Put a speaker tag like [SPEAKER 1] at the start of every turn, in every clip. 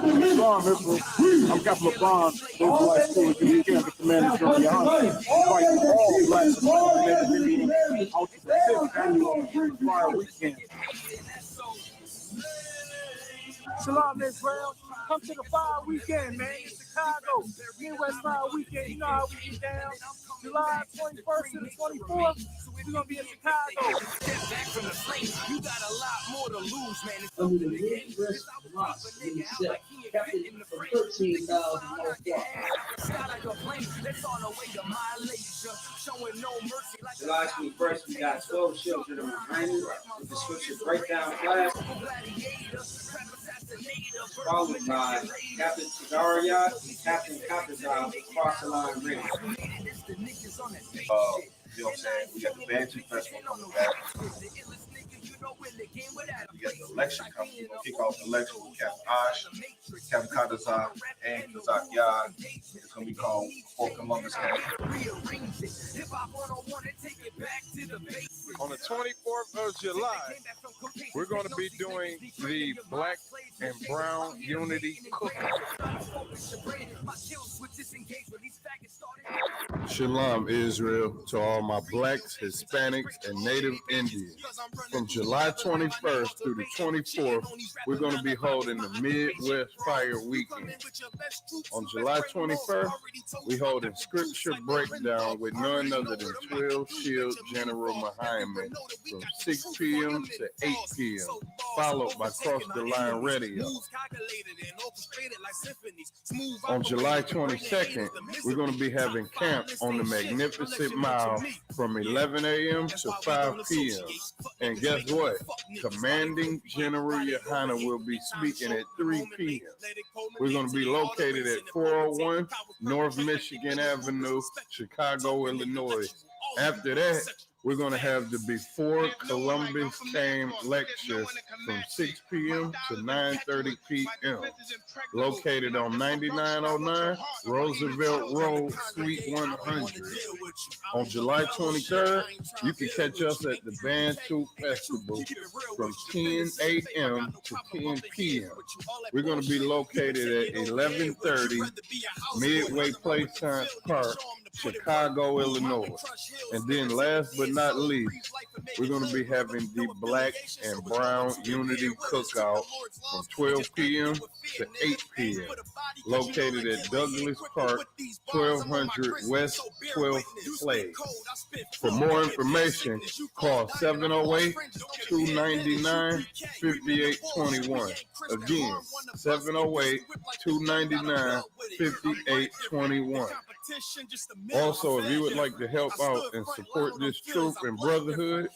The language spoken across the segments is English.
[SPEAKER 1] Shalom, Israel. I'm Captain LeBron, Israelite School of GEN, the Commander GEN.YAHANNA. Invite all Black Israeli meeting out to the 5th annual Fire Weekend.
[SPEAKER 2] Shalom, Israel. Come to the Fire Weekend, man, in Chicago. Midwest Fire Weekend. You know how we get down. July 21st to the 24th. We're going to be in Chicago.
[SPEAKER 3] Step back from the flame. You got a lot more to lose, man. It's
[SPEAKER 4] under the Midwest Ross in set, captain for $13,000.
[SPEAKER 5] July 21st, we got 12 children behind you with the scripture breakdown class, followed by Captain Tagaria and Captain Kapazov across the line ring.
[SPEAKER 6] You know what I'm saying? We got the Bantu Festival coming back. We got the election coming. We're going to kick off the election with Captain Ash, Captain Kadazak, and Kazak Yad. It's going to be called For Columbus Camp.
[SPEAKER 7] On the 24th of July, we're going to be doing the Black and Brown Unity Cookout.
[SPEAKER 8] Shalom, Israel, to all my Blacks, Hispanics, and Native Indians. From July 21st through the 24th, we're going to be holding the Midwest Fire Weekend. On July 21st, we hold a scripture breakdown with none other than 12 Shield General Muhammad from 6 p.m. to 8 p.m., followed by Cross the Line Radio. On July 22nd, we're going to be having camp on the Magnificent Mile from 11 a.m. to 5 p.m. And guess what? Commanding General Yahanna will be speaking at 3 p.m. We're going to be located at 401 North Michigan Avenue, Chicago, Illinois. After that, we're going to have the Before Columbus Came lecture from 6 p.m. to 9:30 p.m. located on 9909 Roosevelt Road, Suite 100. On July 23rd, you can catch us at the Bantu Festival from 10 a.m. to 10 p.m. We're going to be located at 1130 Midway Place Park, Chicago, Illinois. And then last but not least, we're going to be having the Black and Brown Unity Cookout from 12 p.m. to 8 p.m. located at Douglas Park, 1200 West 12th Place. For more information, call 708-299-5821. Again, 708-299-5821. Also, if you would like to help out and support this troop and brotherhood,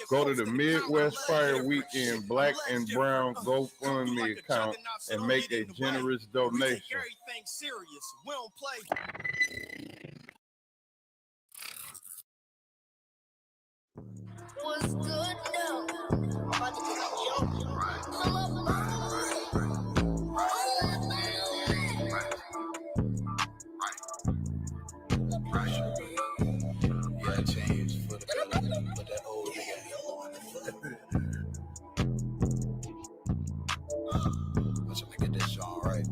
[SPEAKER 8] go to the Midwest Fire Weekend Black and Brown GoFundMe account and make a generous donation.
[SPEAKER 9] What's good now? I'm about to get a jump.
[SPEAKER 10] Yeah, I changed for the better, but that old nigga on the foot. Let's make it this song, right?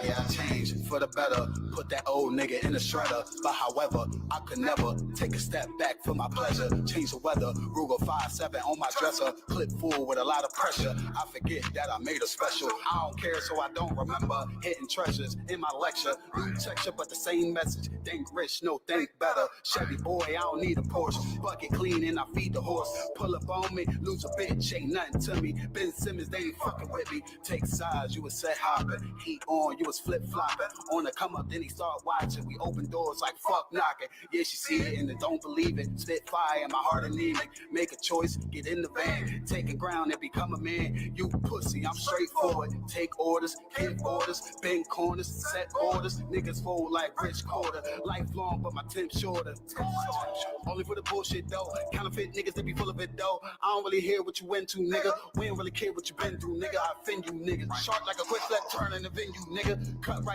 [SPEAKER 10] Yeah, I changed for the better, put that old nigga in the shredder. But however, I could never take a step back for my pleasure. Change the weather, Ruger 5.7 on my dresser. Clip full with a lot of pressure. I forget that I made a special. I don't care, so I don't remember hitting treasures in my lecture. New texture, but the same message. Think rich, no think better. Chevy boy, I don't need a Porsche. Bucket clean and I feed the horse. Pull up on me, lose a bitch, ain't nothing to me. Ben Simmons, they ain't fucking with me. Take sides, you was set hopping. Heat on, you was flip flopping. On the come up, then he start watching. We open doors like fuck knocking. Yeah, she see it and they don't believe it. Spit fire in my heart anemic. Make a choice, get in the van. Take a ground and become a man. You pussy, I'm straightforward. Take orders, give orders, bend corners, set orders. Niggas fold like rich quarter. Lifelong, but my temp shorter. Only for the bullshit though. Counterfeit niggas, they be full of it though. I don't really hear what you went to, nigga. We don't really care what you been through, nigga. I offend you, nigga. Sharp like a quick flat turn in the venue, nigga. Cut right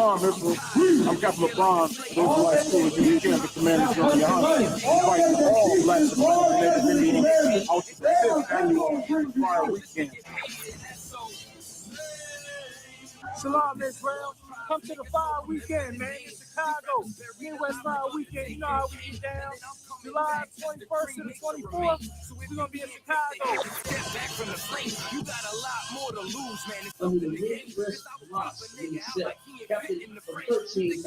[SPEAKER 1] LeBron, Israel. I'm Captain LeBron, Israelite school of GEN, the Commander GEN.YAHANNA, inviting all Black Native Indians out to the 5th annual Fire Weekend.
[SPEAKER 2] Shalom, Israel. Come to the Fire Weekend, man, in Chicago. Midwest Fire Weekend. You know how we get down. July 21st to the 24th. We're going to be in Chicago.
[SPEAKER 3] Step back from the flame. You got a lot more to lose, man. It's
[SPEAKER 4] Under the Midwest Rock, being set, captain of 13,000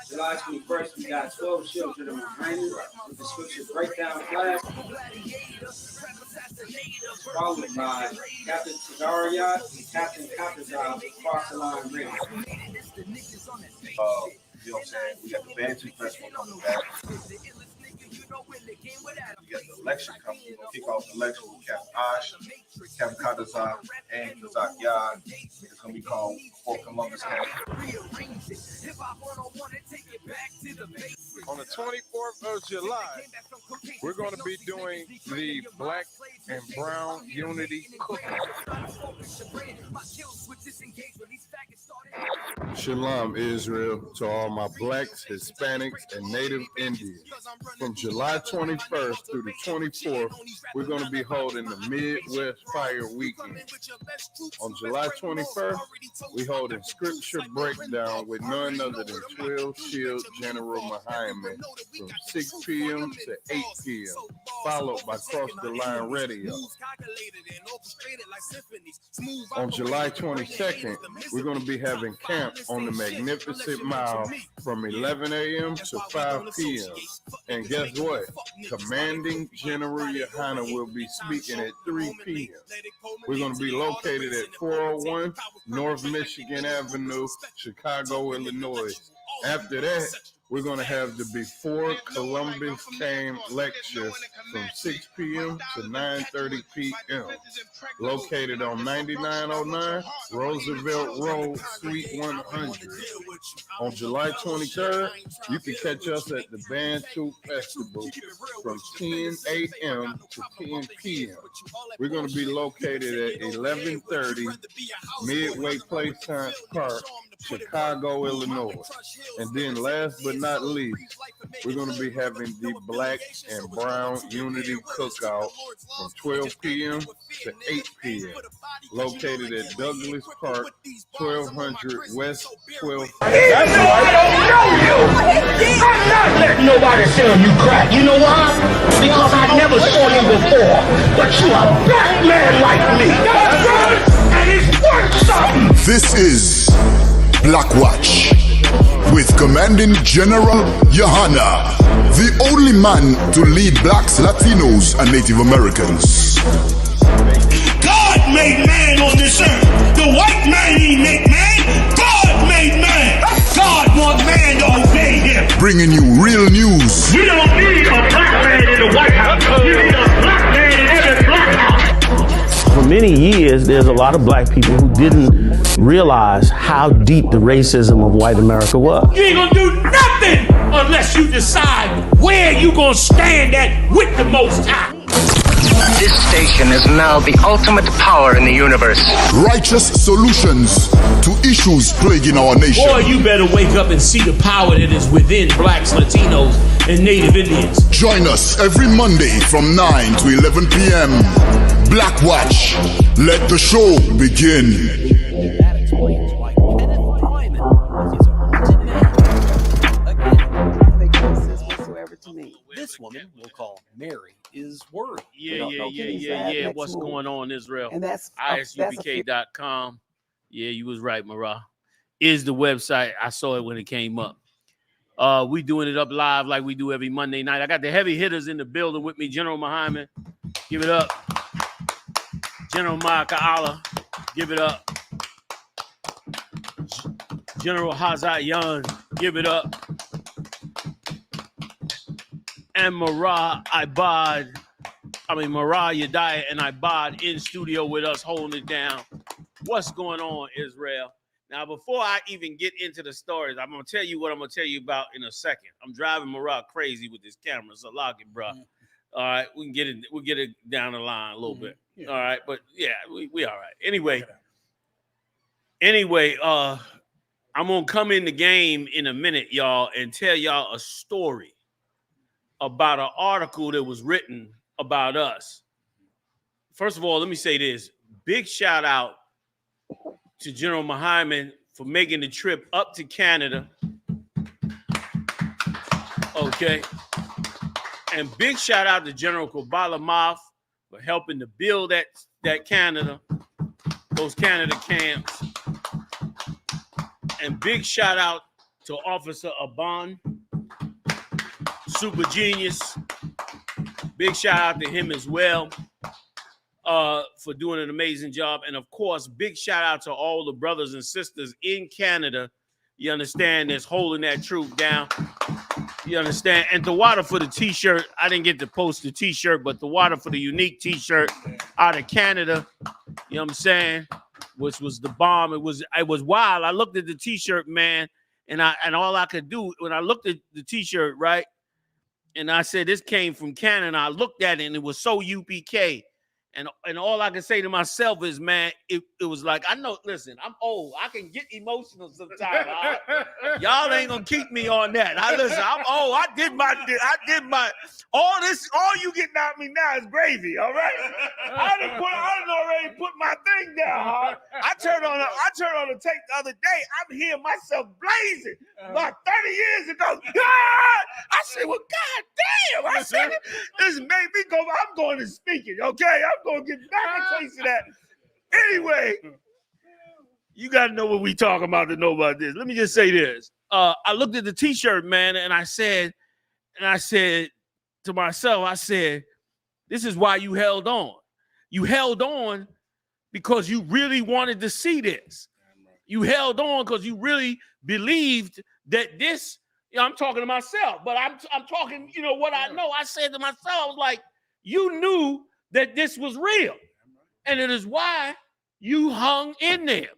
[SPEAKER 5] July 21st, we got 12 children of China with the scripture breakdown class, followed by Captain Tagaria and Captain Kapazov across the line race.
[SPEAKER 6] You know what I'm saying? We got the Bantu Festival coming back. We got the election coming. We're going to kick off the election with Captain I.S.U.P.K, Captain Kadazak, and Kazak Yad. It's going to be called Fort Columbus Camp.
[SPEAKER 7] On the 24th of July, we're going to be doing the Black and Brown Unity Cookout.
[SPEAKER 8] Shalom, Israel, to all my Blacks, Hispanics, and Native Indians. From July 21st through the 24th, we're going to be holding the Midwest Fire Weekend. On July 21st, we hold a scripture breakdown with none other than 12 Shield General Muhammad from 6 p.m. to 8 p.m., followed by Cross the Line Radio. On July 22nd, we're going to be having camp on the Magnificent Mile from 11 a.m. to 5 p.m. And guess what? Commanding General Yohanna will be speaking at 3 p.m. We're going to be located at 401 North Michigan Avenue, Chicago, Illinois. After that, we're going to have the Before Columbus Came lecture from 6 p.m. to 9:30 p.m. located on 9909 Roosevelt Road, Suite 100. On July 23rd, you can catch us at the Bantu Festival from 10 a.m. to 10 p.m. We're going to be located at 1130 Midway Place Science Park, Chicago, Illinois. And then last but not least, we're going to be having the Black and Brown Unity Cookout from 12 p.m. to 8 p.m. located at Douglas Park, 1200 West 12th.
[SPEAKER 11] I don't know you. I'm not letting nobody sell you crack. You know why? Because I never saw you before. But you a black man like me. And it's worth something.
[SPEAKER 12] This is BLACKWATCH with Commanding General Yohanna, the only man to lead blacks, Latinos, and Native Americans.
[SPEAKER 11] God made man on this earth. The white man he made man. God made man. God wants man to obey him.
[SPEAKER 12] Bringing you real news.
[SPEAKER 11] We don't need a black man in the White House. We need a black man in every black house.
[SPEAKER 13] For many years, there's a lot of black people who didn't realize how deep the racism of white America was.
[SPEAKER 11] You ain't gonna do nothing unless you decide where you gonna stand at with the Most High.
[SPEAKER 14] This station is now the ultimate power in the universe.
[SPEAKER 12] Righteous solutions to issues plaguing our nation.
[SPEAKER 11] Boy, you better wake up and see the power that is within blacks, Latinos, and Native Indians.
[SPEAKER 12] Join us every Monday from 9 to 11 p.m. BLACKWATCH. Let the show begin.
[SPEAKER 15] That explains why Kenneth Lyman is whatsoever to me. This woman we'll call Mary is worried.
[SPEAKER 16] Yeah. What's going on, Israel?
[SPEAKER 15] And that's
[SPEAKER 16] ISUPK.com. Yeah, you was right, Marah. Is the website. I saw it when it came up. We doing it up live like we do every Monday night. I got the heavy hitters in the building with me. General Muhammad, give it up. General Ma'aka'ala, give it up. General Hazat Yan, give it up. And Marah Yadaya and Ibad in studio with us, holding it down. What's going on, Israel? Now, before I even get into the stories, I'm going to tell you what I'm going to tell you about in a second. I'm driving Marah crazy with this camera, so lock it, bro. All right, we can get it. We'll get it down the line a little bit.
[SPEAKER 2] Yeah.
[SPEAKER 16] All right, but yeah, we all right. Anyway, I'm gonna come in the game in a minute, y'all, and tell y'all a story about an article that was written about us. First of all, let me say this: big shout out to General Muhammad for making the trip up to Canada. Okay. And big shout out to General Kabbalah Moth for helping to build that Canada, those Canada camps. And big shout out to Officer Aban, super genius. Big shout out to him as well for doing an amazing job. And of course, big shout out to all the brothers and sisters in Canada, you understand, that's holding that troop down. You understand? And the water for the t-shirt, I didn't get to post the t-shirt, but the water for the unique t-shirt out of Canada, you know what I'm saying, which was the bomb. It was wild. I looked at the t-shirt, man, and all I could do when I looked at the t-shirt, right, and I said this came from Canada, I looked at it and it was so UPK. And all I can say to myself is, man, it was like, I know, listen, I'm old. I can get emotional sometimes. Y'all ain't gonna keep me on that. Listen, I'm old. I did my all you getting out of me now is gravy, all right? I done already put my thing down, huh? I turned on the tape the other day. I'm hearing myself blazing about 30 years ago. I said, well, God damn. I said, this made me go, I'm going to speaking, okay? I'm going to get back a taste of that. Anyway, you got to know what we talking about to know about this. Let me just say this. I looked at the t-shirt, man, and I said to myself, I said, this is why you held on. You held on because you really wanted to see this. You held on because you really believed that this, I'm talking to myself, but I'm talking, what I know. I said to myself, I was like, you knew that this was real. And it is why you hung in there.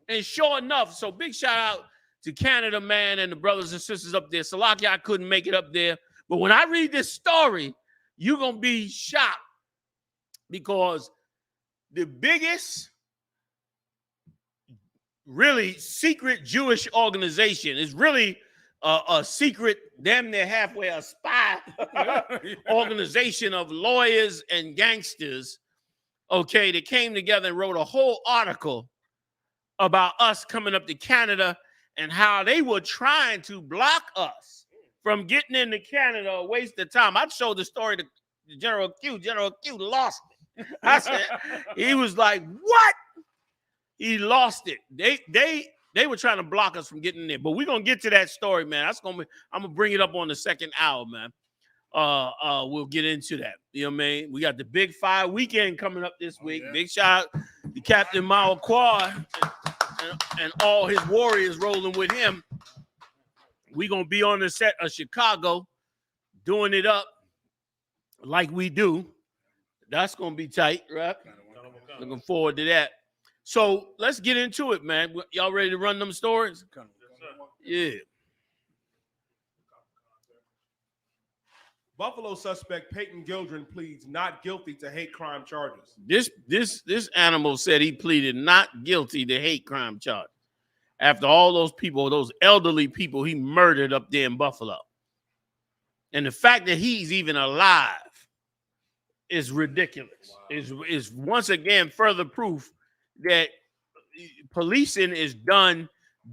[SPEAKER 16] And sure enough, so big shout out to Canada, man, and the brothers and sisters up there. Salakia, I couldn't make it up there. But when I read this story, you're going to be shocked because the biggest, really secret Jewish organization is really a secret, damn near halfway a spy organization of lawyers and gangsters, okay, that came together and wrote a whole article about us coming up to Canada and how they were trying to block us from getting into Canada, a waste of time. I showed the story to General Q. General Q lost it. I said, he was like, what? He lost it. They were trying to block us from getting in there. But we're going to get to that story, man. I'm going to bring it up on the second hour, man. We'll get into that. You know what I mean? We got the Big 5 weekend coming up this week. Yeah. Big shout out to Captain Mao Quad and all his warriors rolling with him. We're going to be on the set of Chicago doing it up like we do. That's going to be tight, right? Looking forward to that. So let's get into it, man. Y'all ready to run them stories? Yeah.
[SPEAKER 1] Buffalo suspect Payton Gendron pleads not guilty to hate crime charges.
[SPEAKER 16] This animal said he pleaded not guilty to hate crime charges after all those people, those elderly people he murdered up there in Buffalo. And the fact that he's even alive is ridiculous. Wow. Is once again further proof that policing is done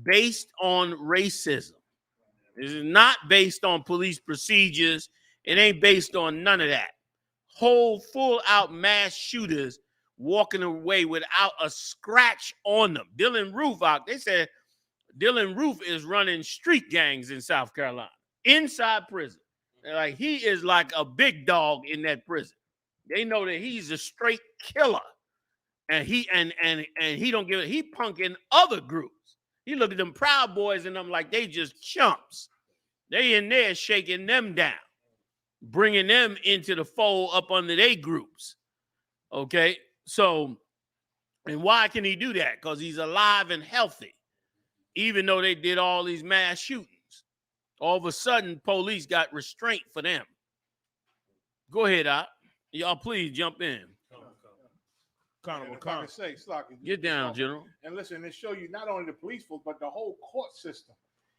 [SPEAKER 16] based on racism. This is not based on police procedures. It ain't based on none of that. Whole full-out mass shooters walking away without a scratch on them. Dylan Roof out. They said Dylan Roof is running street gangs in South Carolina, inside prison. Like he is like a big dog in that prison. They know that he's a straight killer. And he don't give it. He punking other groups. He look at them Proud Boys and them like they just chumps. They in there shaking them down, bringing them into the fold up under their groups. Okay, so and why can he do that? Because he's alive and healthy, even though they did all these mass shootings. All of a sudden, police got restraint for them. Go ahead, y'all. Please jump in. Get down, General.
[SPEAKER 1] And listen, it show you not only the police force, but the whole court system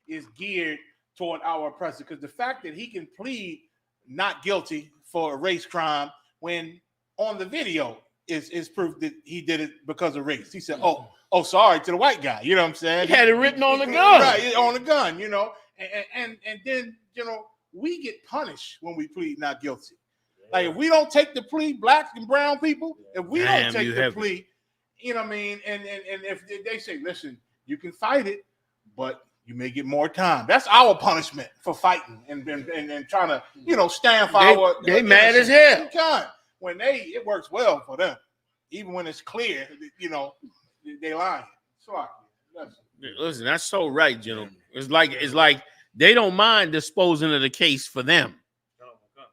[SPEAKER 1] is geared toward our oppressor. Because the fact that he can plead not guilty for a race crime when on the video is proof that he did it because of race. He said, oh, sorry to the white guy. You know what I'm saying?
[SPEAKER 16] He had it written on the gun.
[SPEAKER 1] Right, on the gun, you know. And then, you know, we get punished when we plead not guilty. Like, if we don't take the plea, black and brown people, if we don't take the plea, you know what I mean? And if they say, listen, you can fight it, but you may get more time. That's our punishment for fighting and trying to, you know, stand for our.
[SPEAKER 16] They mad as hell.
[SPEAKER 1] When it works well for them, even when it's clear, you know, they lying.
[SPEAKER 16] Listen, that's so right, General. It's like they don't mind disposing of the case for them.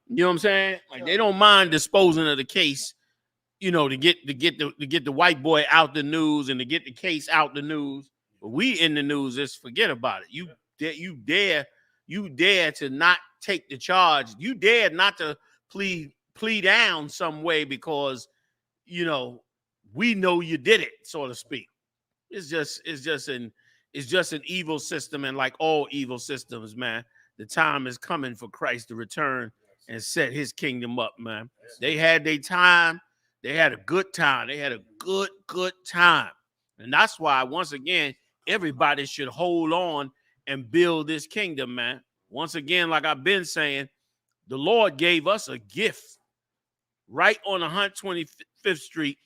[SPEAKER 16] You know what I'm saying? Like, they don't mind disposing of the case, you know, to get the white boy out the news and to get the case out the news. But we in the news, just forget about it. You dare to not take the charge. You dare not to plead down some way because, you know, we know you did it, so to speak. It's just an evil system, and like all evil systems, man, the time is coming for Christ to return and set his kingdom up, man. They had their time. They had a good time. They had a good time. And that's why, once again, everybody should hold on and build this kingdom, man. Once again, like I've been saying, the Lord gave us a gift right on 125th Street.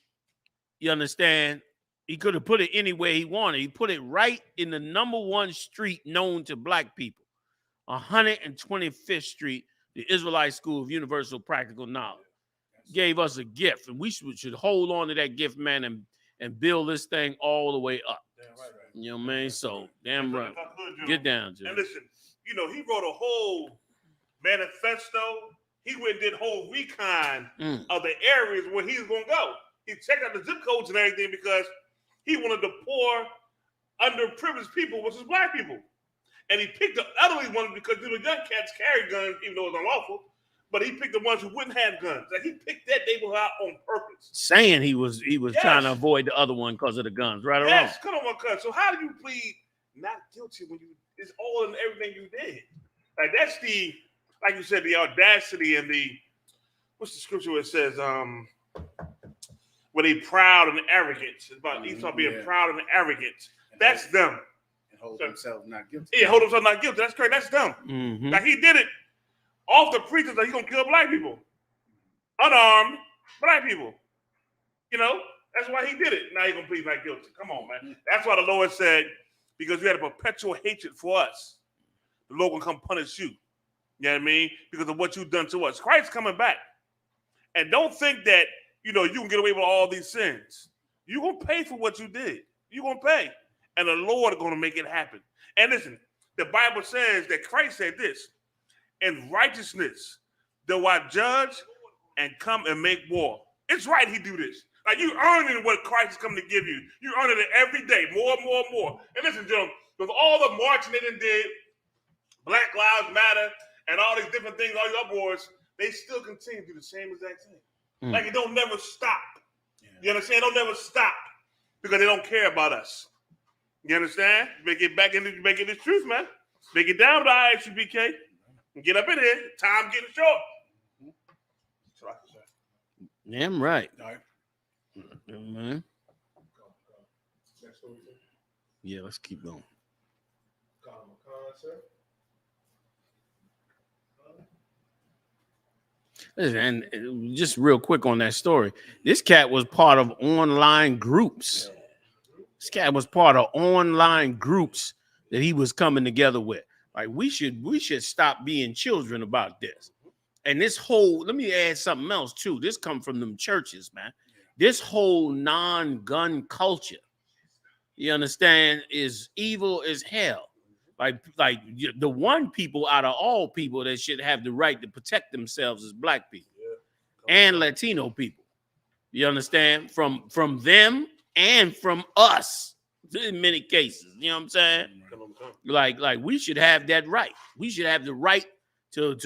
[SPEAKER 16] You understand? He could have put it anywhere he wanted. He put it right in the #1 street known to black people, 125th Street, the Israelite School of Universal Practical Knowledge. Gave us a gift, and we should hold on to that gift, man, and build this thing all the way up. You know what I mean? So, damn right. Get down, Jim.
[SPEAKER 17] And listen, you know, he wrote a whole manifesto. He went and did whole recon of the areas where he was going to go. He checked out the zip codes and everything because he wanted the poor, underprivileged people, which is black people. And he picked the elderly ones because the young cats carry guns, even though it's unlawful. But he picked the ones who wouldn't have guns. Like, he picked that neighborhood out on purpose.
[SPEAKER 16] Saying he was trying to avoid the other one because of the guns, right or wrong?
[SPEAKER 17] Yes, come on, cuz. So how do you plead not guilty when it's all in everything you did? Like, that's the, like you said, the audacity and the, what's the scripture where it says, where they proud and arrogant. It's about Esau being proud and arrogant. That's them.
[SPEAKER 1] And hold themselves not guilty.
[SPEAKER 17] Yeah, hold themselves not guilty. That's correct. That's them.
[SPEAKER 16] Mm-hmm.
[SPEAKER 17] Like, he did it off the pretense that he's going to kill black people. Unarmed black people. You know? That's why he did it. Now he's going to plead not guilty. Come on, man. That's why the Lord said, because you had a perpetual hatred for us, the Lord will come punish you. You know what I mean? Because of what you've done to us. Christ's coming back. And don't think that, you know, you can get away with all these sins. You're going to pay for what you did. You're going to pay. And the Lord is going to make it happen. And listen, the Bible says that Christ said this, in righteousness, though I judge and come and make war. It's right he do this. Like, you earning what Christ is coming to give you. You earning it every day, more and more and more. And listen, gentlemen, with all the marching they did, Black Lives Matter, and all these different things, all these uproars, they still continue to do the same exact thing. Like, it don't never stop. You understand? It don't never stop because they don't care about us. You understand? You better get back into the truth, man. They get down to the I.S.U.P.K. and get up in here. Time getting short.
[SPEAKER 16] Damn right.
[SPEAKER 1] All right.
[SPEAKER 16] Mm-hmm. Yeah, let's keep going. And just real quick on that story, this cat was part of online groups. This cat was part of online groups that he was coming together with. Like, we should stop being children about this. And this whole, let me add something else too. This come from them churches, man. This whole non-gun culture, you understand, is evil as hell. Like the one people out of all people that should have the right to protect themselves is black people and Latino people. You understand? From them and from us in many cases. You know what I'm saying? Like we should have that right. We should have the right to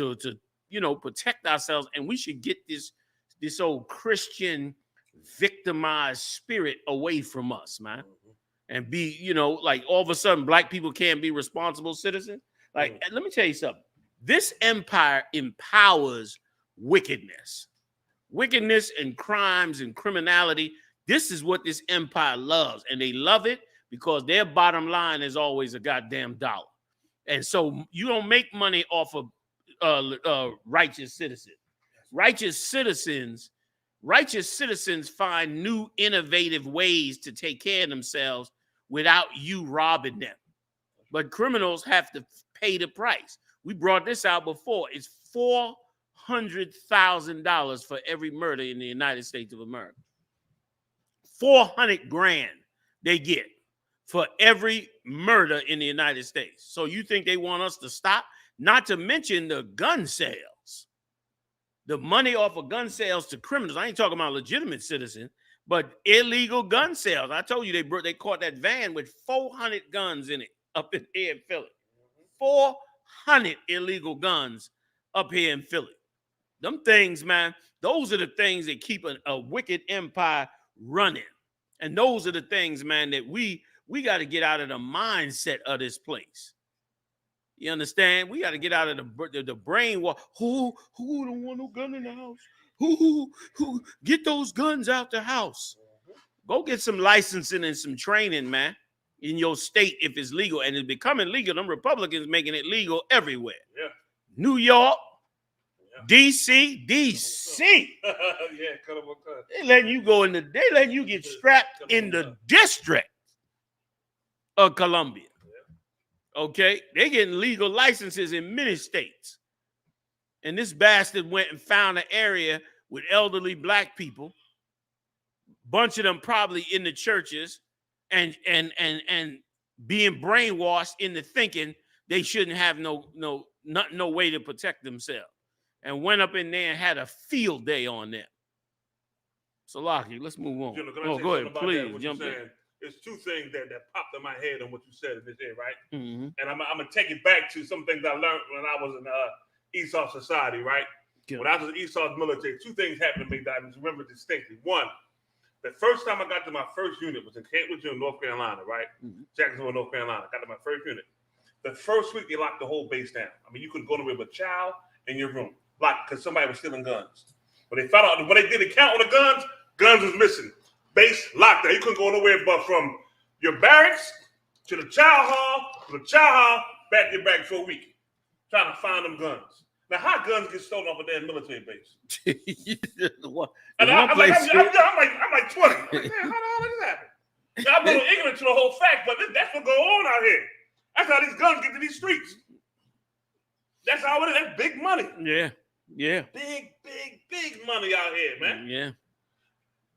[SPEAKER 16] protect ourselves, and we should get this old Christian victimized spirit away from us, man. And be, like all of a sudden black people can't be responsible citizens. Like, let me tell you something. This empire empowers wickedness and crimes and criminality. This is what this empire loves. And they love it because their bottom line is always a goddamn dollar. And so you don't make money off of righteous citizens. Righteous citizens find new innovative ways to take care of themselves without you robbing them. But criminals have to pay the price. We brought this out before. It's $400,000 for every murder in the United States of America. 400 grand they get for every murder in the United States. So you think they want us to stop? Not to mention the gun sales. The money off of gun sales to criminals. I ain't talking about legitimate citizens, but illegal gun sales. I told you they caught that van with 400 guns in it up in here in Philly. 400 illegal guns up here in Philly. Them things, man, those are the things that keep a wicked empire running. And those are the things, man, that we got to get out of the mindset of this place. You understand? We got to get out of the brain. Who don't want no gun in the house? Who get those guns out the house? Go get some licensing and some training, man, in your state if it's legal. And it's becoming legal. Them Republicans making it legal everywhere.
[SPEAKER 17] Yeah.
[SPEAKER 16] New York, DC.
[SPEAKER 17] Yeah, cut them.
[SPEAKER 16] They letting you go they letting you get strapped in the District of Columbia. Okay, they getting legal licenses in many states. And this bastard went and found an area with elderly black people, bunch of them probably in the churches, and being brainwashed into thinking they shouldn't have no way to protect themselves, and went up in there and had a field day on them. So, Lockie, let's move on. Go ahead, please jump in.
[SPEAKER 17] There's two things that popped in my head on what you said in this here, right?
[SPEAKER 16] Mm-hmm.
[SPEAKER 17] And I'm gonna take it back to some things I learned when I was in Esau society, right?
[SPEAKER 16] Good.
[SPEAKER 17] When I was in Esau's military, two things happened to me that I remember distinctly. One, the first time I got to my first unit was in Camp Woodville, North Carolina, right?
[SPEAKER 16] Mm-hmm.
[SPEAKER 17] Jacksonville, North Carolina. Got to my first unit. The first week they locked the whole base down. I mean, you couldn't go nowhere but child in your room, locked because somebody was stealing guns. When they found out, when they did the count on the guns was missing. Base locked down. You couldn't go nowhere but from your barracks to the child hall, back to your back for a week, trying to find them guns. Now, how guns get stolen off a damn military base? And I'm like 20. I'm like, damn, how the hell did this happen? Now, I'm a little ignorant to the whole fact, but that's what goes on out here. That's how these guns get to these streets. That's how it is. That's big money.
[SPEAKER 16] Yeah.
[SPEAKER 17] Big money out here, man.
[SPEAKER 16] Yeah.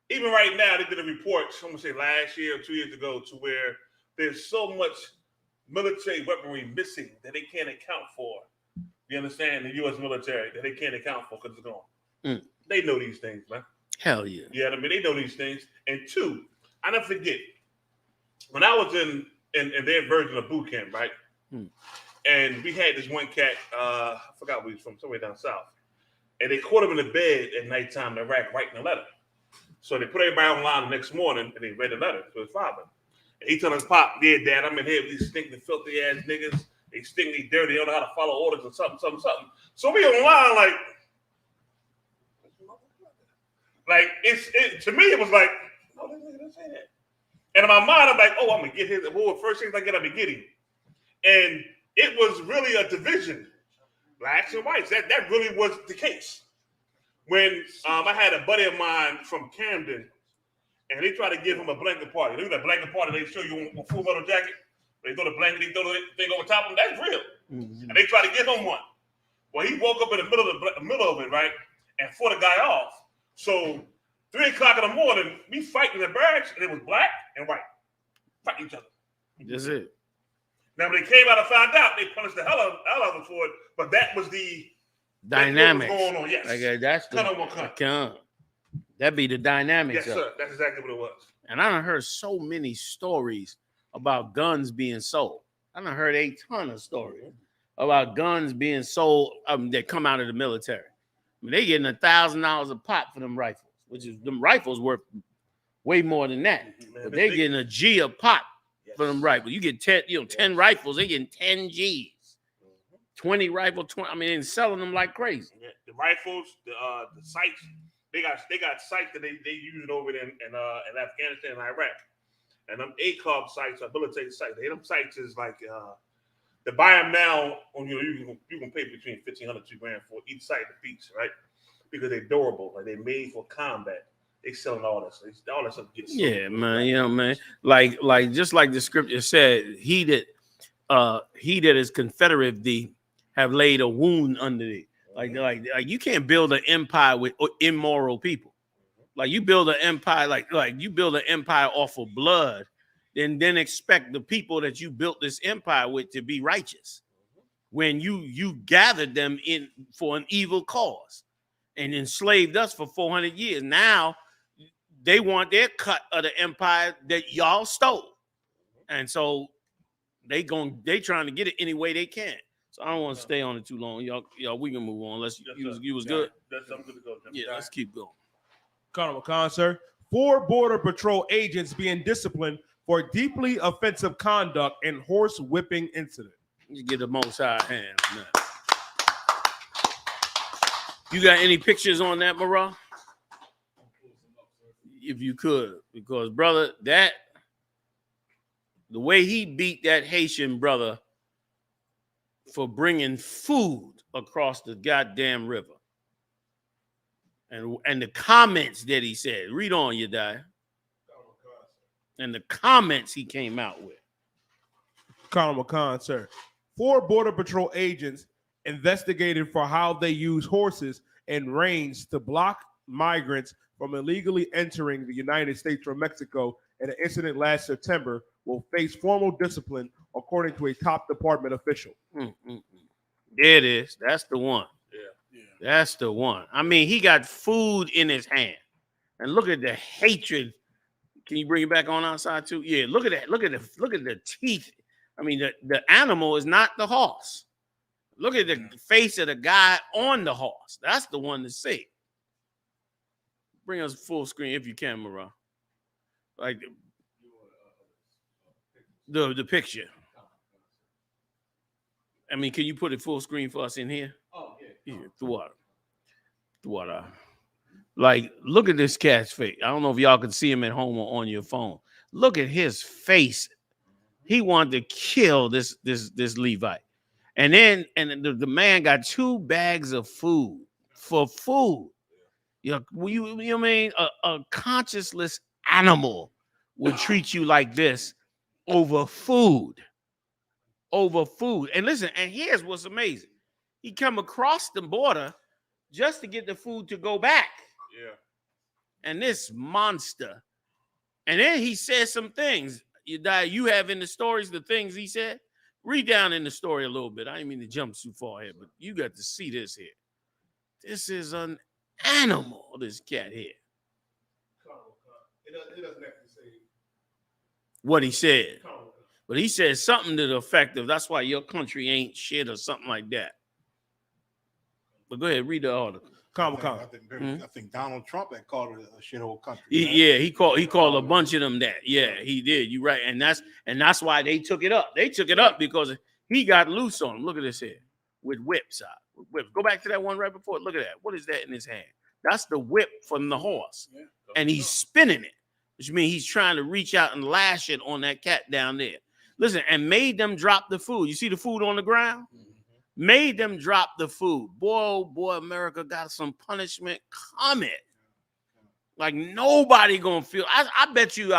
[SPEAKER 17] Even right now, they did a report, I'm going to say last year or 2 years ago, to where there's so much military weaponry missing that they can't account for. You understand? The U.S. military, that they can't account for because it's gone. They know these things, man.
[SPEAKER 16] Hell yeah.
[SPEAKER 17] Yeah, I mean, they know these things. And two, I never forget, when I was in their version of boot camp, right? And we had this one cat, I forgot where he was from, somewhere down south. And they caught him in the bed at nighttime in Iraq writing a letter. So they put everybody online the next morning and they read the letter to his father. And he told his pop, yeah, Dad, I'm in here with these stinking, filthy ass niggas. They stink, they dirty, they don't know how to follow orders or something. So we online to me it was like, no, this nigga didn't say that. And in my mind, I'm like, oh, I'm gonna get his. Well, first things I get, I'm gonna get him. And it was really a division, blacks and whites. That really was the case. When I had a buddy of mine from Camden, and they tried to give him a blanket party. They do that blanket party. They show you a Full Metal Jacket. They throw the blanket, they throw the thing over top of him. That's real. And they tried to give him one. Well, he woke up in the middle of it, right, and fought a guy off. So 3 o'clock in the morning, we fighting in the barracks, and it was black and white fighting each other.
[SPEAKER 16] That's it.
[SPEAKER 17] Now, when they came out and found out, they punished the hell out of them for it. But that was the
[SPEAKER 16] dynamics
[SPEAKER 17] going on. Yes,
[SPEAKER 16] like, that's that'd be the dynamics.
[SPEAKER 17] Yes, sir. That's exactly what it was.
[SPEAKER 16] And I done heard so many stories about guns being sold. I done heard a ton of stories. about guns being sold that come out of the military. I mean, they getting $1,000 a pop for them rifles, which is them rifles worth way more than that. But they getting a G a pop for them rifles. You get 10 rifles, they getting 10 G's. 20 rifle, 20. I mean, they're selling them like crazy.
[SPEAKER 17] Yeah, the rifles, the sights, they got sights that they use it over there in Afghanistan and Iraq. And them ACOG sites are military sites. Them sites is like to buy them now. You can pay between $1,500 to $2,000 for each site of the piece, right? Because they're durable, like they're made for combat. They selling all this. All that stuff gets sold.
[SPEAKER 16] Yeah, man. You know, man. Like just like the scripture said, he that is Confederate thee have laid a wound under thee. Like you can't build an empire with immoral people. Like you build an empire, like you build an empire off of blood, then expect the people that you built this empire with to be righteous. When you gathered them in for an evil cause and enslaved us for 400 years. Now they want their cut of the empire that y'all stole. And so they trying to get it any way they can. So I don't want to stay on it too long. Y'all, we can move on. Unless you was good.
[SPEAKER 17] I'm good to go.
[SPEAKER 16] Yeah, let's keep going.
[SPEAKER 18] Colonel McCon, sir. 4 Border Patrol agents being disciplined for deeply offensive conduct and horse whipping incident.
[SPEAKER 16] You get the most high hand on that. You got any pictures on that, Marah? If you could, because brother, the way he beat that Haitian brother for bringing food across the goddamn river. And the comments that he said, read on, you die. And the comments he came out with.
[SPEAKER 18] Colonel McCon, sir. 4 Border Patrol agents investigated for how they use horses and reins to block migrants from illegally entering the United States from Mexico in an incident last September will face formal discipline, according to a top department official.
[SPEAKER 16] There it is. That's the one. Yeah. That's the one. I mean, he got food in his hand. And look at the hatred. Can you bring it back on outside too? Yeah, look at that. Look at the teeth. I mean, the animal is not the horse. Look at the face of the guy on the horse. That's the one to see. Bring us full screen if you can, Marah. Like the picture. I mean, can you put it full screen for us in here?
[SPEAKER 18] Oh, yeah.
[SPEAKER 16] Yeah, throughout. Like, look at this cat's face. I don't know if y'all can see him at home or on your phone. Look at his face. He wanted to kill this Levite. And then the man got 2 bags of food for food. You mean a conscienceless animal would treat you like this over food. Over food. And listen, and here's what's amazing. He come across the border just to get the food to go back.
[SPEAKER 17] Yeah.
[SPEAKER 16] And this monster. And then he said some things. You have in the stories the things he said. Read down in the story a little bit. I didn't mean to jump too far here, but you got to see this here. This is an animal, this cat here.
[SPEAKER 18] It doesn't have to say
[SPEAKER 16] what he said. But he said something to the effect of, that's why your country ain't shit or something like that. But go ahead, read the article.
[SPEAKER 1] I think Donald Trump had called it a shithole country.
[SPEAKER 16] Yeah, he called a bunch of them that. Yeah, he did. You're right. And that's why they took it up. They took it up because he got loose on them. Look at this here. With whips out. With whips. Go back to that one right before. Look at that. What is that in his hand? That's the whip from the horse. Yeah. And he's spinning it, which means he's trying to reach out and lash it on that cat down there. Listen, and made them drop the food. You see the food on the ground? Mm-hmm. Made them drop the food. Boy, oh boy, America got some punishment coming. Like nobody gonna feel. I bet you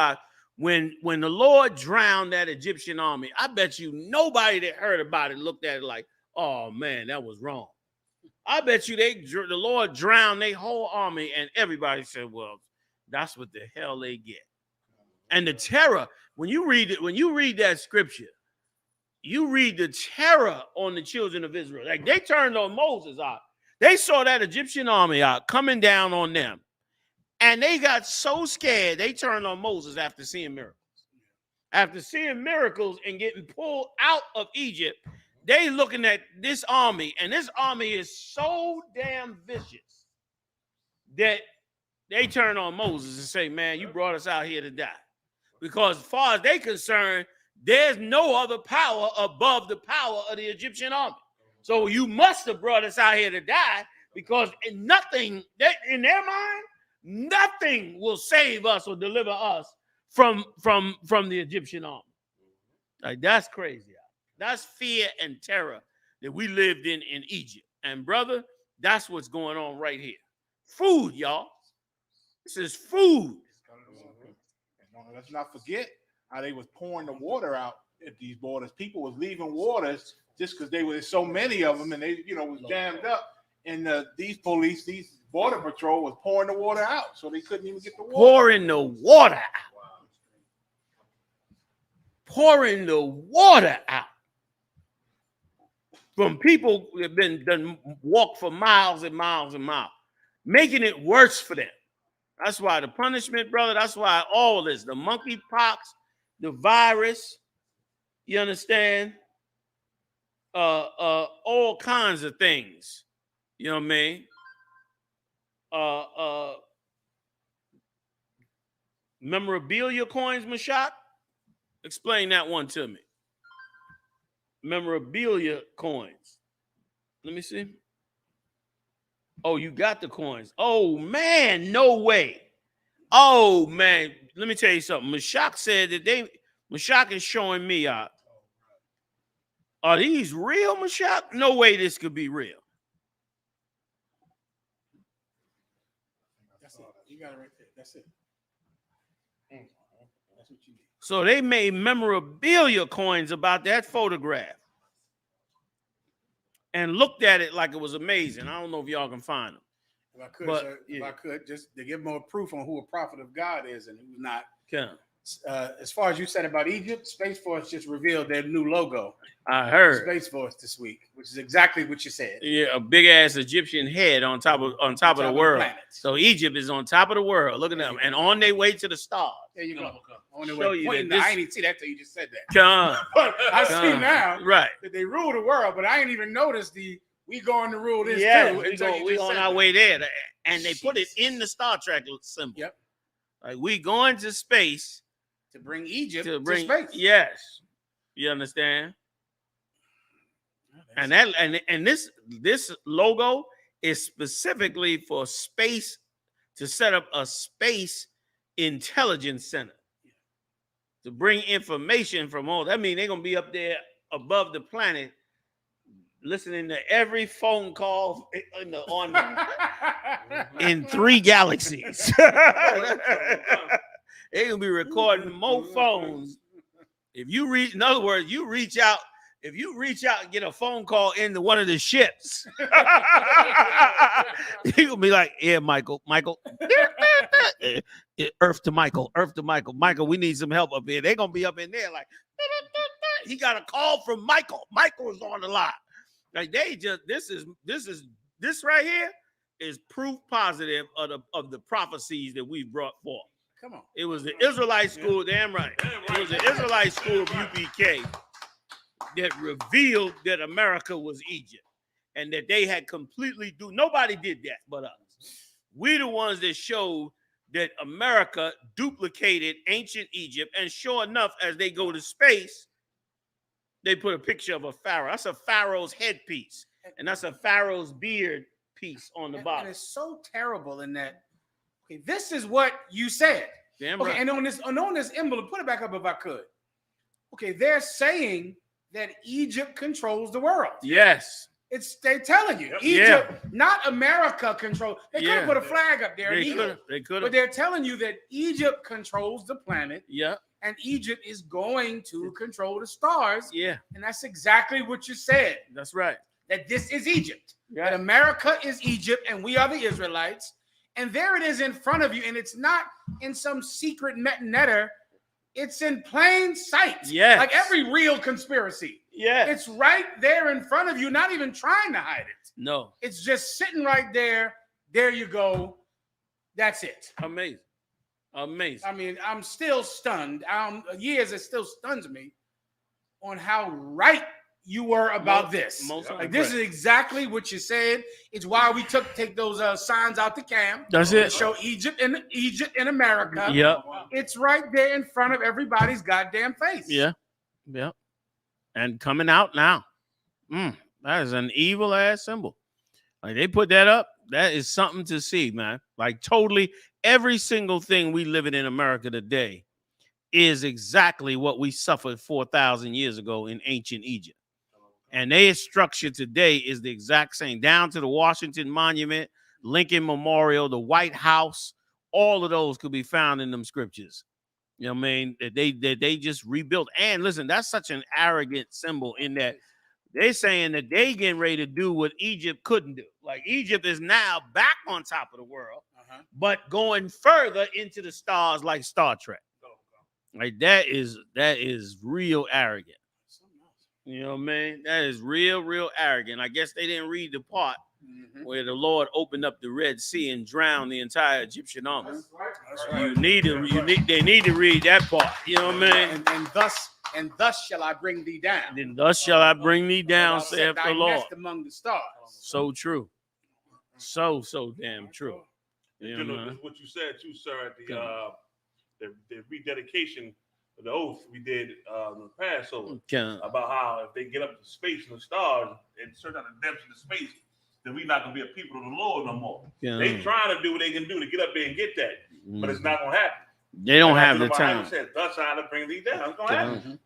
[SPEAKER 16] when the Lord drowned that Egyptian army, I bet you nobody that heard about it looked at it like, oh man, that was wrong. I bet you the Lord drowned their whole army, and everybody said, well, that's what the hell they get. And the terror, when you read that scripture, you read the terror on the children of Israel. Like they turned on Moses out. They saw that Egyptian army out coming down on them. And they got so scared, they turned on Moses after seeing miracles. After seeing miracles and getting pulled out of Egypt, they looking at this army, and this army is so damn vicious that they turn on Moses and say, man, you brought us out here to die. Because as far as they're concerned, there's no other power above the power of the Egyptian army. So you must have brought us out here to die, because nothing, in their mind, nothing will save us or deliver us from the Egyptian army. Like, that's crazy. That's fear and terror that we lived in Egypt. And brother, that's what's going on right here. Food, y'all. This is food.
[SPEAKER 1] And let's not forget how they was pouring the water out at these borders. People was leaving waters just because there was so many of them, and they, was jammed up. And these border patrol was pouring the water out, so they couldn't even get the water.
[SPEAKER 16] Pouring the water out. Pouring the water out. From people who have done walk for miles and miles and miles, making it worse for them. That's why the punishment, brother, that's why all this, the monkeypox, the virus, you understand? All kinds of things. You know what I mean? Memorabilia coins, Mashak? Explain that one to me. Memorabilia coins. Let me see. Oh, you got the coins. Oh, man, no way. Oh, man. Let me tell you something. Mashak said that Mashak is showing me out. Are these real, Mashak? No way this could be real.
[SPEAKER 1] That's it. You got it right there. That's it. That's what you need.
[SPEAKER 16] So they made memorabilia coins about that photograph and looked at it like it was amazing. I don't know if y'all can find them.
[SPEAKER 19] If I could, sir, if I could, just to give more proof on who a prophet of God is and who's not.
[SPEAKER 16] Yeah.
[SPEAKER 19] As far as you said about Egypt, Space Force just revealed their new logo.
[SPEAKER 16] I heard
[SPEAKER 19] Space Force this week, which is exactly what you said.
[SPEAKER 16] Yeah, a big ass Egyptian head on top of the world. So Egypt is on top of the world. Look at them, and on their way to the stars.
[SPEAKER 19] There you go. On their way. I ain't even see that till you just said that.
[SPEAKER 16] But
[SPEAKER 19] I see now,
[SPEAKER 16] right?
[SPEAKER 19] That they rule the world, but I ain't even noticed we going to rule this too.
[SPEAKER 16] We on our way there, and they put it in the Star Trek symbol.
[SPEAKER 19] Yep.
[SPEAKER 16] Like we going to space
[SPEAKER 19] to bring Egypt to space.
[SPEAKER 16] Yes, you understand. And this logo is specifically for space, to set up a space intelligence center to bring information from all. That means they're gonna be up there above the planet, listening to every phone call in 3 galaxies. They're gonna be recording more phones. If you reach, in other words, you reach out. If you reach out and get a phone call into one of the ships, you'll be like, "Yeah, Michael, Earth to Michael, Michael, we need some help up here." They're gonna be up in there like, he got a call from Michael. Michael is on the line. Like this right here is proof positive of the prophecies that we brought forth.
[SPEAKER 19] Come on.
[SPEAKER 16] It was the Israelite school, damn right. It was the Israelite school of UPK that revealed that America was Egypt and that they had completely nobody did that but us. We're the ones that showed that America duplicated ancient Egypt, and sure enough, as they go to space, they put a picture of a pharaoh. That's a pharaoh's headpiece, and that's a pharaoh's beard piece on the bottom.
[SPEAKER 19] And it's so terrible in that. Okay, this is what you said.
[SPEAKER 16] Damn
[SPEAKER 19] okay,
[SPEAKER 16] right.
[SPEAKER 19] And on this emblem, put it back up if I could. Okay, they're saying that Egypt controls the world.
[SPEAKER 16] Yes.
[SPEAKER 19] They're telling you. Egypt, not America controls. They could have put a flag up there.
[SPEAKER 16] They could have.
[SPEAKER 19] But they're telling you that Egypt controls the planet.
[SPEAKER 16] Yeah.
[SPEAKER 19] And Egypt is going to control the stars.
[SPEAKER 16] Yeah.
[SPEAKER 19] And that's exactly what you said.
[SPEAKER 16] That's right.
[SPEAKER 19] That this is Egypt. Yeah. That America is Egypt and we are the Israelites. And there it is in front of you. And it's not in some secret metanetter. It's in plain sight.
[SPEAKER 16] Yes.
[SPEAKER 19] Like every real conspiracy.
[SPEAKER 16] Yeah.
[SPEAKER 19] It's right there in front of you, not even trying to hide it.
[SPEAKER 16] No.
[SPEAKER 19] It's just sitting right there. There you go. That's it.
[SPEAKER 16] Amazing. Amazing.
[SPEAKER 19] I mean, I'm still stunned. Years, it still stuns me on how right you were about this. Like, this is exactly what you said. It's why we take those signs out the camp.
[SPEAKER 16] That's it.
[SPEAKER 19] Show Egypt in America.
[SPEAKER 16] Yep.
[SPEAKER 19] It's right there in front of everybody's goddamn face.
[SPEAKER 16] Yeah. Yep. And coming out now. That is an evil ass symbol. Like, they put that up. That is something to see, man. Like, totally every single thing we live in America today is exactly what we suffered 4,000 years ago in ancient Egypt. And their structure today is the exact same, down to the Washington Monument, Lincoln Memorial, the White House. All of those could be found in them scriptures. You know what I mean? That they just rebuilt. And listen, that's such an arrogant symbol in that they're saying that they getting ready to do what Egypt couldn't do. Like, Egypt is now back on top of the world, but going further into the stars like Star Trek. Like, that is real arrogant. You know what I mean? That is real arrogant. I guess they didn't read the part where the Lord opened up the Red Sea and drowned the entire Egyptian army. That's right. They need to read that part. You know what I mean?
[SPEAKER 19] And thus shall I bring thee down.
[SPEAKER 16] Then thus shall I bring thee down, saith the Lord.
[SPEAKER 19] Nest among the stars.
[SPEAKER 16] So true. So damn true.
[SPEAKER 17] You know what you said too, sir, at the rededication of the oath we did in the Passover about how if they get up to space in the stars and search out the depths of the space, then we're not gonna be a people of the Lord no more. They trying to do what they can do to get up there and get that, but it's not gonna happen.
[SPEAKER 16] They don't have the time.
[SPEAKER 17] Said, thus I bring thee down. It's gonna happen.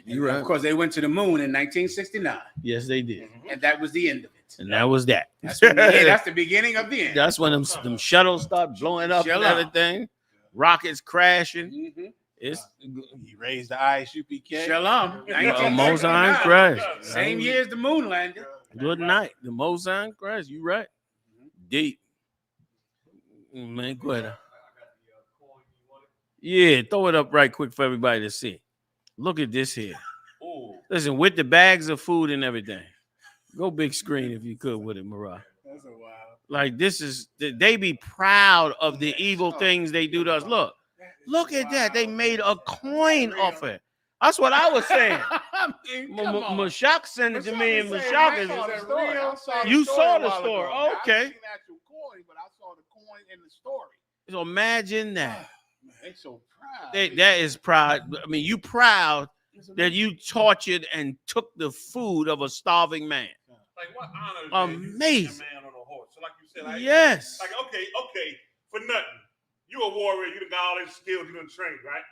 [SPEAKER 16] You're right.
[SPEAKER 19] Of course, they went to the moon in 1969.
[SPEAKER 16] Yes, they did.
[SPEAKER 19] And that was the end of it.
[SPEAKER 16] And that was that.
[SPEAKER 19] That's the beginning of the end.
[SPEAKER 16] That's when them shuttles start blowing up and everything. Rockets crashing.
[SPEAKER 1] He raised the I.S.U.P.K.
[SPEAKER 19] Shalom.
[SPEAKER 16] Mozart crashed.
[SPEAKER 19] Same year as the moon landed.
[SPEAKER 16] Good night. The Mozart crashed. You right. Deep. Man, go ahead. Yeah, throw it up right quick for everybody to see. Look at this here. Ooh. Listen, with the bags of food and everything. Go big screen if you could with it, Mariah.
[SPEAKER 19] That's a wild.
[SPEAKER 16] Like, this is, they be proud of the evil things they do to us. Look at that. They made a coin off it. That's what I was saying. Mashak sent it to me, and Mashak is. You saw the story. Okay.
[SPEAKER 1] I but I saw the coin in the story.
[SPEAKER 16] So imagine that.
[SPEAKER 1] They so proud.
[SPEAKER 16] That is proud. I mean, you proud that you tortured and took the food of a starving man.
[SPEAKER 17] Like, what honor?
[SPEAKER 16] Amazing.
[SPEAKER 17] A man on a horse. So like you said,
[SPEAKER 16] yes.
[SPEAKER 17] Like, okay, for nothing. You a warrior. You done got all these skills. You done trained, right?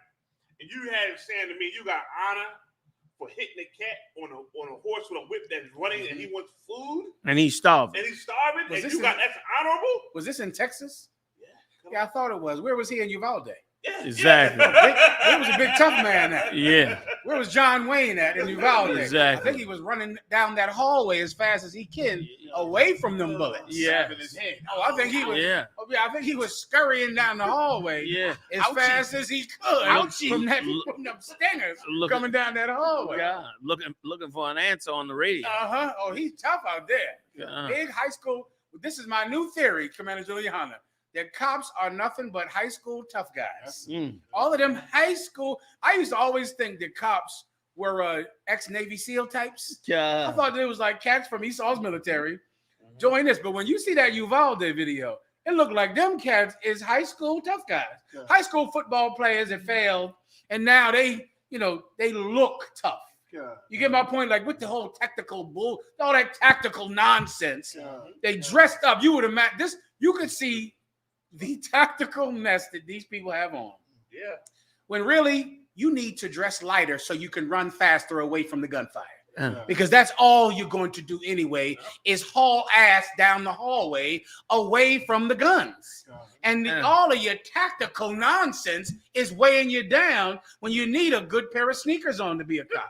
[SPEAKER 17] And you had it saying to me, you got honor for hitting a cat on a horse with a whip that's running, and he wants food.
[SPEAKER 16] And he's starving.
[SPEAKER 17] And he's starving. And you got that's honorable.
[SPEAKER 19] Was this in Texas? Yeah, I thought it was. Where was he in Uvalde?
[SPEAKER 17] Yeah,
[SPEAKER 16] exactly.
[SPEAKER 19] Where was a big tough man at?
[SPEAKER 16] Yeah.
[SPEAKER 19] Where was John Wayne at in Uvalde?
[SPEAKER 16] Exactly.
[SPEAKER 19] I think he was running down that hallway as fast as he can, away from them bullets.
[SPEAKER 16] Yeah.
[SPEAKER 19] Oh, I think he was. Yeah. Oh, yeah. I think he was scurrying down the hallway.
[SPEAKER 16] Yeah.
[SPEAKER 19] As fast as he could from them stingers coming down that hallway.
[SPEAKER 16] God, looking for an answer on the radio.
[SPEAKER 19] Oh, he's tough out there. Big high school. This is my new theory, Commander GEN.YAHANNA. That cops are nothing but high school tough guys. All of them high school. I used to always think that cops were ex-Navy SEAL types. I thought it was like cats from Esau's military. Join this. But when you see that Uvalde video, it looked like them cats is high school tough guys. High school football players that failed. And now they look tough. You get my point? Like, with the whole tactical bull, all that tactical nonsense. They dressed up. You would imagine this. You could see the tactical mess that these people have on.
[SPEAKER 17] Yeah.
[SPEAKER 19] When really you need to dress lighter so you can run faster away from the gunfire. Because that's all you're going to do anyway, is haul ass down the hallway away from the guns. And all of your tactical nonsense is weighing you down when you need a good pair of sneakers on to be a cop.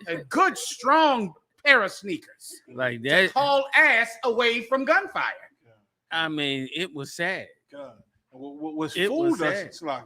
[SPEAKER 19] A good, strong pair of sneakers.
[SPEAKER 16] Like that.
[SPEAKER 19] Haul ass away from gunfire.
[SPEAKER 16] I mean, it was sad.
[SPEAKER 1] What's fooled us? It's like,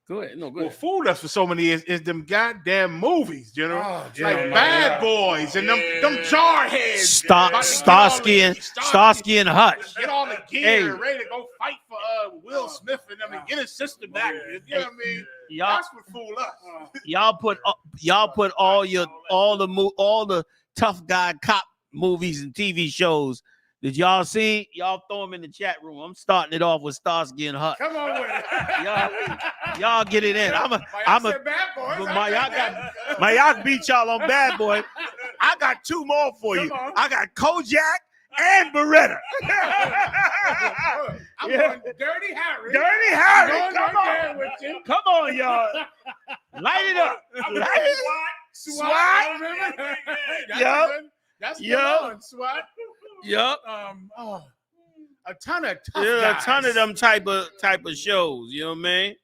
[SPEAKER 16] go ahead. No, go
[SPEAKER 1] what
[SPEAKER 16] ahead.
[SPEAKER 1] fooled us for so many years is them goddamn movies, you know,
[SPEAKER 19] Oh,
[SPEAKER 1] like Bad Boys and them jarheads.
[SPEAKER 16] Starsky and Hutch.
[SPEAKER 1] Get all the gear ready to go fight for Will Smith and them and get his sister back. You know what I mean? That's what fooled us.
[SPEAKER 16] Y'all put all the tough guy cop movies and TV shows. Did y'all see? Y'all throw them in the chat room. I'm starting it off with Starsky and Hutch.
[SPEAKER 19] Come on with it.
[SPEAKER 16] Y'all get it in. I'm a
[SPEAKER 19] bad boys.
[SPEAKER 16] Mayak beat y'all on Bad Boy. I got two more for you. I got Kojak and Beretta.
[SPEAKER 19] I'm going Dirty Harry.
[SPEAKER 16] Dirty Harry.
[SPEAKER 19] I'm going right there with you.
[SPEAKER 16] Come on, y'all. Light it up. Light it up. SWAT.
[SPEAKER 19] Remember? That's
[SPEAKER 16] Yep.
[SPEAKER 19] on SWAT.
[SPEAKER 16] Yep.
[SPEAKER 19] A ton of tough
[SPEAKER 16] Yeah,
[SPEAKER 19] guys.
[SPEAKER 16] a ton of them type of shows. You know what I mean?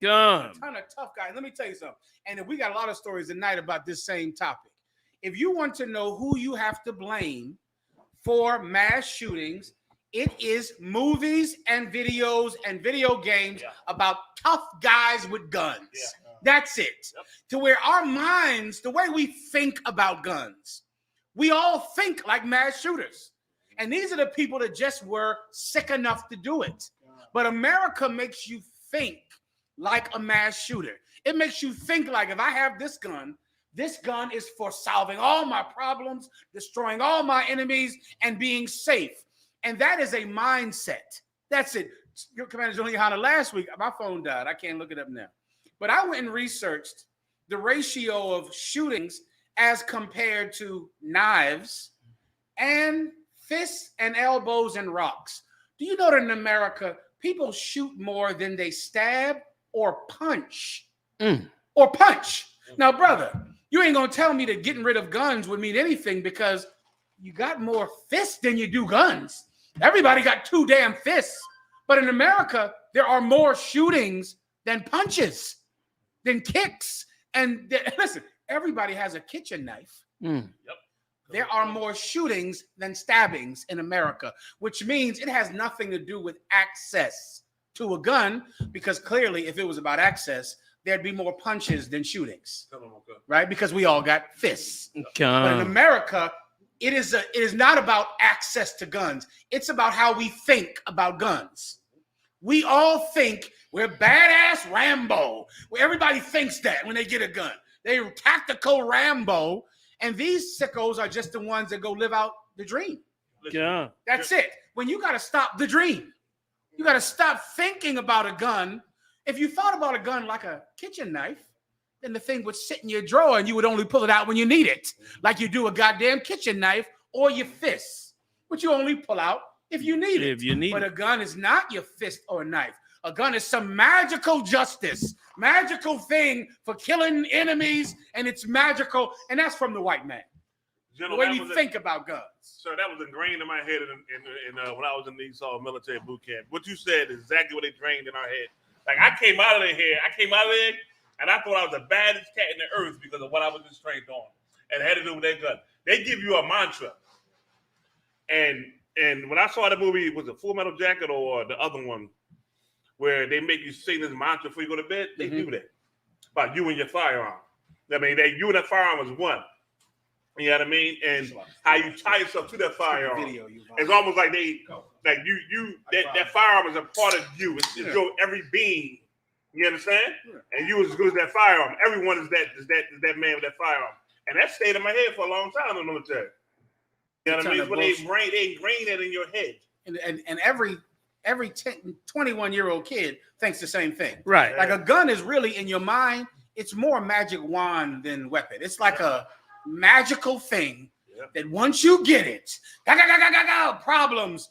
[SPEAKER 19] A ton of tough guys. Let me tell you something. And we got a lot of stories tonight about this same topic. If you want to know who you have to blame for mass shootings, it is movies and videos and video games about tough guys with guns. That's it. To where our minds, the way we think about guns, we all think like mass shooters. And these are the people that just were sick enough to do it. But America makes you think like a mass shooter. It makes you think like, if I have this gun is for solving all my problems, destroying all my enemies, and being safe. And that is a mindset. That's it. Your Commander General Yohanna, last week, my phone died. I can't look it up now. But I went and researched the ratio of shootings as compared to knives and fists and elbows and rocks. Do you know that in America, people shoot more than they stab or punch? Or punch. Now, brother, you ain't going to tell me that getting rid of guns would mean anything, because you got more fists than you do guns. Everybody got two damn fists. But in America, there are more shootings than punches, than kicks. And listen, everybody has a kitchen knife. There are more shootings than stabbings in America, which means it has nothing to do with access to a gun, because clearly if it was about access, there'd be more punches than shootings, right? Because we all got fists. But in America, it is not about access to guns. It's about how we think about guns. We all think we're badass Rambo. Everybody thinks that when they get a gun. They're tactical Rambo. And these sickos are just the ones that go live out the dream.
[SPEAKER 16] Yeah.
[SPEAKER 19] That's it. When you got to stop the dream. You got to stop thinking about a gun. If you thought about a gun like a kitchen knife, then the thing would sit in your drawer and you would only pull it out when you need it, like you do a goddamn kitchen knife or your fist, which you only pull out if you need it. But a gun is not your fist or knife. A gun is some magical justice, magical thing for killing enemies, and it's magical, and that's from the white man. The way we think about guns.
[SPEAKER 17] Sir, that was ingrained in my head when I was in the Esau military boot camp. What you said is exactly what they trained in our head. Like, I came out of there, and I thought I was the baddest cat in the earth because of what I was just trained on. And it had to do with their gun. They give you a mantra. And when I saw the movie, was it Full Metal Jacket or the other one, where they make you sing this mantra before you go to bed? They do that. About you and your firearm. I mean, you and that firearm is one. You know what I mean? And how you tie yourself to that firearm. It's almost like that firearm is a part of you. It's your every being. You understand? And you as good as that firearm. Everyone is that man with that firearm. And that stayed in my head for a long time in the military. You know what I mean? When they ingrain that in your head.
[SPEAKER 19] And every 21-year-old kid thinks the same thing.
[SPEAKER 16] Right.
[SPEAKER 19] Like, a gun is really in your mind. It's more a magic wand than weapon. It's like a magical thing that once you get it, problems,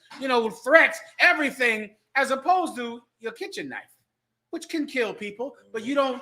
[SPEAKER 19] threats, everything, as opposed to your kitchen knife, which can kill people, but it don't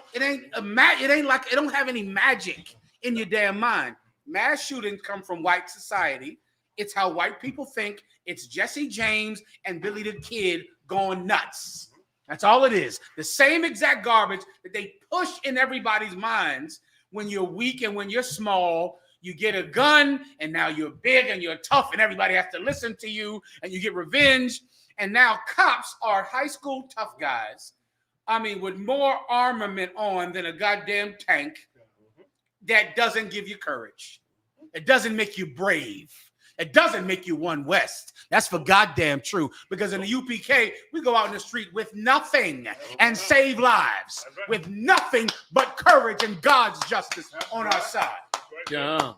[SPEAKER 19] have any magic in your damn mind. Mass shootings come from white society. It's how white people think. It's Jesse James and Billy the Kid going nuts. That's all it is. The same exact garbage that they push in everybody's minds. When you're weak and when you're small, you get a gun, and now you're big and you're tough, and everybody has to listen to you, and you get revenge. And now cops are high school tough guys. I mean, with more armament on than a goddamn tank. That doesn't give you courage. It doesn't make you brave. It doesn't make you one West. That's for goddamn true. Because in the UPK, we go out in the street with nothing and save lives. With nothing but courage and God's justice on our side.
[SPEAKER 16] Yeah.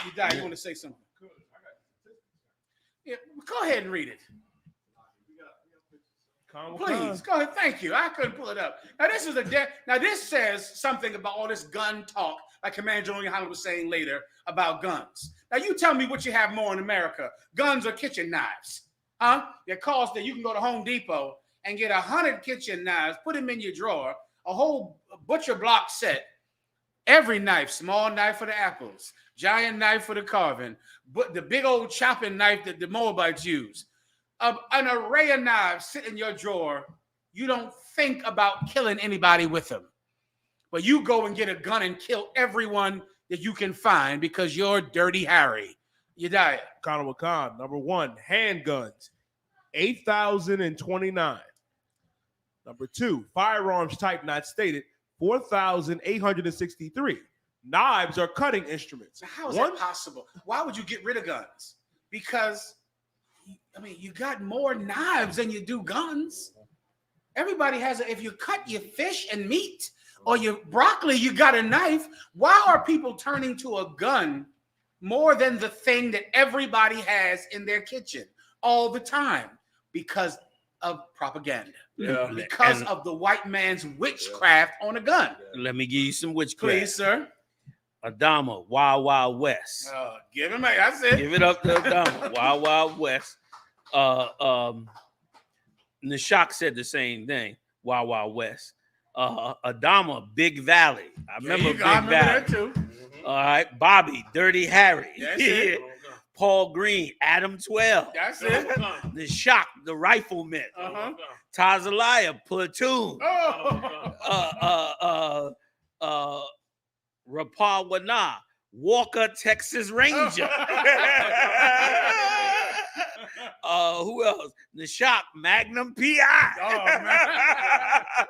[SPEAKER 19] You want to say something? Yeah, go ahead and read it. Please, go ahead. Thank you. I couldn't pull it up. Now, this is this says something about all this gun talk, like Commander Gendron was saying later about guns. Now, you tell me what you have more in America, guns or kitchen knives, huh? That cost that you can go to Home Depot and get 100 kitchen knives, put them in your drawer, a whole butcher block set, every knife, small knife for the apples, giant knife for the carving, but the big old chopping knife that the Moabites use. An array of knives sit in your drawer. You don't think about killing anybody with them. But you go and get a gun and kill everyone that you can find because you're Dirty Harry. You die.
[SPEAKER 18] Conor McCon, number 1, handguns, 8,029. Number 2, firearms type not stated, 4,863. Knives are cutting instruments.
[SPEAKER 19] Now, how is that possible? Why would you get rid of guns? Because you got more knives than you do guns. Everybody has if you cut your fish and meat or your broccoli, you got a knife. Why are people turning to a gun more than the thing that everybody has in their kitchen all the time? Because of propaganda.
[SPEAKER 16] Yeah.
[SPEAKER 19] Because of the white man's witchcraft on a gun.
[SPEAKER 16] Let me give you some witchcraft.
[SPEAKER 19] Please, sir.
[SPEAKER 16] Adama, Wild Wild West.
[SPEAKER 19] Give him that's it.
[SPEAKER 16] Give it up to Adama, Wild Wild West. Nashak said the same thing. Wild Wild West. Adama, Big Valley. I remember Big Valley.
[SPEAKER 19] That too.
[SPEAKER 16] All right, Bobby, Dirty Harry.
[SPEAKER 19] That's it.
[SPEAKER 16] Paul Green, Adam 12.
[SPEAKER 19] That's it.
[SPEAKER 16] Nashak, the Rifleman. Tazalaya, Platoon. Rapawana, Walker, Texas Ranger. Who else? Nashak, Magnum PI.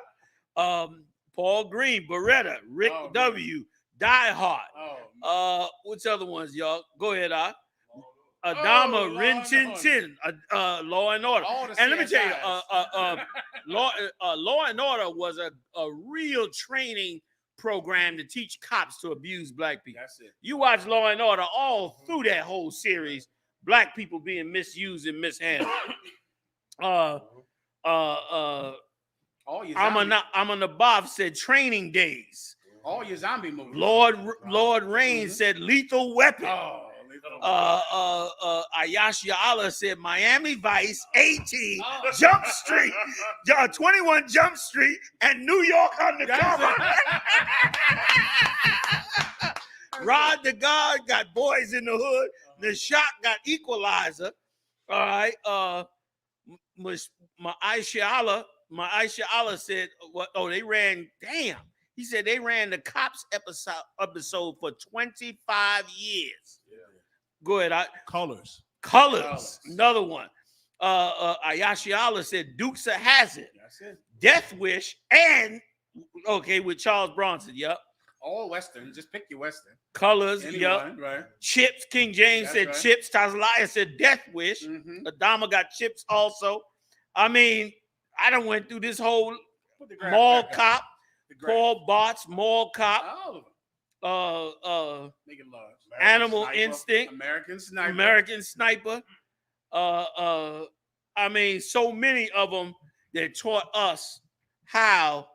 [SPEAKER 16] Paul Green, Beretta, Rick W, Die Hard. Which other ones, y'all? Go ahead, Adama, Rin Tin Tin, Law and Order. And let me tell you, Law and Order was a real training program to teach cops to abuse black people.
[SPEAKER 19] That's it.
[SPEAKER 16] You watch Law and Order all through that whole series, black people being misused and mishandled. Amon Above said Training Days.
[SPEAKER 19] All your zombie movies.
[SPEAKER 16] Lord Rain said Lethal Weapon. Ayashi Allah said Miami Vice, 18, Jump Street, 21 Jump Street, and New York Undercover. Rod the God got Boys in the Hood. The Shot got Equalizer. All right. My Aisha Allah said, they ran, damn. He said they ran the Cops episode for 25 years. Yeah. Go ahead.
[SPEAKER 18] Colors.
[SPEAKER 16] Another one. Ayashi Allah said Dukes of Hazzard.
[SPEAKER 19] That's it.
[SPEAKER 16] Death Wish and with Charles Bronson. Yep.
[SPEAKER 19] All Western. Just pick your Western.
[SPEAKER 16] Colors.
[SPEAKER 19] Anyone, right.
[SPEAKER 16] Chips. King James said right. Chips. Tazalaya said Death Wish. Adama got Chips also. I mean, I done went through this whole Mall Cop. Paul Bart's Mall Cop. Animal Sniper. Instinct. American Sniper. I mean, so many of them that taught us how,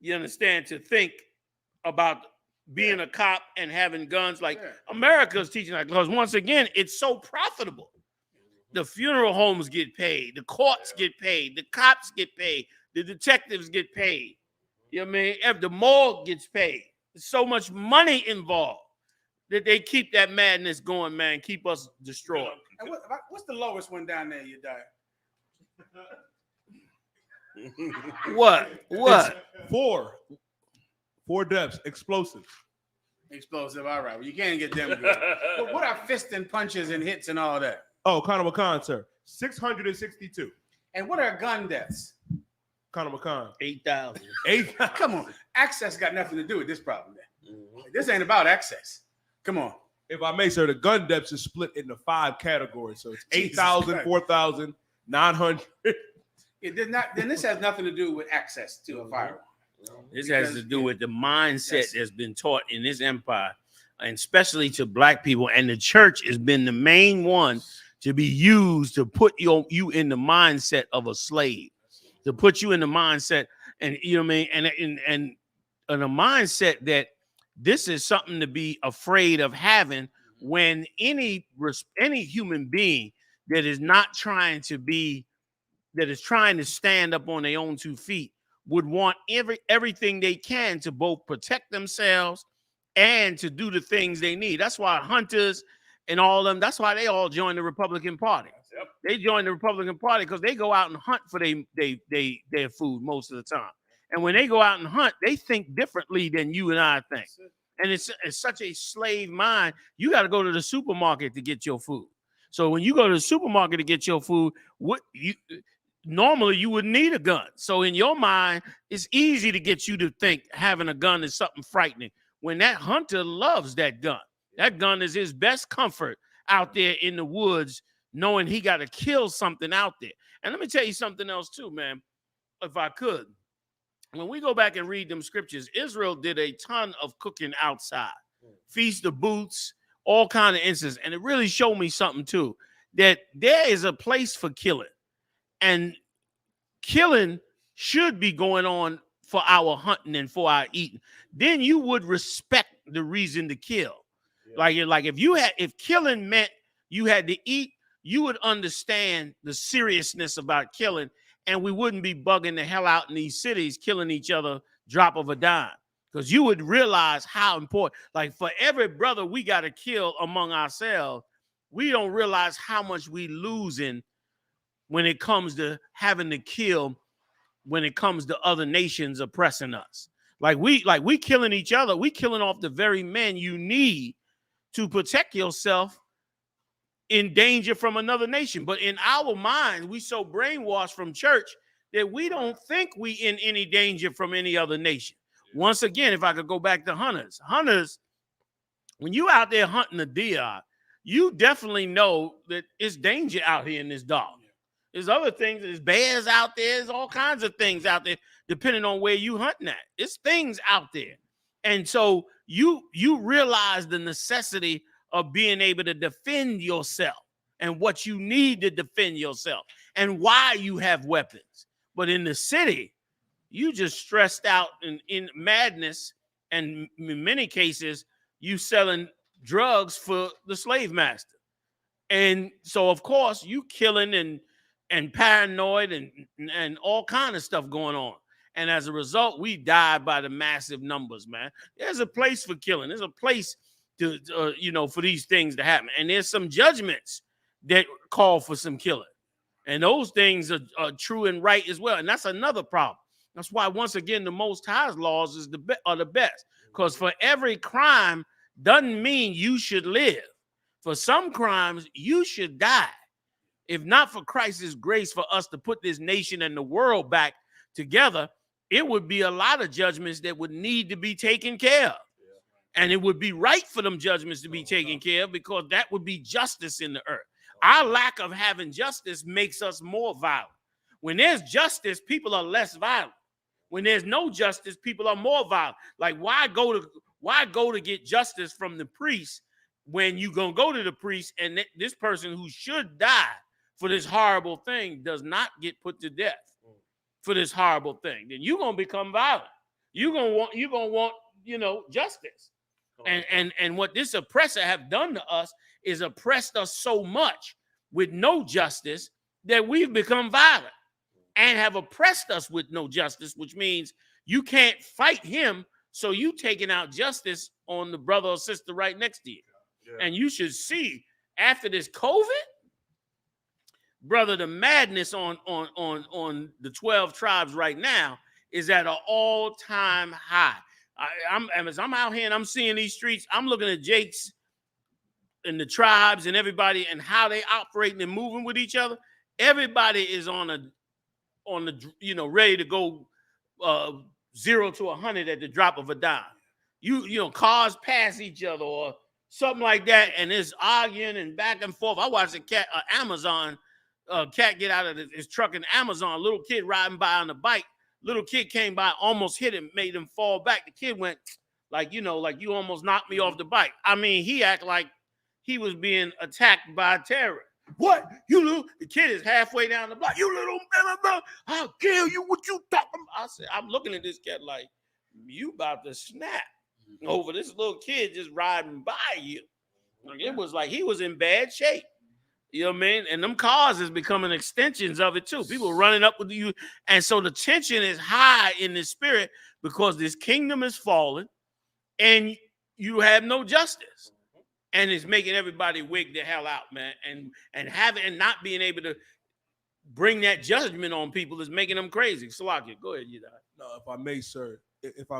[SPEAKER 16] you understand, to think about being a cop and having guns. Like America's teaching that, because once again, it's so profitable. The funeral homes get paid, the courts get paid, the cops get paid, the detectives get paid. You know what I mean? If the morgue gets paid, there's so much money involved that they keep that madness going, man. Keep us destroyed.
[SPEAKER 19] And what's the lowest one down there you die?
[SPEAKER 16] What?
[SPEAKER 18] It's 4 deaths. Explosive.
[SPEAKER 19] All right. Well, you can't get them good. But what are fist and punches and hits and all that?
[SPEAKER 18] Conor McCon, sir. 662.
[SPEAKER 19] And what are gun deaths?
[SPEAKER 18] Conor McCon.
[SPEAKER 16] 8,000.
[SPEAKER 19] Come on. Access got nothing to do with this problem. This ain't about access. Come on.
[SPEAKER 18] If I may, sir, the gun depths is split into 5 categories. So it's 8,000, 4,000, 900.
[SPEAKER 19] Then this has nothing to do with access to a firearm.
[SPEAKER 16] This has to do with the mindset that's been taught in this empire and especially to black people. And the church has been the main one to be used to put you in the mindset of a slave, to put you in the mindset, and you know what I mean, and a mindset that this is something to be afraid of having, when any human being that is not trying to be, that is trying to stand up on their own 2 feet, would want everything they can to both protect themselves and to do the things they need. That's why hunters and all of them, that's why they all join the Republican Party. Yep. They join the Republican Party because they go out and hunt for their food most of the time. And when they go out and hunt, they think differently than you and I think. And it's such a slave mind. You got to go to the supermarket to get your food. So when you go to the supermarket to get your food, normally you would need a gun. So in your mind, it's easy to get you to think having a gun is something frightening, when that hunter loves that gun. That gun is his best comfort out there in the woods, knowing he got to kill something out there. And let me tell you something else too, man, if I could. When we go back and read them scriptures, Israel did a ton of cooking outside, Feast of Booths, all kind of instances. And it really showed me something too, that there is a place for killing. And killing should be going on for our hunting and for our eating. Then you would respect the reason to kill. Yeah. Like if killing meant you had to eat, you would understand the seriousness about killing, and we wouldn't be bugging the hell out in these cities, killing each other drop of a dime. Because you would realize how important, like for every brother we got to kill among ourselves, we don't realize how much we losing when it comes to having to kill, when it comes to other nations oppressing us. Like we killing each other. We killing off the very men you need to protect yourself in danger from another nation. But in our mind, we so brainwashed from church that we don't think we in any danger from any other nation. Once again, if I could go back to hunters, when you out there hunting a deer, you definitely know that it's danger out here in this dark. There's other things, there's bears out there, there's all kinds of things out there, depending on where you hunting at. It's things out there. And so you realize the necessity of being able to defend yourself and what you need to defend yourself and why you have weapons. But in the city, you just stressed out in madness, and in many cases, you selling drugs for the slave master. And so, of course, you killing and paranoid and all kind of stuff going on. And as a result, we die by the massive numbers, man. There's a place for killing. There's a place to for these things to happen. And there's some judgments that call for some killing. And those things are true and right as well. And that's another problem. That's why, once again, the Most High's laws are the best. Because for every crime doesn't mean you should live. For some crimes, you should die. If not for Christ's grace for us to put this nation and the world back together, it would be a lot of judgments that would need to be taken care of. And it would be right for them judgments to be taken care of, because that would be justice in the earth. Our lack of having justice makes us more violent. When there's justice, people are less violent. When there's no justice, people are more violent. Like, why go to get justice from the priest when you gonna go to the priest and this person who should die for this horrible thing does not get put to death for this horrible thing? Then you're gonna become violent. You're gonna want justice. And what this oppressor have done to us is oppressed us so much with no justice that we've become violent, and have oppressed us with no justice, which means you can't fight him, so you taking out justice on the brother or sister right next to you. Yeah. And you should see, after this COVID, brother, the madness on the 12 tribes right now is at an all-time high. As I'm out here and I'm seeing these streets, I'm looking at Jake's and the tribes and everybody and how they operating and moving with each other. Everybody is on the ready to go 0 to 100 at the drop of a dime. Cars pass each other or something like that, and it's arguing and back and forth. I watched a Amazon cat get out of his truck in Amazon. A little kid riding by on a bike. Little kid came by, almost hit him, made him fall back. The kid went like you almost knocked me off the bike. I mean, he act like he was being attacked by terror. What? You little, the kid is halfway down the block. You little, I'll kill you. What you talking about? I said, I'm looking at this cat like, you about to snap over this little kid just riding by you. Like, it was like he was in bad shape. You know what I mean? And them cars is becoming extensions of it too. People running up with you. And so the tension is high in the spirit because this kingdom is falling and you have no justice. And it's making everybody wig the hell out, man. And not being able to bring that judgment on people is making them crazy. Salakia, go ahead, you know.
[SPEAKER 18] No, if I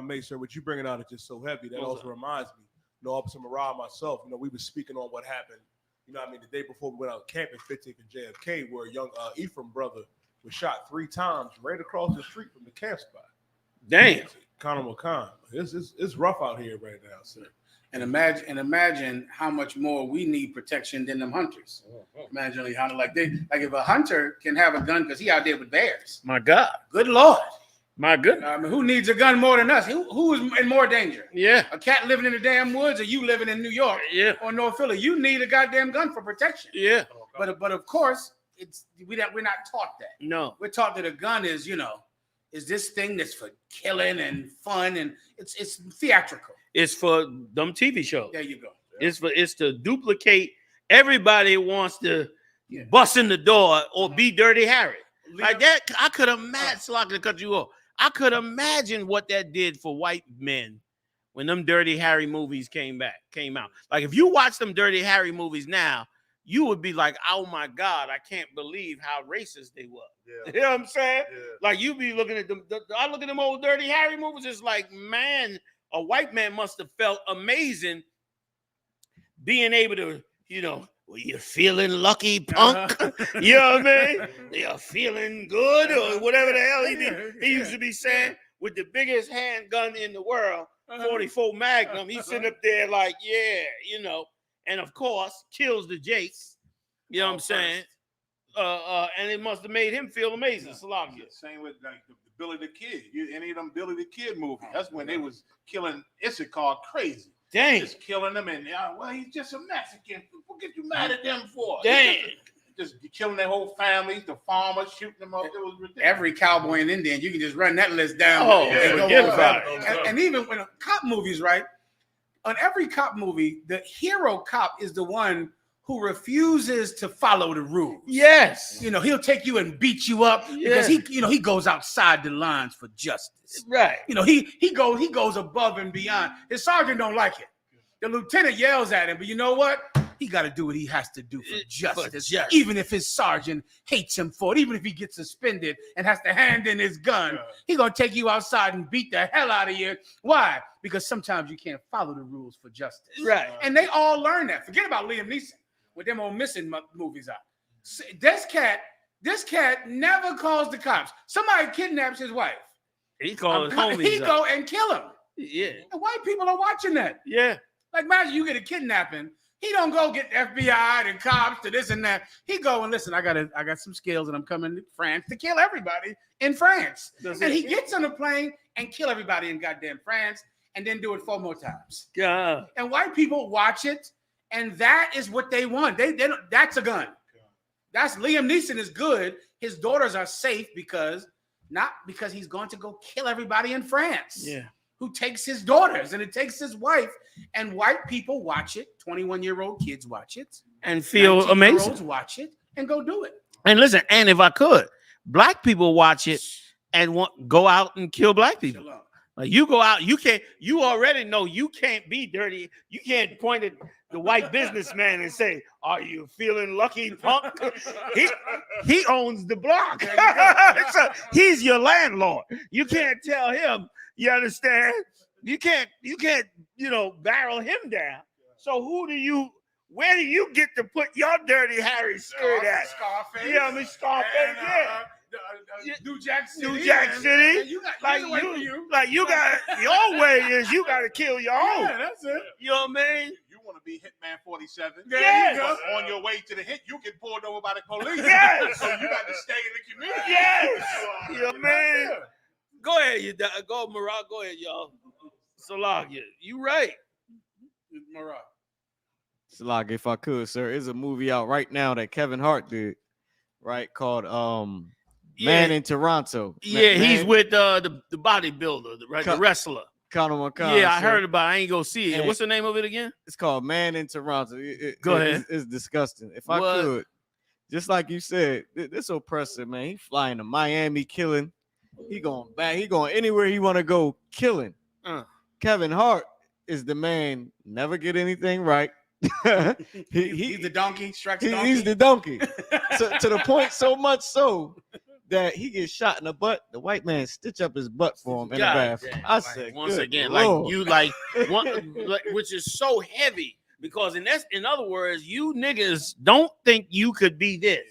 [SPEAKER 18] may, sir, what you bringing out is just so heavy. That also reminds me, Officer Marah, myself, we were speaking on what happened, the day before we went out camping 15th and JFK, where a young Ephraim brother was shot 3 times right across the street from the camp spot.
[SPEAKER 16] Damn.
[SPEAKER 18] Khan. It's rough out here right now, sir.
[SPEAKER 19] And imagine how much more we need protection than them hunters. Imagine how if a hunter can have a gun because he out there with bears.
[SPEAKER 16] My God.
[SPEAKER 19] Good Lord.
[SPEAKER 16] My goodness.
[SPEAKER 19] I mean, who needs a gun more than us? Who is in more danger?
[SPEAKER 16] Yeah.
[SPEAKER 19] A cat living in the damn woods or you living in New York or North Philly? You need a goddamn gun for protection.
[SPEAKER 16] Yeah.
[SPEAKER 19] But of course, we're not taught that.
[SPEAKER 16] No.
[SPEAKER 19] We're taught that a gun is, is this thing that's for killing and fun and it's theatrical.
[SPEAKER 16] It's for them TV shows.
[SPEAKER 19] There you go.
[SPEAKER 16] It's to duplicate. Everybody wants to bust in the door or be Dirty Harry. Like that, I could imagine, Slock, to cut you off. I could imagine what that did for white men when them Dirty Harry movies came out. Like if you watch them Dirty Harry movies now, you would be like, oh my God, I can't believe how racist they were. Yeah. You know what I'm saying? Yeah. Like you be looking at them. I look at them old Dirty Harry movies. It's like, man, a white man must have felt amazing being able to, well, you're feeling lucky, punk. You know what I mean? You're feeling good or whatever the hell he used to be saying with the biggest handgun in the world, 44 Magnum. He's sitting up there like, and of course kills the Jakes. You know what I'm saying? And it must have made him feel amazing. Salakia.
[SPEAKER 1] Same with like the Billy the Kid. Any of them Billy the Kid movies. That's when they was killing I.S.U.P.K crazy.
[SPEAKER 16] Dang.
[SPEAKER 1] Just killing them and he's just a Mexican. What get you mad at them for?
[SPEAKER 16] Dang.
[SPEAKER 1] Just killing their whole families, the farmers, shooting them up. It was ridiculous.
[SPEAKER 19] Every cowboy and Indian, you can just run that list down.
[SPEAKER 16] Forget about it.
[SPEAKER 19] And even when cop movies, right? On every cop movie, the hero cop is the one who refuses to follow the rules.
[SPEAKER 16] Yes.
[SPEAKER 19] He'll take you and beat you up because he goes outside the lines for justice.
[SPEAKER 16] Right.
[SPEAKER 19] He goes above and beyond. His sergeant don't like it. The lieutenant yells at him, but you know what? He got to do what he has to do for justice. Even if his sergeant hates him for it, even if he gets suspended and has to hand in his gun, he's going to take you outside and beat the hell out of you. Why? Because sometimes you can't follow the rules for justice.
[SPEAKER 16] Right.
[SPEAKER 19] And they all learn that. Forget about Liam Neeson with them old missing movies out. This cat never calls the cops. Somebody kidnaps his wife.
[SPEAKER 16] He calls homies.
[SPEAKER 19] He go and kill him.
[SPEAKER 16] Yeah.
[SPEAKER 19] And white people are watching that.
[SPEAKER 16] Yeah.
[SPEAKER 19] Like imagine you get a kidnapping. He don't go get FBI and cops to this and that. He go and listen. I got some skills and I'm coming to France to kill everybody in France. He gets on a plane and kill everybody in goddamn France and then do it 4 more times.
[SPEAKER 16] Yeah.
[SPEAKER 19] And white people watch it. And that is what they want. They don't, that's a gun. That's Liam Neeson is good. His daughters are safe not because he's going to go kill everybody in France.
[SPEAKER 16] Yeah.
[SPEAKER 19] Who takes his daughters and it takes his wife. And white people watch it. 21-year-old kids watch it.
[SPEAKER 16] And feel amazing.
[SPEAKER 19] Watch it and go do it.
[SPEAKER 16] And listen, and if I could, black people watch it and go out and kill black people. Like you go out, you already know you can't be dirty. You can't point at the white businessman and say, "Are you feeling lucky, punk?" He owns the block. So he's your landlord. You can't tell him. You understand? You can't, barrel him down. So where do you get to put your Dirty Harry skirt at?
[SPEAKER 19] Scarface.
[SPEAKER 16] You know what I mean? Scarface,
[SPEAKER 19] New Jack City.
[SPEAKER 16] New Jack City. You got your way is you got to kill your own.
[SPEAKER 19] Yeah, that's it.
[SPEAKER 16] You know what I mean?
[SPEAKER 1] You want to be Hitman 47.
[SPEAKER 16] Yes.
[SPEAKER 1] On your way to the hit, you get pulled over by the police.
[SPEAKER 16] Yes.
[SPEAKER 1] So you got to stay in the community.
[SPEAKER 16] Yes. You know what I mean? Go ahead, Marah. Go ahead, y'all. Salakia, you right.
[SPEAKER 20] Salak, if I could, sir, is a movie out right now that Kevin Hart did, right? Called Man in Toronto.
[SPEAKER 16] Yeah, he's with the bodybuilder, the wrestler.
[SPEAKER 20] Conor McCon.
[SPEAKER 16] Yeah, I heard about it. I ain't go see it. What's the name of it again?
[SPEAKER 20] It's called Man in Toronto.
[SPEAKER 16] Go ahead.
[SPEAKER 20] It's disgusting. If I could, just like you said, this oppressor, man, he flying to Miami killing. He going back. He going anywhere he want to go killing. Kevin Hart is the man, never get anything right.
[SPEAKER 19] He's the donkey.
[SPEAKER 20] He's the donkey. To the point so much so that he gets shot in the butt. The white man stitch up his butt for him in the bathroom. I said,
[SPEAKER 16] once again,
[SPEAKER 20] Lord.
[SPEAKER 16] which is so heavy because in other words, you niggas don't think you could be this.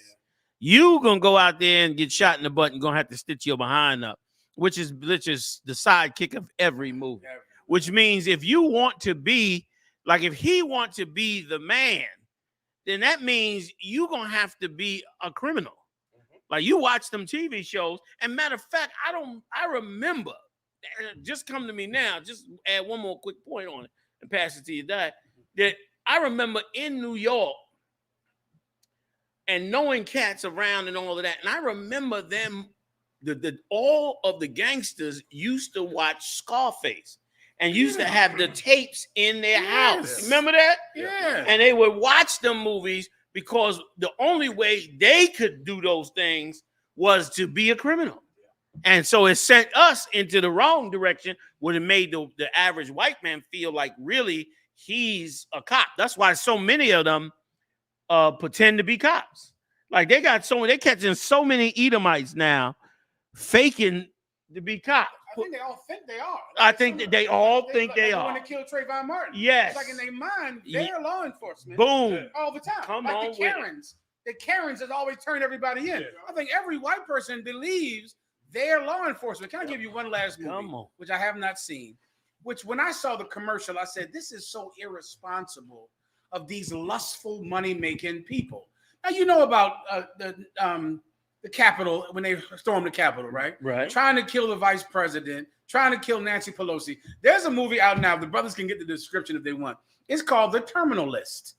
[SPEAKER 16] You gonna go out there and get shot in the butt and gonna have to stitch your behind up, which is the sidekick of every movie. Which means if you want to be like, if he wants to be the man, then that means you gonna have to be a criminal. Like you watch them TV shows, and matter of fact, I remember, just come to me now, just add one more quick point on it and pass it to you, that I remember in New York and knowing cats around and all of that, and I remember them, all of the gangsters used to watch Scarface and used to have the tapes in their house. Remember that?
[SPEAKER 19] Yeah.
[SPEAKER 16] And they would watch them movies because the only way they could do those things was to be a criminal. And so it sent us into the wrong direction when it made the average white man feel like really he's a cop. That's why so many of them pretend to be cops. Like they catching so many Edomites now faking to be cops.
[SPEAKER 19] I think they all think they are.
[SPEAKER 16] I think that they all think they are.
[SPEAKER 19] When they killed Trayvon Martin.
[SPEAKER 16] Yes.
[SPEAKER 19] It's like in their mind, they're law enforcement.
[SPEAKER 16] Boom.
[SPEAKER 19] All the time.
[SPEAKER 16] Come
[SPEAKER 19] like
[SPEAKER 16] on
[SPEAKER 19] the Karens. The Karens has always turned everybody in. I think every white person believes they're law enforcement. Can I give you one last movie, which I have not seen? Which when I saw the commercial, I said, this is so irresponsible of these lustful money-making people. Now, you know about the Capitol, when they stormed the Capitol, right?
[SPEAKER 16] Right.
[SPEAKER 19] Trying to kill the vice president, trying to kill Nancy Pelosi. There's a movie out now. The brothers can get the description if they want. It's called The Terminal List.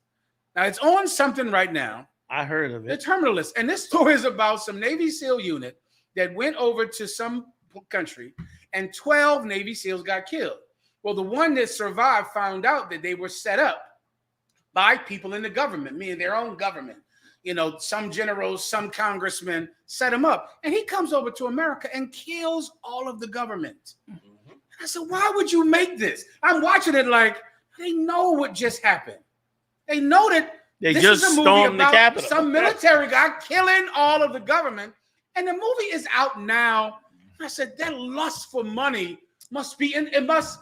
[SPEAKER 19] Now, it's on something right now.
[SPEAKER 16] I heard of it.
[SPEAKER 19] The Terminal List. And this story is about some Navy SEAL unit that went over to some country and 12 Navy SEALs got killed. Well, the one that survived found out that they were set up by people in the government, meaning their own government. You know, some generals, some congressmen set him up. And he comes over to America and kills all of the government. I said, why would you make this? I'm watching it like, they know what just happened. They know that
[SPEAKER 16] they
[SPEAKER 19] this
[SPEAKER 16] just
[SPEAKER 19] is a movie
[SPEAKER 16] stormed the
[SPEAKER 19] about
[SPEAKER 16] Capitol.
[SPEAKER 19] some military guy killing all of the government. And the movie is out now. I said, that lust for money must be, it must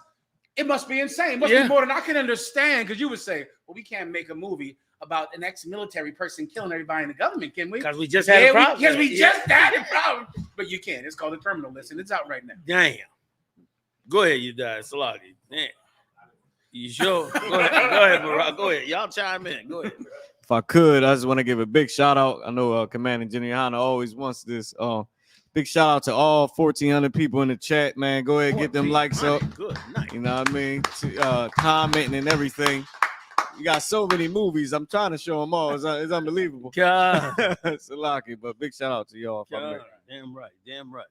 [SPEAKER 19] be insane. It must be more than I can understand. Because you would say, well, we can't make a movie about an ex-military person killing everybody in the government, can we?
[SPEAKER 16] Because we just had a problem.
[SPEAKER 19] Yes, we just had a problem. But you can. It's called The Terminal List, and it's out right now.
[SPEAKER 16] Damn. Go ahead, you guys. Salaki. Damn. You sure? Go ahead, Barack. Go ahead. Y'all chime in. Go ahead.
[SPEAKER 20] If I could, I just want to give a big shout out. I know Commander GEN.YAHANNA always wants this. Big shout out to all 1,400 people in the chat, man. Go ahead, get them likes up.
[SPEAKER 16] Good night.
[SPEAKER 20] You know what I mean? Commenting and everything. You got so many movies. I'm trying to show them all. It's unbelievable.
[SPEAKER 16] God.
[SPEAKER 20] It's a lucky, but big shout out to y'all.
[SPEAKER 16] God. Damn right. Damn right.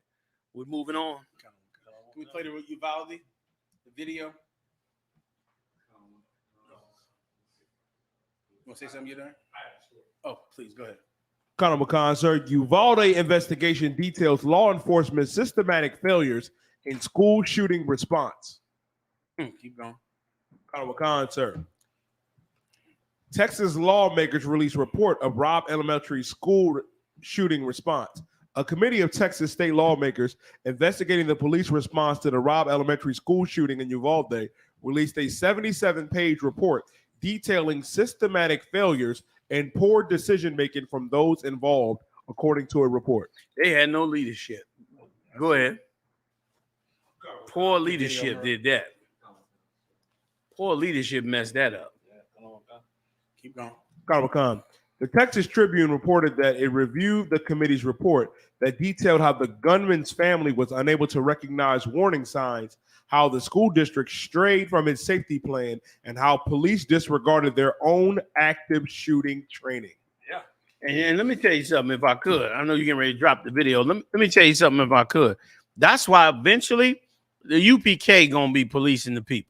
[SPEAKER 16] We're moving on.
[SPEAKER 19] Can we play the Uvalde, the video? You want to say something, you there? Oh, please, go ahead.
[SPEAKER 18] Conor McCon, sir. Uvalde investigation details law enforcement's systematic failures in school shooting response.
[SPEAKER 19] Keep going.
[SPEAKER 18] Conor McCon, sir. Texas lawmakers release report of Robb Elementary school shooting response. A committee of Texas state lawmakers investigating the police response to the Robb Elementary school shooting in Uvalde released a 77-page report detailing systematic failures and poor decision-making from those involved, according to a report.
[SPEAKER 16] They had no leadership. Go ahead. Poor leadership did that. Poor leadership messed that up.
[SPEAKER 19] Keep going.
[SPEAKER 18] Conor McCon. The Texas Tribune reported that it reviewed the committee's report that detailed how the gunman's family was unable to recognize warning signs, how the school district strayed from its safety plan, and how police disregarded their own active shooting training.
[SPEAKER 16] Yeah. And let me tell you something, if I could. I know you're getting ready to drop the video. Let me tell you something, if I could. That's why eventually the UPK gonna be policing the people.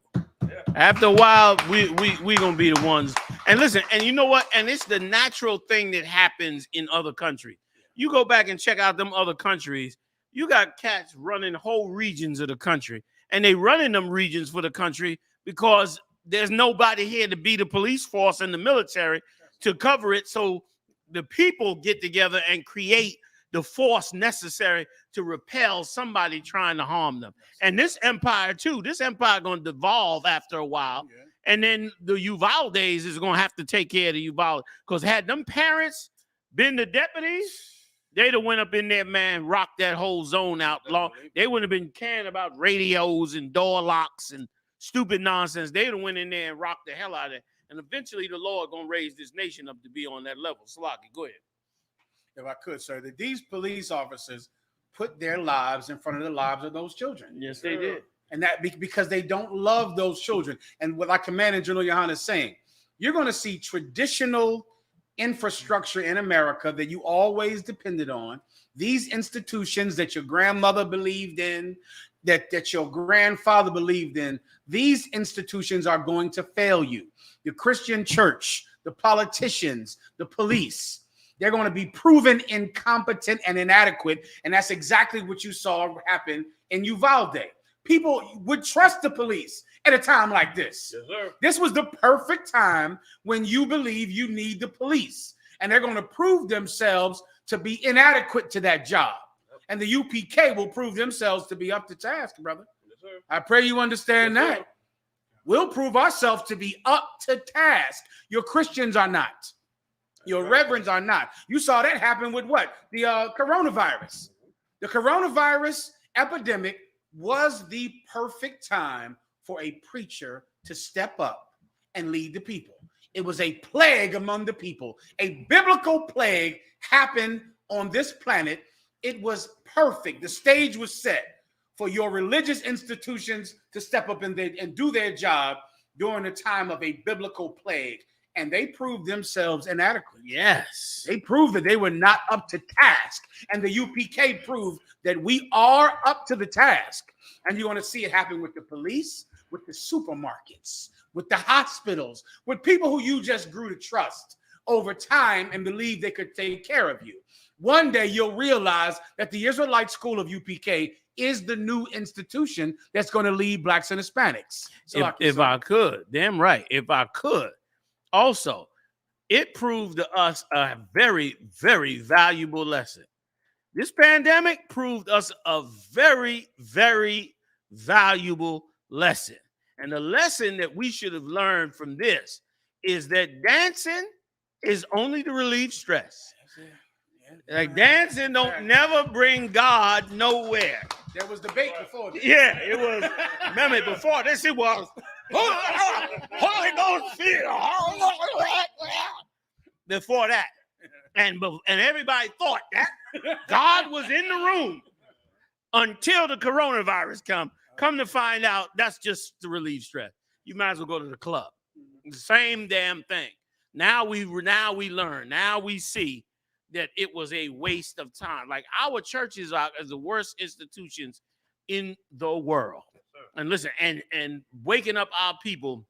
[SPEAKER 16] After a while, we gonna be the ones. And listen, and you know what? And it's the natural thing that happens in other countries. You go back and check out them other countries. You got cats running whole regions of the country, and they running them regions for the country because there's nobody here to be the police force and the military to cover it. So the people get together and create the force necessary to repel somebody trying to harm them. And this empire too, this empire going to devolve after a while. And then the Uvalde is going to have to take care of the Uvalde. Because had them parents been the deputies, they'd have went up in there, man, rocked that whole zone out. They wouldn't have been caring about radios and door locks and stupid nonsense. They'd have went in there and rocked the hell out of it. And eventually the Lord going to raise this nation up to be on that level. Slaki, go ahead.
[SPEAKER 19] If I could, sir, that these police officers put their lives in front of the lives of those children.
[SPEAKER 16] Yes, they did.
[SPEAKER 19] And that because they don't love those children. And what I commanded General Yohanna is saying, you're going to see traditional infrastructure in America that you always depended on. These institutions that your grandmother believed in, that your grandfather believed in, these institutions are going to fail you. The Christian church, the politicians, the police, they're going to be proven incompetent and inadequate. And that's exactly what you saw happen in Uvalde. People would trust the police at a time like this.
[SPEAKER 17] Yes, sir.
[SPEAKER 19] This was the perfect time when you believe you need the police. And they're going to prove themselves to be inadequate to that job. And the UPK will prove themselves to be up to task, brother.
[SPEAKER 17] Yes, sir.
[SPEAKER 19] I pray you understand
[SPEAKER 17] Yes,
[SPEAKER 19] that.
[SPEAKER 17] sir.
[SPEAKER 19] We'll prove ourselves to be up to task. Your Christians are not. Your reverends are not. You saw that happen with what? The coronavirus. The coronavirus epidemic was the perfect time for a preacher to step up and lead the people. It was a plague among the people. A biblical plague happened on this planet. It was perfect. The stage was set for your religious institutions to step up and do their job during the time of a biblical plague. And they proved themselves inadequate.
[SPEAKER 16] Yes.
[SPEAKER 19] They proved that they were not up to task. And the UPK proved that we are up to the task. And you're going to see it happen with the police, with the supermarkets, with the hospitals, with people who you just grew to trust over time and believe they could take care of you. One day you'll realize that the Israelite School of UPK is the new institution that's going to lead blacks and Hispanics. So
[SPEAKER 16] if I could, damn right, if I could. Also, it proved to us a very, very valuable lesson. This pandemic proved us a very, very valuable lesson. And the lesson that we should have learned from this is that dancing is only to relieve stress. Like dancing don't never bring God nowhere.
[SPEAKER 19] There was debate before this.
[SPEAKER 16] Yeah, it was. Remember, before this, it was Holy Ghost fear. Before that, and everybody thought that God was in the room until the coronavirus come to find out that's just to relieve stress. You might as well go to the club. The same damn thing. Now we learn. Now we see that it was a waste of time. Like our churches are the worst institutions in the world. And listen, and waking up our people,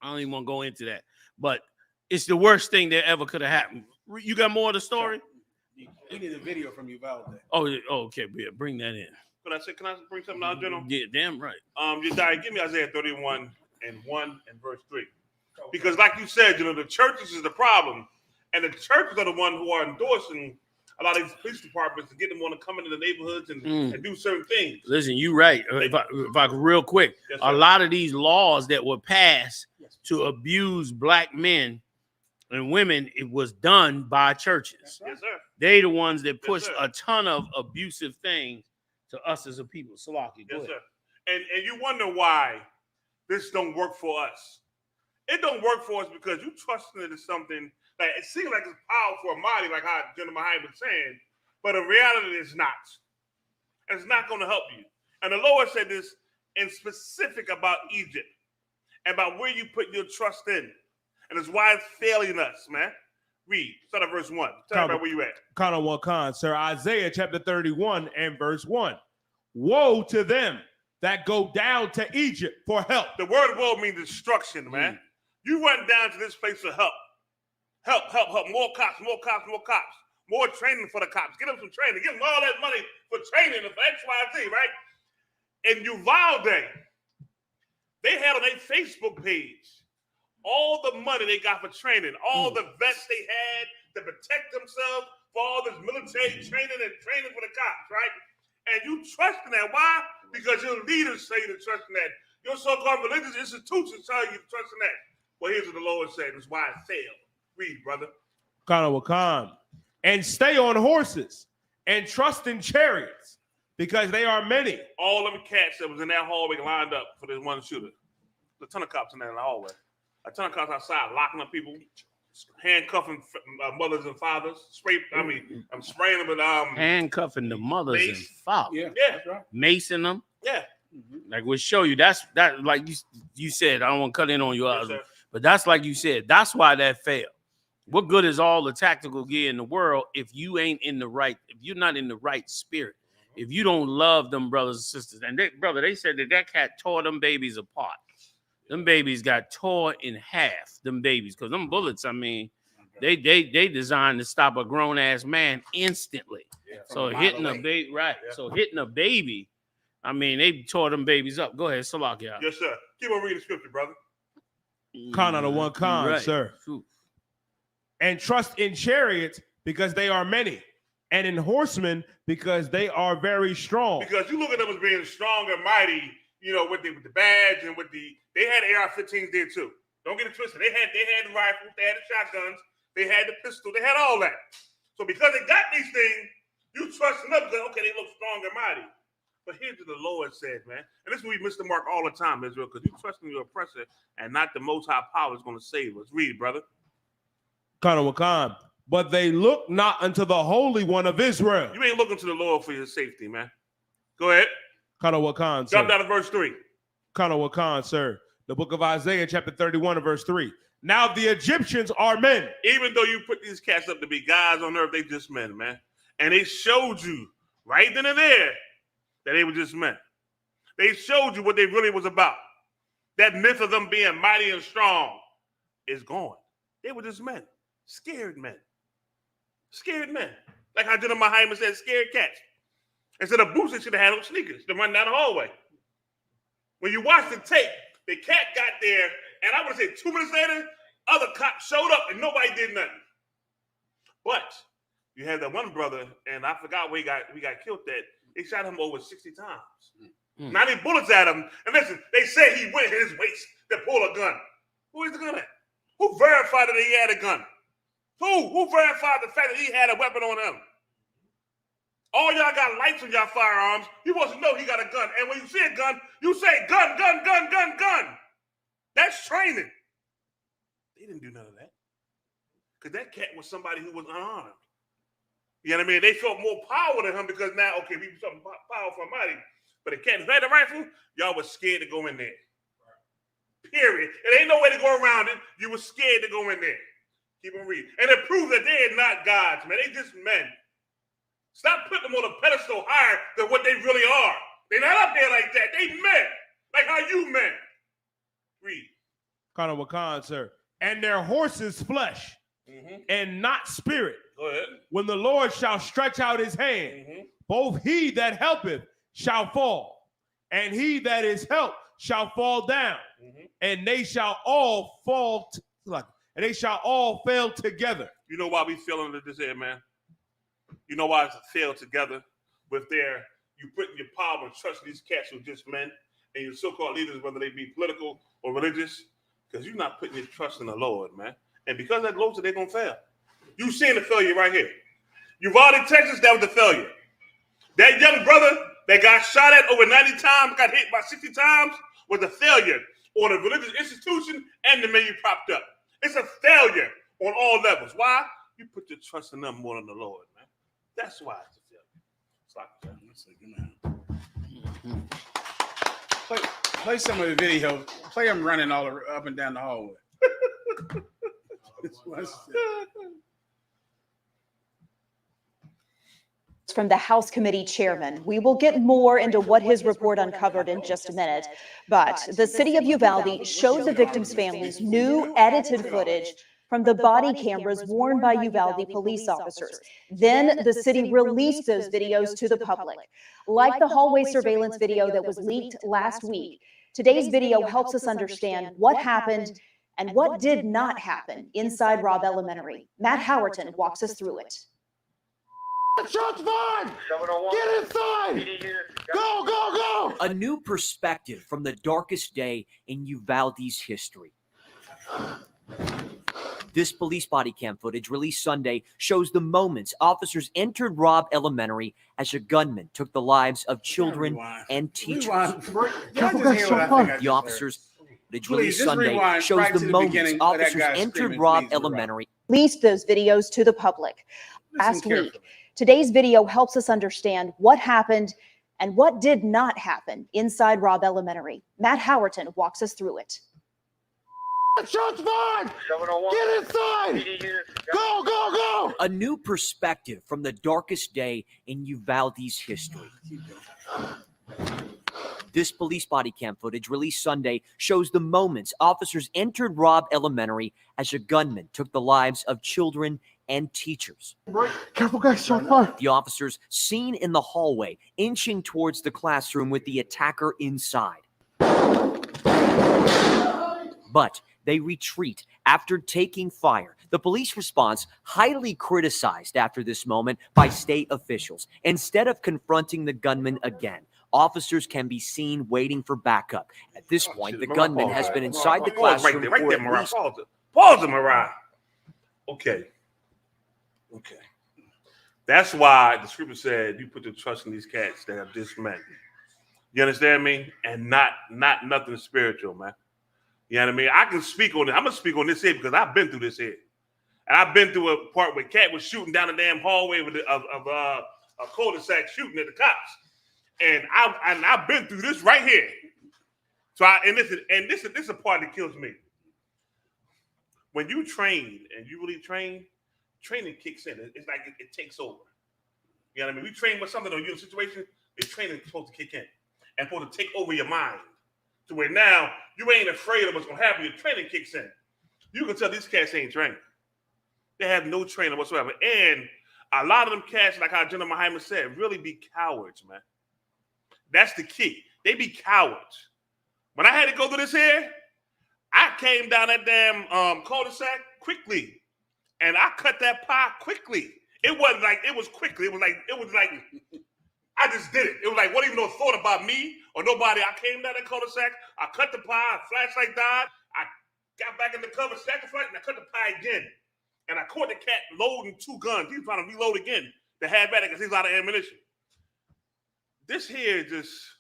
[SPEAKER 16] I don't even want to go into that, but it's the worst thing that ever could have happened. You got more of the story?
[SPEAKER 19] We need a video from Uvalde.
[SPEAKER 16] Oh, okay, yeah, bring that in.
[SPEAKER 17] Can I bring something out, General?
[SPEAKER 16] Yeah, damn right.
[SPEAKER 17] Jediah, give me Isaiah 31 and 1 and verse 3. Because like you said, the churches is the problem. And the churches are the one who are endorsing a lot of these police departments to get them want to come into the neighborhoods and do certain things.
[SPEAKER 16] Listen, you're right. If I could real quick, yes, a lot of these laws that were passed to abuse black men and women, it was done by churches.
[SPEAKER 17] Yes, sir.
[SPEAKER 16] They the ones that push a ton of abusive things to us as a people. Salaki, go ahead.
[SPEAKER 17] Sir. And you wonder why this don't work for us. It don't work for us because you trusting it is something that it seems like it's powerful or mighty, like how Gen.YAHANNA was saying, but in reality, it's not. And it's not going to help you. And the Lord said this in specific about Egypt, about where you put your trust in. And it's why it's failing us, man. Read. Start at verse 1. Tell me about where you at.
[SPEAKER 18] Khan one Khan, sir. Isaiah chapter 31 and verse 1. Woe to them that go down to Egypt for help.
[SPEAKER 17] The word woe means destruction, man. You run down to this place for help. Help. More cops. More training for the cops. Get them some training. Give them all that money for training for X, Y, Z, right? In Uvalde, they had on their Facebook page all the money they got for training, all the vets they had to protect themselves for all this military training for the cops, right? And you trust in that. Why? Because your leaders say you to trust in that. Your so-called religious institutions tell you to trust in that. Well, here's what the Lord said. That's why it failed. Read, brother.
[SPEAKER 18] Khan. And stay on horses and trust in chariots because they are many.
[SPEAKER 17] All them cats that was in that hallway lined up for this one shooter. A ton of cops in that hallway. A ton of cops outside locking up people, handcuffing mothers and fathers. I'm spraying them with
[SPEAKER 16] handcuffing the mothers and fathers.
[SPEAKER 17] Yeah, that's right.
[SPEAKER 16] Macing them.
[SPEAKER 17] Yeah.
[SPEAKER 16] Like we'll show you. That like you said. I don't want to cut in on you, but that's like you said. That's why that failed. What good is all the tactical gear in the world if you ain't in the right? If you're not in the right spirit, if you don't love them brothers and sisters, and they said that cat tore them babies apart. Them babies got tore in half. Them babies, because them bullets, I mean, they designed to stop a grown ass man instantly. Yeah, so hitting a baby, right? Yeah. So hitting a baby, I mean, they tore them babies up. Go ahead, Salakia.
[SPEAKER 17] Yes, sir. Keep on reading scripture, brother.
[SPEAKER 18] Khan on the one Khan, right, sir. Ooh. And trust in chariots because they are many, and in horsemen because they are very strong.
[SPEAKER 17] Because you look at them as being strong and mighty, you know, with the badge and they had AR-15s there too. Don't get it twisted. They had the rifles, they had the shotguns, they had the pistol, they had all that. So because they got these things, you trust them because okay, they look strong and mighty. But here's what the Lord said, man. And this is where we miss the mark all the time, Israel, because you trust in your oppressor and not the Most High Power is going to save us. Read, brother.
[SPEAKER 18] Khan. But they look not unto the Holy One of Israel.
[SPEAKER 17] You ain't looking to the Lord for your safety, man. Go ahead.
[SPEAKER 18] Khan, sir.
[SPEAKER 17] Jump down to verse 3.
[SPEAKER 18] Khan, sir. The book of Isaiah, chapter 31, and verse 3. Now the Egyptians are men.
[SPEAKER 17] Even though you put these cats up to be gods on earth, they just men, man. And they showed you right then and there that they were just men. They showed you what they really was about. That myth of them being mighty and strong is gone. They were just men. Scared men. Scared men. Like how Gen.YAHANNA said, scared cats. Instead of boots, they should have had on sneakers to run down the hallway. When you watch the tape, the cat got there, and I would say 2 minutes later, other cops showed up and nobody did nothing. But you had that one brother, and I forgot where we got killed at. They shot him over 60 times. 90 bullets at him. And listen, they say he went in his waist to pull a gun. Who is the gun at? Who verified that he had a gun? Who verified the fact that he had a weapon on him? All y'all got lights on y'all firearms. He wants to know he got a gun. And when you see a gun, you say gun. That's training. They didn't do none of that. Because that cat was somebody who was unarmed. You know what I mean? They felt more power than him because now, okay, we do something powerful and mighty. But the cat who had the rifle, y'all was scared to go in there. Period. It ain't no way to go around it. You were scared to go in there. Keep on reading. And it proves that they are not gods, man. They just men. Stop putting them on a pedestal higher than what they really are. They're not up there like that. They men. Like how you men. Read.
[SPEAKER 18] Khan, sir. And their horses flesh and not spirit.
[SPEAKER 17] Go ahead.
[SPEAKER 18] When the Lord shall stretch out his hand, both he that helpeth shall fall, and he that is helped shall fall down, and they shall all fall, and they shall all fail together.
[SPEAKER 17] You know why we feeling this here, man? You know why it's failed together with you putting your power and trust in these cats who are just men and your so-called leaders, whether they be political or religious, because you're not putting your trust in the Lord, man. And because that Lord said they're going to fail. You've seen the failure right here. Uvalde, Texas, that was the failure. That young brother that got shot at over 90 times, got hit by 60 times, was a failure on a religious institution and and the menu propped up. It's a failure on all levels. Why? You put your trust in them more than the Lord, man. That's why it's a failure.
[SPEAKER 19] Play some of the video. Play him running all up and down the hallway.
[SPEAKER 21] From the House Committee Chairman. We will get more into what his report uncovered in just a minute. But the city of Uvalde showed the victims' families new edited footage from the body cameras worn by Uvalde police officers. Then the city released those videos to the public. Like the hallway surveillance video that was leaked last week, today's video helps us understand what happened and what did not happen inside Robb Elementary. Matt Howerton walks us through it.
[SPEAKER 11] Shots fired! Get inside! Go, go, go!
[SPEAKER 15] A new perspective from the darkest day in Uvalde's history. This police body cam footage released Sunday shows the moments officers entered Robb Elementary as a gunman took the lives of children and teachers. The officers footage released Sunday shows the moments officers entered Robb Elementary.
[SPEAKER 21] Released those videos to the public last week. Today's video helps us understand what happened and what did not happen inside Robb Elementary. Matt Howerton walks us through it.
[SPEAKER 11] Shots fired! Get inside! Go, go, go!
[SPEAKER 15] A new perspective from the darkest day in Uvalde's history. This police body cam footage released Sunday shows the moments officers entered Robb Elementary as a gunman took the lives of children and teachers.
[SPEAKER 11] Careful, guys, shot fired.
[SPEAKER 15] The officers seen in the hallway inching towards the classroom with the attacker inside. But they retreat after taking fire. The police response highly criticized after this moment by state officials. Instead of confronting the gunman again, officers can be seen waiting for backup. At this point, the gunman has been inside the classroom for at least...
[SPEAKER 17] Pause it, Mariah. Okay. That's why the scripture said you put your trust in these cats that have just met. You understand me? And not nothing spiritual, man. You know what I mean? I can speak on it. I'm gonna speak on this here because I've been through this here, and I've been through a part where Cat was shooting down the damn hallway with a cul-de-sac shooting at the cops, and I've been through this right here. So this is a part that kills me. When you train and you really train, training kicks in. It's like it takes over. You know what I mean? We train with something or you're in a situation, the training is supposed to kick in and supposed to take over your mind. To where now you ain't afraid of what's gonna happen. Your training kicks in. You can tell these cats ain't trained. They have no training whatsoever. And a lot of them cats, like how General Muhammad said, really be cowards, man. That's the key. They be cowards. When I had to go through this here, I came down that damn cul-de-sac quickly. And I cut that pie quickly. It wasn't like it was quickly. It was like I just did it. It was like wasn't even no thought about me or nobody. I came down that cul-de-sac. I cut the pie. Flashlight died. I got back in the cover, sacrificed, and I cut the pie again. And I caught the cat loading 2 guns. He was trying to reload again to have at it because he's out of ammunition. This here is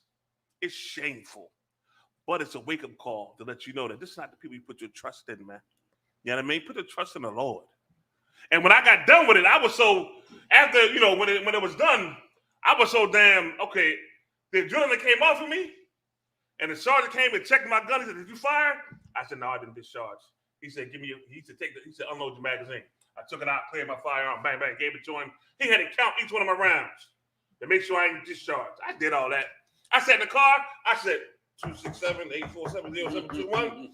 [SPEAKER 17] shameful, but it's a wake-up call to let you know that this is not the people you put your trust in, man. You know what I mean? Put your trust in the Lord. And when I got done with it, I was so, after, when it was done, I was so damn, okay, the adrenaline came off of me, and the sergeant came and checked my gun. He said, did you fire? I said, no, I didn't discharge. He said, he said, unload your magazine. I took it out, cleared my firearm, bang, bang, gave it to him. He had to count each one of my rounds to make sure I ain't discharged. I did all that. I sat in the car, I said, 267-847-0721.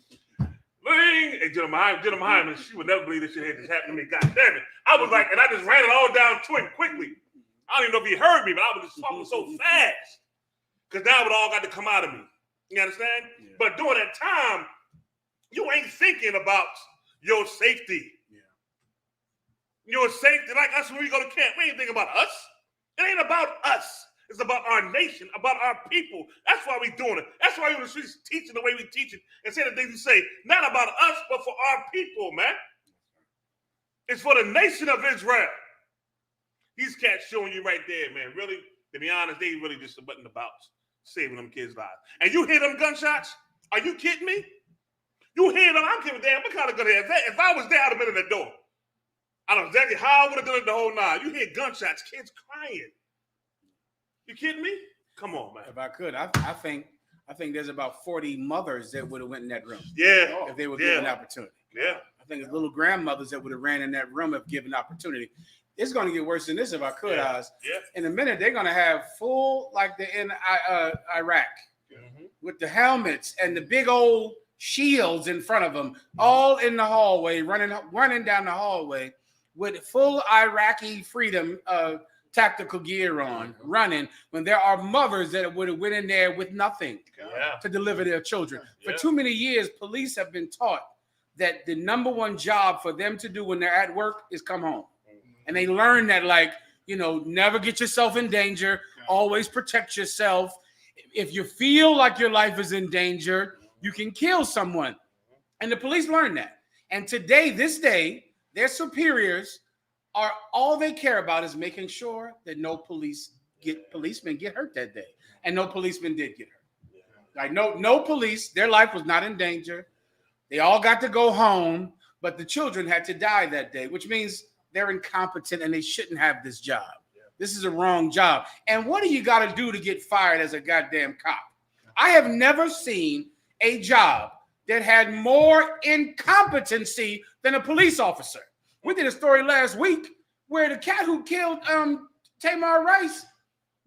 [SPEAKER 17] Ling! And General Muhammad, she would never believe this shit had just happened to me. God damn it. I was like, and I just ran it all down to him quickly. I don't even know if he heard me, but I was just talking so fast. Because now it all got to come out of me. You understand? Yeah. But during that time, you ain't thinking about your safety. Yeah. Your safety, like us when we go to camp, we ain't thinking about us. It ain't about us. It's about our nation, about our people. That's why we doing it. That's why we in the streets teaching the way we teach it and saying the things we say. Not about us, but for our people, man. It's for the nation of Israel. These cats showing you right there, man. Really, to be honest, they really just a button about saving them kids' lives. And you hear them gunshots? Are you kidding me? You hear them? I don't give a damn what kind of gun it is. If I was there, I'd have been in the door. I know exactly how I would have done it the whole nine. You hear gunshots, kids crying. You kidding me? Come on, man.
[SPEAKER 19] If I could, I think there's about 40 mothers that would have went in that room.
[SPEAKER 17] Yeah.
[SPEAKER 19] If they were given opportunity.
[SPEAKER 17] Yeah.
[SPEAKER 19] I think it's little grandmothers that would have ran in that room if given opportunity. It's going to get worse than this if I could, Oz.
[SPEAKER 17] Yeah.
[SPEAKER 19] In a minute, they're going to have full, like they're in Iraq, with the helmets and the big old shields in front of them, all in the hallway, running down the hallway with full Iraqi freedom tactical gear on, running, when there are mothers that would have went in there with nothing to deliver their children. For too many years, police have been taught that the number one job for them to do when they're at work is come home. And they learn that, like, you know, never get yourself in danger, always protect yourself. If you feel like your life is in danger, you can kill someone. And the police learn that. And today, this day, their superiors are all they care about is making sure that no policemen get hurt that day. And no policemen did get hurt. Like no police, their life was not in danger. They all got to go home, but the children had to die that day, which means they're incompetent and they shouldn't have this job. This is a wrong job. And what do you got to do to get fired as a goddamn cop? I have never seen a job that had more incompetency than a police officer. We did a story last week where the cat who killed Tamar Rice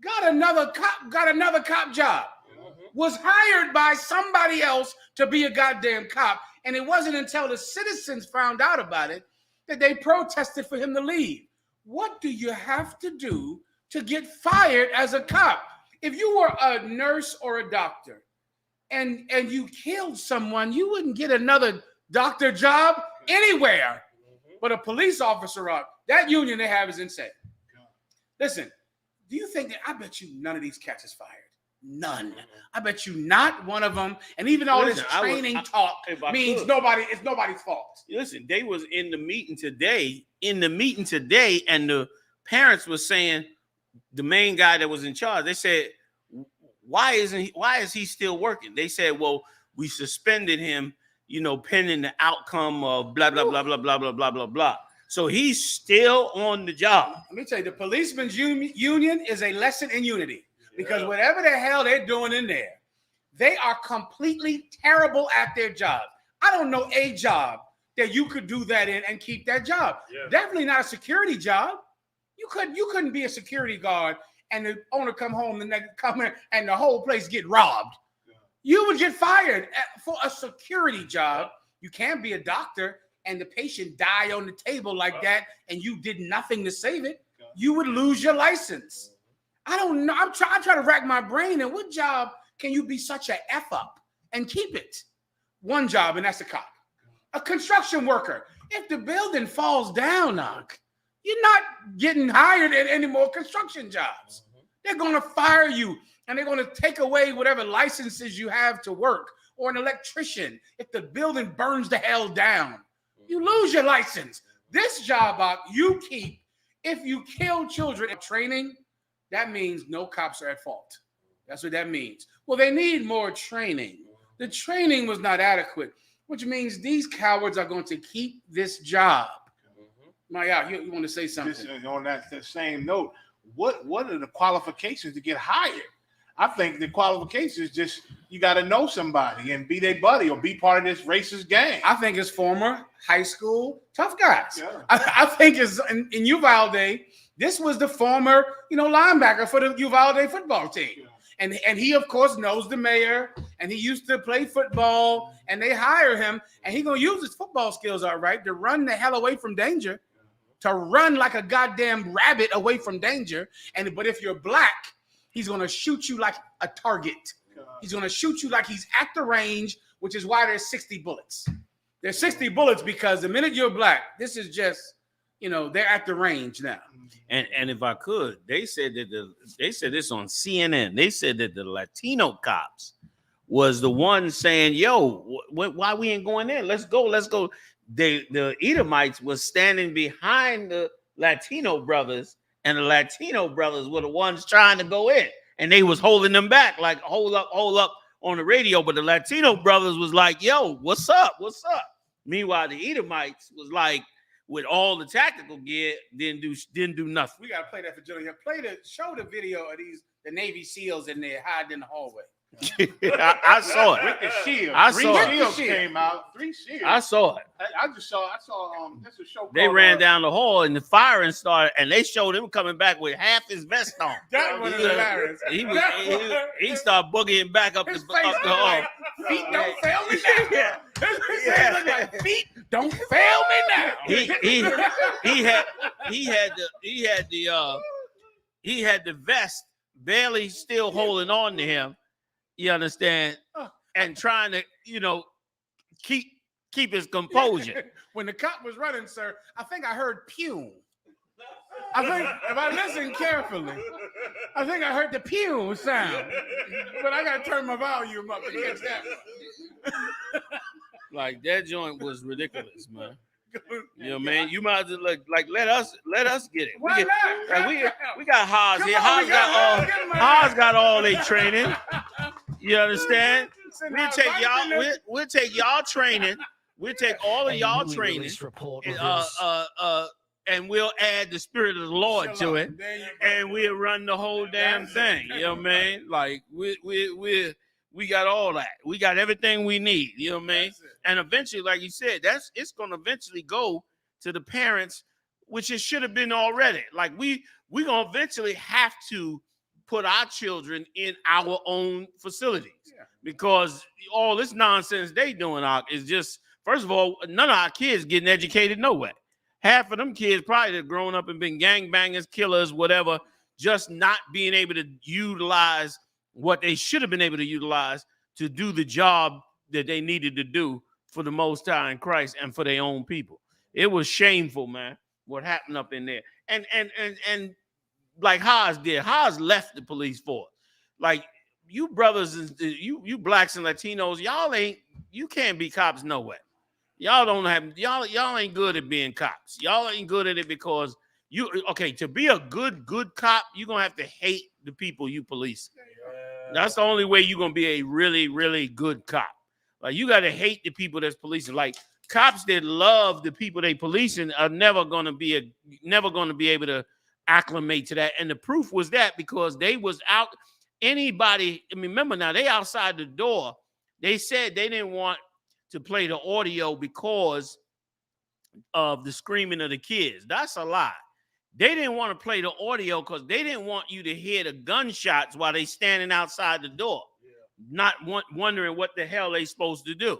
[SPEAKER 19] got another cop job, was hired by somebody else to be a goddamn cop. And it wasn't until the citizens found out about it that they protested for him to leave. What do you have to do to get fired as a cop? If you were a nurse or a doctor and you killed someone, you wouldn't get another doctor job anywhere. But a police officer, that union they have is insane. Listen, do you think that, I bet you none of these cats is fired. None. I bet you not one of them. And even all this training talk means it's nobody's fault.
[SPEAKER 16] Listen, they was in the meeting today, and the parents was saying, the main guy that was in charge, they said, why is he still working? They said, well, we suspended him, you know, pending the outcome of blah, blah, blah, blah, blah, blah, blah, blah, blah. So he's still on the job.
[SPEAKER 19] Let me tell you, the policeman's union is a lesson in unity. Because whatever the hell they're doing in there, they are completely terrible at their job. I don't know a job that you could do that in and keep that job. Definitely not a security job. You couldn't be a security guard and the owner come home and they come in and the whole place get robbed. You would get fired for a security job. You can't be a doctor and the patient die on the table like that and you did nothing to save it. You would lose your license. I don't know. I try to rack my brain. And what job can you be such a F up and keep it? One job, and that's a cop. A construction worker. If the building falls down, you're not getting hired at any more construction jobs. They're going to fire you, and they're going to take away whatever licenses you have to work, or an electrician. If the building burns the hell down, you lose your license. This job, you keep. If you kill children in training, that means no cops are at fault. That's what that means. Well, they need more training. The training was not adequate, which means these cowards are going to keep this job. Maya, you want to say something?
[SPEAKER 1] On that same note, what are the qualifications to get hired? I think the qualifications just you got to know somebody and be their buddy or be part of this racist gang.
[SPEAKER 19] I think it's former high school tough guys. Yeah. I think it's in Uvalde. This was the former, linebacker for the Uvalde football team. Yeah. And he, of course, knows the mayor, and he used to play football, and they hire him, and he's going to use his football skills, all right, to run the hell away from danger, to run like a goddamn rabbit away from danger. But if you're black, he's going to shoot you like a target. He's going to shoot you like he's at the range, which is why there's 60 bullets. There's 60 bullets because the minute you're black, this is just... they're at the range now.
[SPEAKER 16] And if I could, they said this on CNN. They said that the Latino cops was the one saying, "Yo, why we ain't going in? Let's go." The Edomites was standing behind the Latino brothers, and the Latino brothers were the ones trying to go in, and they was holding them back, like hold up on the radio. But the Latino brothers was like, "Yo, what's up? What's up?" Meanwhile, the Edomites was like, with all the tactical gear, didn't do nothing.
[SPEAKER 19] We gotta play that for Jillian. Show the video of the Navy SEALs in there hiding in the hallway.
[SPEAKER 16] I saw it.
[SPEAKER 1] With the shield.
[SPEAKER 16] Three
[SPEAKER 1] shields came out. 3 shields.
[SPEAKER 16] I saw it.
[SPEAKER 1] I saw this is a show.
[SPEAKER 16] They
[SPEAKER 1] called,
[SPEAKER 16] ran down the hall and the firing started, and they showed him coming back with half his vest on.
[SPEAKER 19] That was hilarious.
[SPEAKER 16] He started boogieing back up the hall.
[SPEAKER 19] Feet don't fail me now. His face looked like feet don't fail me now.
[SPEAKER 16] He had the vest barely still holding on to him. You understand? And trying to, keep his composure.
[SPEAKER 19] When the cop was running, sir, I think I heard pew. I think if I listen carefully, I think I heard the pew sound. But I gotta turn my volume up to catch that one.
[SPEAKER 16] Like that joint was ridiculous, man. You know, man. You might as well let us get it.
[SPEAKER 19] Why not?
[SPEAKER 16] We got Haas here. Haas got all their training. You understand? We'll take y'all training. We'll take all of y'all training. And we'll add the spirit of the Lord to it, and we'll run the whole damn thing. You know what I mean? Like we got all that. We got everything we need. You know what I mean? And eventually, like you said, it's going to eventually go to the parents, which it should have been already. Like we gonna eventually have to put our children in our own facilities because all this nonsense they doing is just, first of all, none of our kids getting educated nowhere. Half of them kids probably have grown up and been gangbangers, killers, whatever, just not being able to utilize what they should have been able to utilize to do the job that they needed to do for the Most High in Christ and for their own people. It was shameful, man, what happened up in there. And like Haas did, Haas left the police force. Like you brothers and you blacks and Latinos, you can't be cops nowhere. Y'all ain't good at being cops. Y'all ain't good at it because to be a good cop, you're gonna have to hate the people you police. That's the only way you're gonna be a really, really good cop. Like you gotta hate the people that's policing. Like cops that love the people they policing are never gonna be able to acclimate to that. And the proof was that because they was out. Remember now, they outside the door. They said they didn't want to play the audio because of the screaming of the kids. That's a lie. They didn't want to play the audio because they didn't want you to hear the gunshots while they standing outside the door, not wondering what the hell they supposed to do.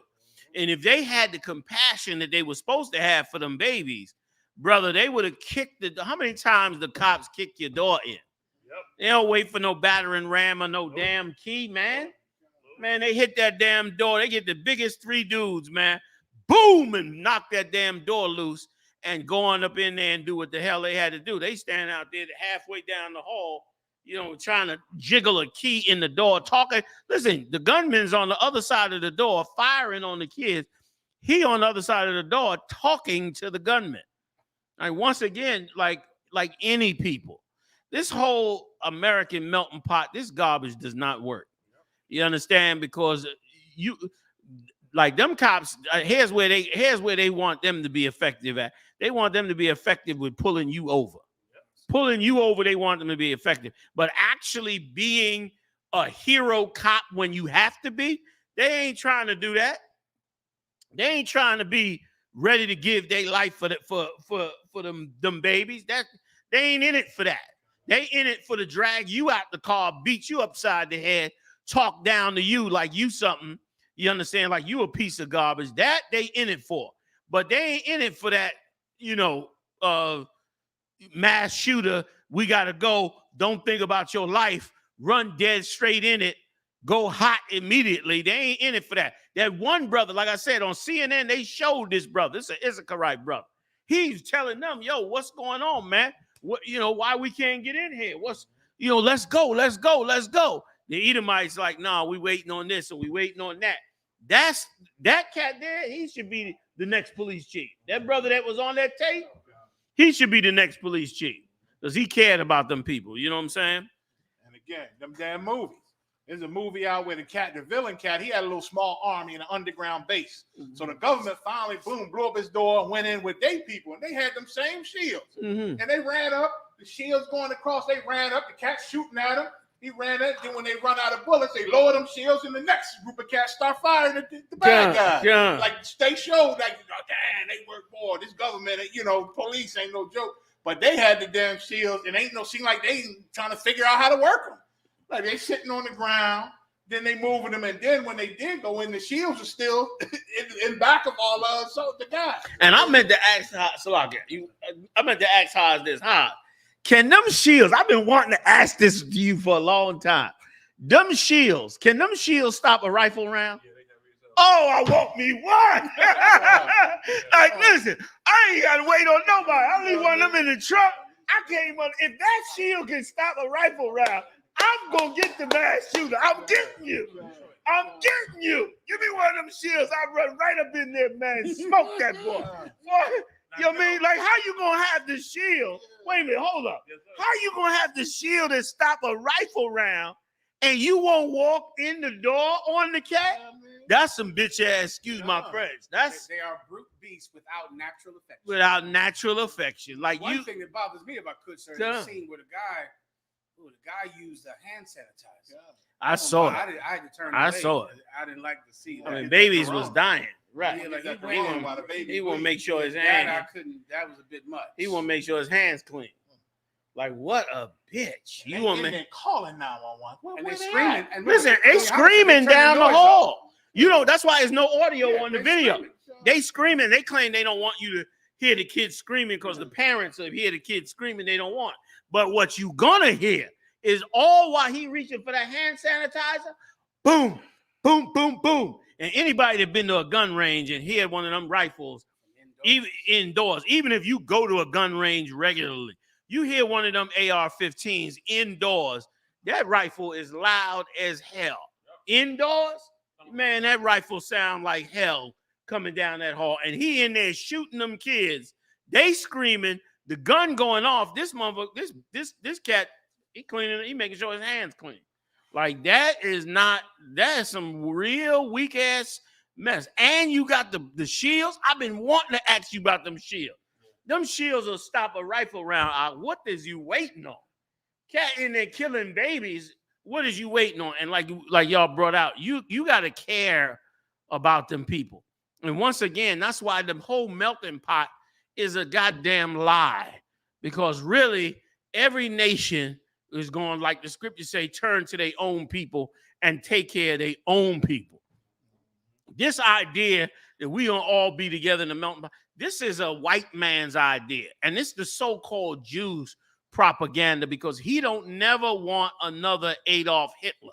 [SPEAKER 16] And if they had the compassion that they were supposed to have for them babies, brother, they would have kicked how many times the cops kick your door in? They don't wait for no battering ram or no damn key, man. Man, they hit that damn door. They get the biggest 3 dudes, man. Boom, and knock that damn door loose and go on up in there and do what the hell they had to do. They stand out there halfway down the hall, trying to jiggle a key in the door, talking. Listen, the gunman's on the other side of the door, firing on the kids. He on the other side of the door talking to the gunman. Like once again, like any people, this whole American melting pot, this garbage does not work. You understand? Because them cops, here's where they want them to be effective at. They want them to be effective with pulling you over. Pulling you over, they want them to be effective. But actually being a hero cop when you have to be, they ain't trying to do that. They ain't trying to be ready to give their life for them babies. That they ain't in it for that. They in it for to drag you out the car, beat you upside the head, talk down to you like you something. You understand? Like you a piece of garbage. That they in it for. But they ain't in it for that, mass shooter. We got to go. Don't think about your life. Run dead straight in it. Go hot immediately. They ain't in it for that. That one brother, like I said, on CNN, they showed this brother. It's an Israelite brother. He's telling them, yo, what's going on, man? What, why we can't get in here? Let's go. The Edomites like, nah, we waiting on this and we waiting on that. That cat there, he should be the next police chief. That brother that was on that tape, he should be the next police chief because he cared about them people. You know what I'm saying?
[SPEAKER 1] And again, them damn movies. There's a movie out where the villain cat, he had a little small army in an underground base. So the government finally, boom, blew up his door and went in with their people, and they had them same shields. And they ran up, the shields going across, they ran up, the cat's shooting at him. He ran at, then when they run out of bullets, they lower them shields, and the next group of cats start firing at the bad guys. Like, they showed, like, damn, they work more. This government, police ain't no joke. But they had the damn shields, and seem like they trying to figure out how to work them. Like, they sitting on the ground, then they moving them, and then when they did go in, the shields are still in back of all the guys.
[SPEAKER 16] And I meant to ask how is this? Can them shields, I've been wanting to ask this to you for a long time. Can them shields stop a rifle round? Oh, I want me one. Like, listen, I ain't got to wait on nobody. I leave one of them in the truck. I can't even, if that shield can stop a rifle round, I'm going to get the mass shooter. I'm getting you. Give me one of them shields. I run right up in there, man, smoke that boy. You know what I mean? Like, how you going to have the shield? Wait a minute, hold up. How you going to have the shield that stop a rifle round and you won't walk in the door on the cat? That's some bitch ass, excuse my French.
[SPEAKER 19] They are brute beasts without natural affection.
[SPEAKER 16] Like,
[SPEAKER 19] one thing that bothers me about Could Sir is the scene where the guy used a hand sanitizer.
[SPEAKER 16] I saw it.
[SPEAKER 19] I had to turn
[SPEAKER 16] I
[SPEAKER 19] away.
[SPEAKER 16] saw it.
[SPEAKER 19] I didn't like to see that.
[SPEAKER 16] I mean, babies was dying. Right.
[SPEAKER 19] Yeah, like
[SPEAKER 16] He want to make sure his hands.
[SPEAKER 19] That was a bit much.
[SPEAKER 16] He want to make sure his hands clean. Like, what a bitch. You want me
[SPEAKER 1] calling 911.
[SPEAKER 19] And they screaming.
[SPEAKER 16] Listen, they screaming down the hall. That's why there's no audio on the video. They screaming. They claim they don't want you to hear the kids screaming because the parents, if hear the kids screaming, they don't want. But what you gonna hear is all while he reaching for that hand sanitizer, boom, boom, boom, boom. And anybody that been to a gun range and hear one of them rifles, even indoors, even if you go to a gun range regularly, you hear one of them AR-15s indoors, that rifle is loud as hell. Indoors, man, that rifle sound like hell coming down that hall. And he in there shooting them kids. They screaming, the gun going off. This motherfucker, this cat, he making sure his hands clean. Like, that is some real weak ass mess. And you got the shields. I've been wanting to ask you about them shields. Them shields will stop a rifle round. What is you waiting on? Cat in there killing babies. What is you waiting on? And like y'all brought out, you got to care about them people. And once again, that's why the whole melting pot is a goddamn lie. Because really, every nation is going, like the scriptures say, turn to their own people and take care of their own people. This idea that we gonna all be together in the melting pot, this is a white man's idea. And it's the so-called Jews propaganda, because he don't never want another Adolf Hitler.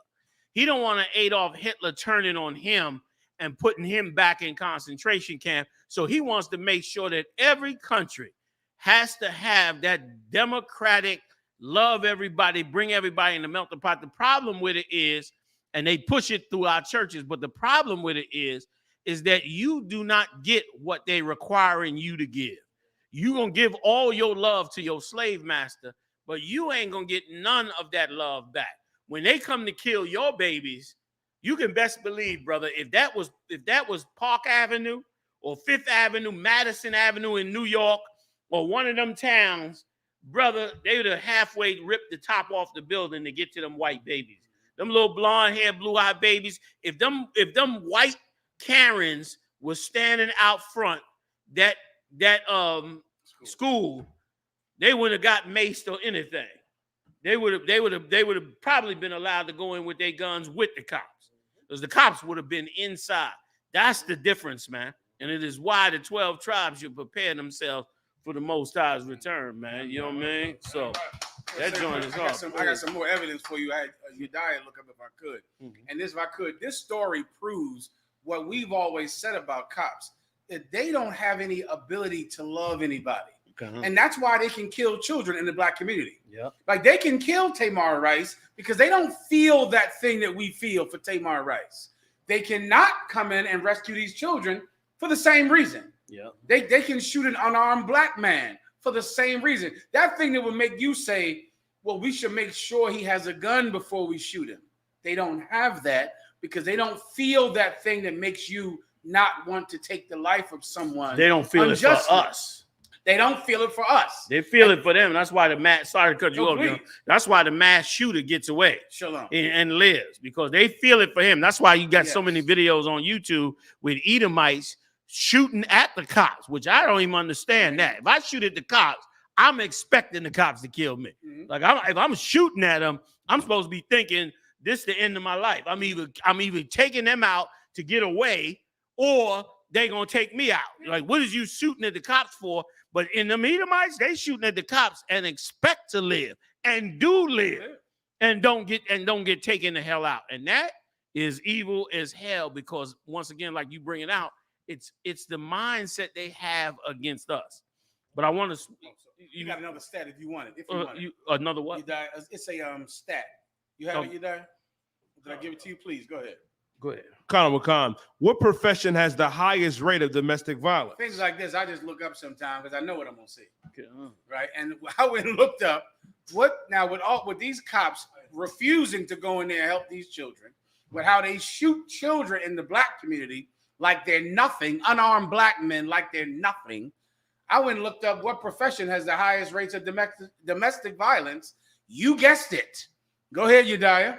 [SPEAKER 16] He don't want an Adolf Hitler turning on him and putting him back in concentration camp. So he wants to make sure that every country has to have that democratic love everybody, bring everybody in the melting pot. The problem with it is, and they push it through our churches, but the problem with it is that you do not get what they requiring you to give. You gonna give all your love to your slave master, but you ain't gonna get none of that love back. When they come to kill your babies, you can best believe, brother, if that was Park Avenue or Fifth Avenue, Madison Avenue in New York, or one of them towns, brother, they would have halfway ripped the top off the building to get to them white babies. Them little blonde hair, blue-eyed babies. If them white Karens was standing out front that school, they wouldn't have got maced or anything. They would have probably been allowed to go in with their guns with the cops, because the cops would have been inside. That's the difference, man. And it is why the 12 tribes should prepare themselves for the Most High's return, man. You know what I mean? So that joint is off.
[SPEAKER 19] I got some more evidence for you. I had Yediah look up if I could. And if I could, this story proves what we've always said about cops, that they don't have any ability to love anybody. And that's why they can kill children in the black community. Like, they can kill Tamar Rice because they don't feel that thing that we feel for Tamar Rice. They cannot come in and rescue these children for the same reason. They can shoot an unarmed black man for the same reason. That thing that would make you say, well, we should make sure he has a gun before we shoot him. they don't have that because they don't feel that thing that makes you not want to take the life of someone.
[SPEAKER 16] They don't feel
[SPEAKER 19] unjustly.
[SPEAKER 16] it for us.
[SPEAKER 19] They don't feel it for us.
[SPEAKER 16] They feel it for them. That's why the mass. Sorry to cut you off.
[SPEAKER 19] please.
[SPEAKER 16] That's why the mass shooter gets away
[SPEAKER 19] Shalom.
[SPEAKER 16] and lives, because they feel it for him. That's why you got so many videos on YouTube with Edomites shooting at the cops, which I don't even understand that. If I shoot at the cops, I'm expecting the cops to kill me. Like if I'm shooting at them, I'm supposed to be thinking this is the end of my life. I'm either taking them out to get away, or they gonna take me out. Like, what is you shooting at the cops for? But in the Edomites, they shooting at the cops and expect to live and do live and don't get taken the hell out. And that is evil as hell, because once again, like you bring it out, it's the mindset they have against us. But I want to.
[SPEAKER 19] You got another stat if you want it. If you want it.
[SPEAKER 16] Another what?
[SPEAKER 19] It's a stat. You have it, you there? Did I give it to you? Please go ahead.
[SPEAKER 16] Go ahead.
[SPEAKER 18] Conor McCon, what profession has the highest rate of domestic violence?
[SPEAKER 19] Things like this, I just look up sometimes because I know what I'm gonna see. Right? And I went and looked up with these cops refusing to go in there and help these children, with how they shoot children in the black community like they're nothing, unarmed black men like they're nothing. I went and looked up what profession has the highest rates of domestic violence. You guessed it. Go ahead, Udiah.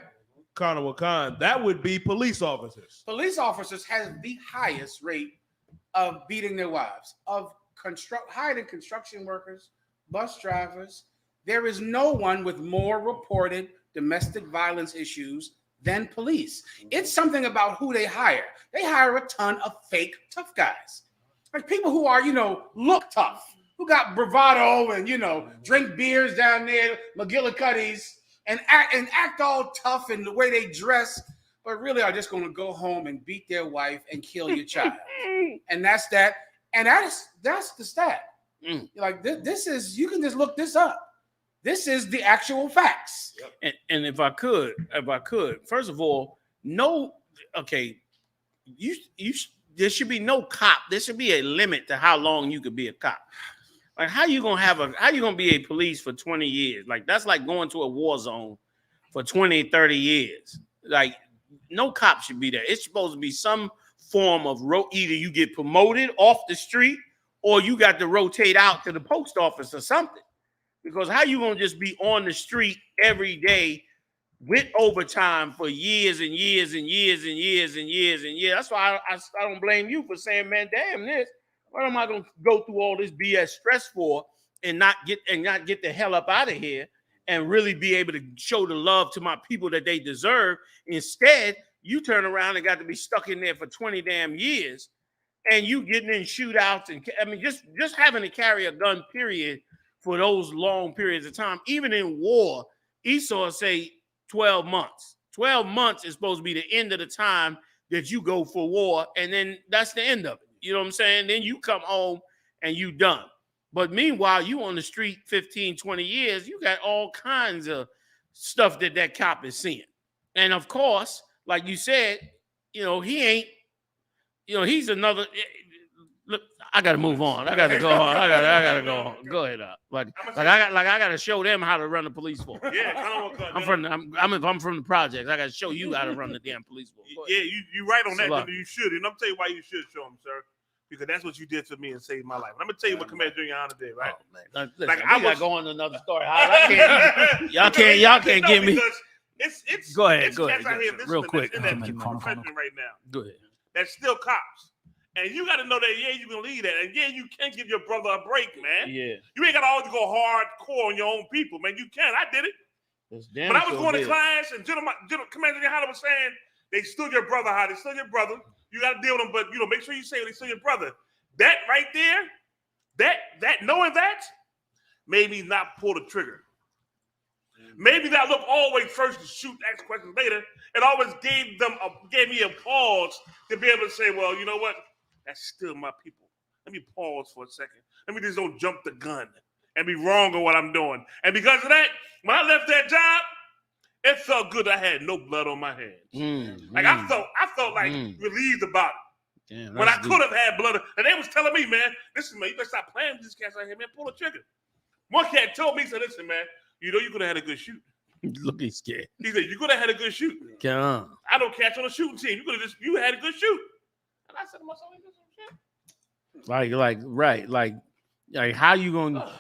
[SPEAKER 18] Conor McCon, that would be police officers.
[SPEAKER 19] Police officers has the highest rate of beating their wives, of higher than construction workers, bus drivers. There is no one with more reported domestic violence issues than police. It's something about who they hire. They hire a ton of fake tough guys. Like people who are, look tough, who got bravado and, drink beers down there, McGillicuddy's, and act all tough in the way they dress, but really are just going to go home and beat their wife and kill your child. And that's that. And that's the stat. Like this is, you can just look this up. This is the actual facts.
[SPEAKER 16] And if I could, first of all, there should be no cop. There should be a limit to how long you could be a cop. Like, how you gonna be a police for 20 years? Like, that's like going to a war zone for 20, 30 years. Like, no cop should be there. It's supposed to be some form of either you get promoted off the street or you got to rotate out to the post office or something. Because how you gonna just be on the street every day with overtime for years and years and years and years and years and years? That's why I don't blame you for saying, man, damn this. What am I going to go through all this BS stress for and not get the hell up out of here and really be able to show the love to my people that they deserve? Instead, you turn around and got to be stuck in there for 20 damn years, and you getting in shootouts and just having to carry a gun, period, for those long periods of time. Even in war, Esau say 12 months. 12 months is supposed to be the end of the time that you go for war, and then that's the end of it. You know what I'm saying? Then you come home and you done. But meanwhile, you on the street 15, 20 years, you got all kinds of stuff that cop is seeing. And of course, like you said, he ain't, he's another. Look, I got to move on. I got to go on. I got to go on. Go ahead. I got to show them how to run the police force.
[SPEAKER 17] Yeah,
[SPEAKER 16] I'm from the projects. I got to show you how to run the damn police force.
[SPEAKER 17] Yeah, you right on that. You should. And I'm gonna tell you why you should show them, sir. Because that's what you did to me and saved my life. And I'm gonna tell you what Commander GEN.YAHANNA did, right?
[SPEAKER 16] Oh, man. Listen, I got to go on another story. Y'all can't give me.
[SPEAKER 17] It's
[SPEAKER 16] go ahead.
[SPEAKER 17] Real quick. In that profession right now.
[SPEAKER 16] Go ahead.
[SPEAKER 17] That's still cops. And you got to know that, you can lead that. And you can't give your brother a break, man.
[SPEAKER 16] Yeah.
[SPEAKER 17] You ain't got to always go hardcore on your own people, man. You can. I did it. When I was going to class and Commander GEN.YAHANNA was saying, they stood your brother high. They stood your brother. You got to deal with them, but, make sure you say they stood your brother. That right there, that knowing that, made me not pull the trigger. Maybe not look always first to shoot, ask questions later. It always gave me a pause to be able to say, well, you know what? That's still my people. Let me pause for a second. Let me just don't jump the gun and be wrong on what I'm doing. And because of that, when I left that job, it felt good. I had no blood on my hands. I felt like relieved about it.
[SPEAKER 16] Damn,
[SPEAKER 17] when I could have had blood. And they was telling me, man, listen, man, you better stop playing with these cats out here, man. Pull the trigger. One cat told me, he said, listen, man, you could have had a good shoot.
[SPEAKER 16] Looking scared.
[SPEAKER 17] He said, "You could have had a good shoot.
[SPEAKER 16] Come on.
[SPEAKER 17] I don't catch on a shooting team. You had a good shoot." And I said to myself,
[SPEAKER 16] Like how you gonna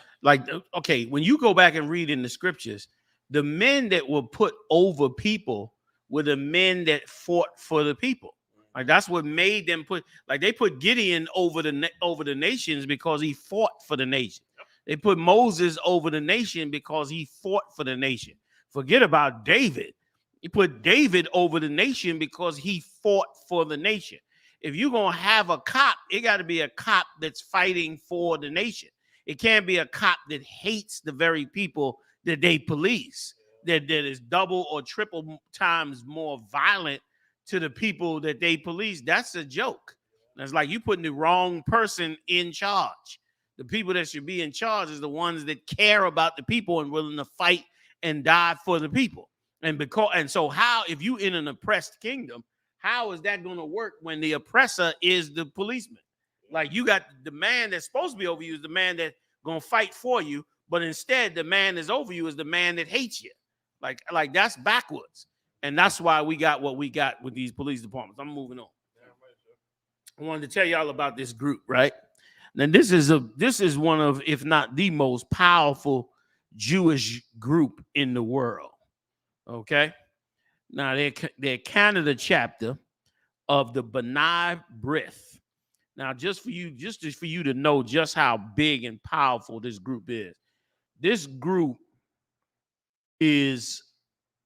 [SPEAKER 16] okay, when you go back and read in the scriptures, the men that were put over people were the men that fought for the people. Like that's what made them they put Gideon over the nations because he fought for the nation. They put Moses over the nation because he fought for the nation. Forget about David. He put David over the nation because he fought for the nation. If you're going to have a cop, it got to be a cop that's fighting for the nation. It can't be a cop that hates the very people that they police, that is double or triple times more violent to the people that they police. That's a joke. That's like you putting the wrong person in charge. The people that should be in charge is the ones that care about the people and willing to fight and die for the people. And so how, if you in an oppressed kingdom, how is that going to work when the oppressor is the policeman? Like you got the man that's supposed to be over you is the man that's going to fight for you, but instead the man that's over you is the man that hates you. Like that's backwards. And that's why we got what we got with these police departments. I'm moving on. I wanted to tell y'all about this group, right? Now this is one of, if not the most powerful Jewish group in the world. Okay. Now they're Canada chapter of the B'nai Brith. Now, just for you to know just how big and powerful this group is. This group is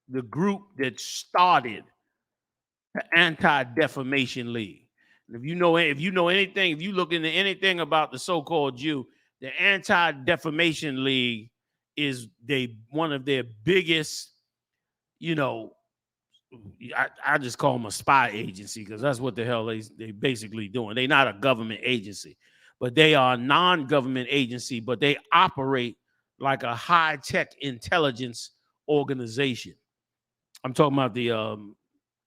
[SPEAKER 16] the group that started the Anti-Defamation League. If you know anything, if you look into anything about the so-called Jew, the Anti-Defamation League is one of their biggest, I just call them a spy agency because that's what the hell they basically doing. They're not a government agency, but they are a non-government agency, but they operate like a high-tech intelligence organization. I'm talking about the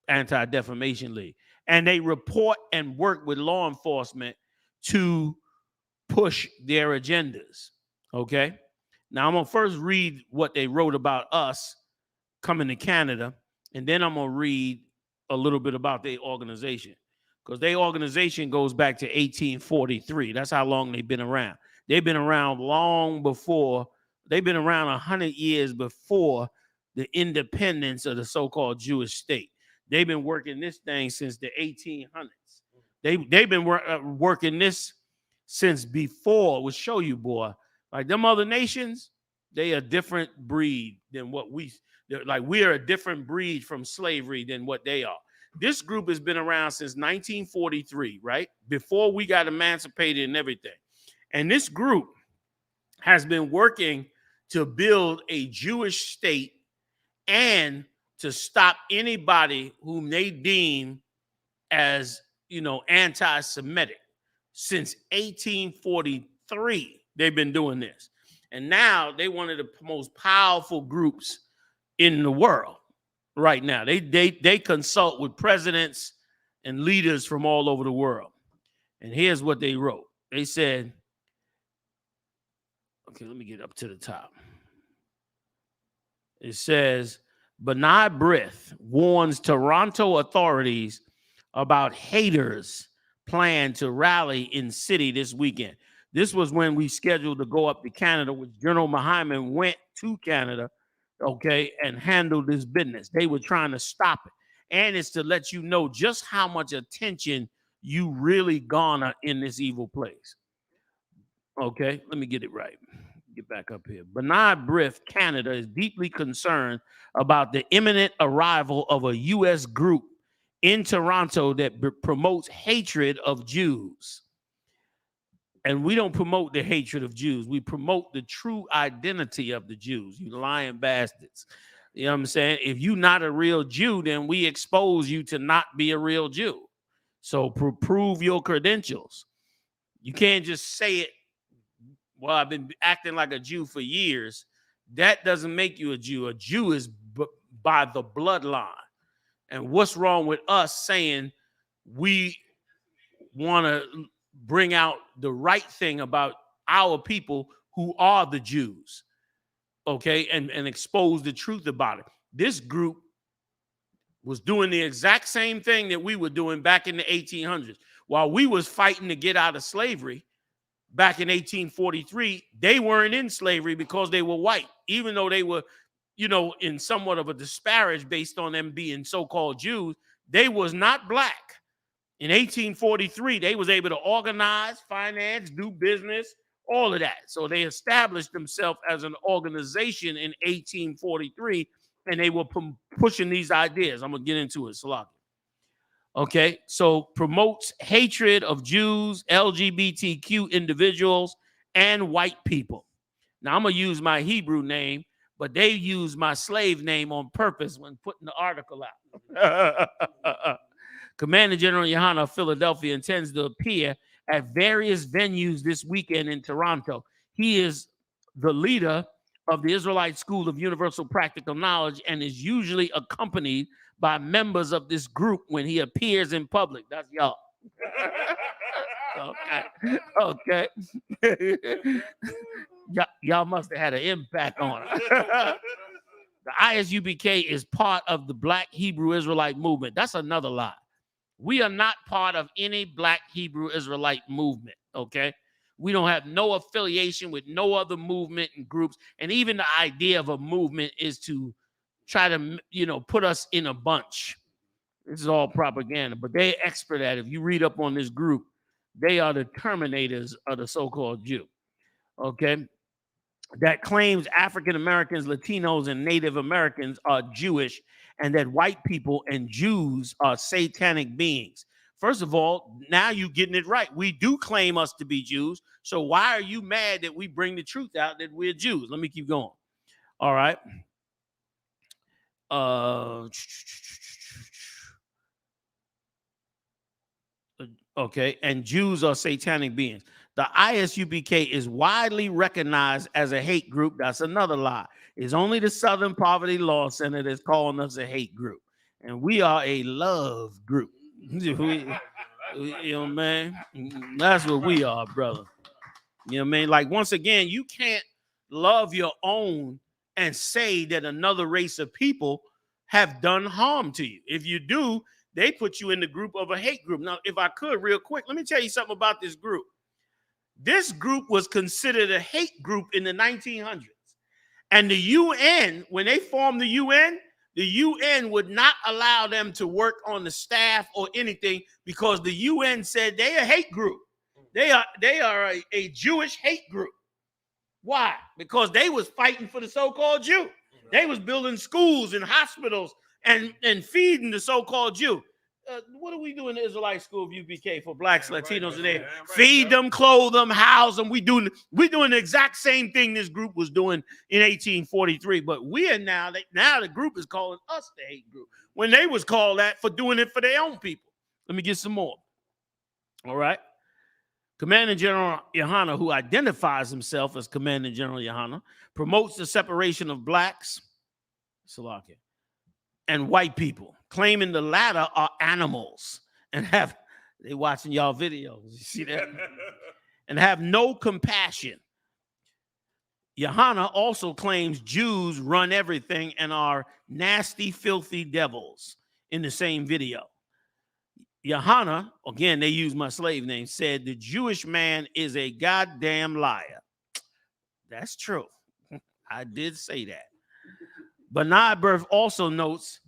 [SPEAKER 16] Anti-Defamation League. And they report and work with law enforcement to push their agendas. Okay? Now, I'm going to first read what they wrote about us coming to Canada, and then I'm going to read a little bit about their organization. Because their organization goes back to 1843. That's how long they've been around. They've been around long before. They've been around 100 years before the independence of the so-called Jewish state. They've been working this thing since the 1800s. They've been working this since before. We'll show you, boy. Like them other nations, they a different breed than what we're a different breed from slavery than what they are. This group has been around since 1943, right? Before we got emancipated and everything. And this group has been working to build a Jewish state and to stop anybody whom they deem as, anti-Semitic. Since 1843, they've been doing this. And now they're one of the most powerful groups in the world right now. They consult with presidents and leaders from all over the world. And here's what they wrote. They said, okay, let me get up to the top. It says, B'nai Brith warns Toronto authorities about haters plan to rally in city this weekend. This was when we scheduled to go up to Canada, which General Muhammad went to Canada, okay, and handled this business. They were trying to stop it. And it's to let you know just how much attention you really garner in this evil place. Okay, let me get it right. Get back up here. B'nai Brith, Canada, is deeply concerned about the imminent arrival of a U.S. group in Toronto that promotes hatred of Jews. And we don't promote the hatred of Jews. We promote the true identity of the Jews, you lying bastards. You know what I'm saying? If you're not a real Jew, then we expose you to not be a real Jew. So prove your credentials. You can't just say it. Well, I've been acting like a Jew for years. That doesn't make you a Jew. A Jew is by the bloodline. And what's wrong with us saying we want to bring out the right thing about our people who are the Jews? okay, and expose the truth about it. This group was doing the exact same thing that we were doing back in the 1800s. While we was fighting to get out of slavery back in 1843, they weren't in slavery because they were white, even though they were, you know, in somewhat of a disparage based on them being so-called Jews. They was not black. In 1843, they was able to organize, finance, do business, all of that. So they established themselves as an organization in 1843, and they were pushing these ideas. I'm going to get into it, Salaki. Okay, so promotes hatred of Jews, LGBTQ individuals, and white people. Now, I'm going to use my Hebrew name, but they use my slave name on purpose when putting the article out. Commander General Yohanna of Philadelphia intends to appear at various venues this weekend in Toronto. He is the leader of the Israelite School of Universal Practical Knowledge and is usually accompanied by members of this group when he appears in public. That's y'all. Okay. Y'all must have had an impact on it. The I.S.U.P.K is part of the Black Hebrew Israelite movement. That's another lie. We are not part of any Black Hebrew Israelite movement, okay? We don't have no affiliation with no other movement and groups. And even the idea of a movement is to try to, you know, put us in a bunch. This is all propaganda, but they're expert at it. If you read up on this group, they are the terminators of the so-called Jew, okay? That claims African Americans, Latinos, and Native Americans are Jewish and that white people and Jews are satanic beings. First of all, now you're getting it right. We do claim us to be Jews. So why are you mad that we bring the truth out that we're Jews? Let me keep going. All right. Okay. And Jews are satanic beings. The I.S.U.P.K is widely recognized as a hate group. That's another lie. It's only the Southern Poverty Law Center that's calling us a hate group. And we are a love group. You know, man, that's what we are, brother. You know what I mean? Like, once again, you can't love your own and say that another race of people have done harm to you. If you do, they put you in the group of a hate group. Now, if I could, real quick, let me tell you something about this group. This group was considered a hate group in the 1900s. And the UN, when they formed the UN would not allow them to work on the staff or anything because the UN said they're a hate group. They are a Jewish hate group. Why? Because they was fighting for the so-called Jew. They was building schools and hospitals and feeding the so-called Jew. What do we do in the Israelite School of U.P.K. for blacks, Latinos, and they feed them, clothe them, house them. We doing the exact same thing this group was doing in 1843. But we are now the group is calling us the hate group when they was called that for doing it for their own people. Let me get some more. All right. Commander General Yohanna, who identifies himself as Commander General Yohanna, promotes the separation of blacks, Salakia, and white people, claiming the latter are animals and they watching y'all videos. You see that? And have no compassion. Yohanna also claims Jews run everything and are nasty, filthy devils in the same video. Yohanna, again, they use my slave name, said the Jewish man is a goddamn liar. That's true. I did say that. But Brith also notes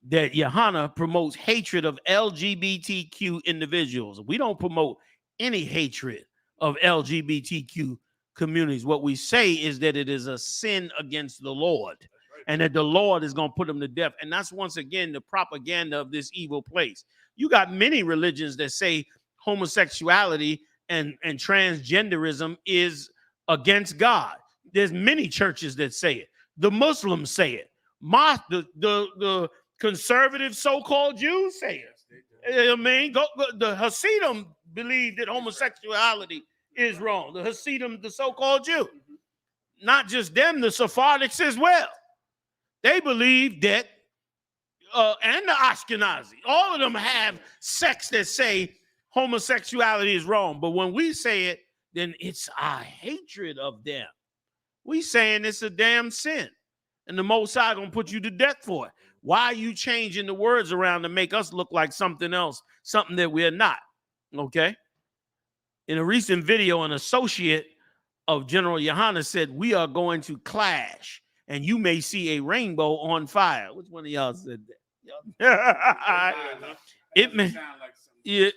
[SPEAKER 16] that Yohanna promotes hatred of LGBTQ individuals. We don't promote any hatred of LGBTQ communities. What we say is that it is a sin against the Lord and that the Lord is going to put them to death. And that's, once again, the propaganda of this evil place. You got many religions that say homosexuality and transgenderism is against God. There's many churches that say it. The Muslims say it. The conservative so-called Jews say it. I mean, the Hasidim believe that homosexuality is wrong. The Hasidim, the so-called Jew. Not just them, the Sephardics as well. They believe that, and the Ashkenazi, all of them have sects that say homosexuality is wrong. But when we say it, then it's our hatred of them. We saying it's a damn sin. And the Most High gonna put you to death for it. Why are you changing the words around to make us look like something else, something that we're not? Okay. In a recent video, an associate of General Yohanna said, "We are going to clash, and you may see a rainbow on fire." Which one of y'all said that? It may,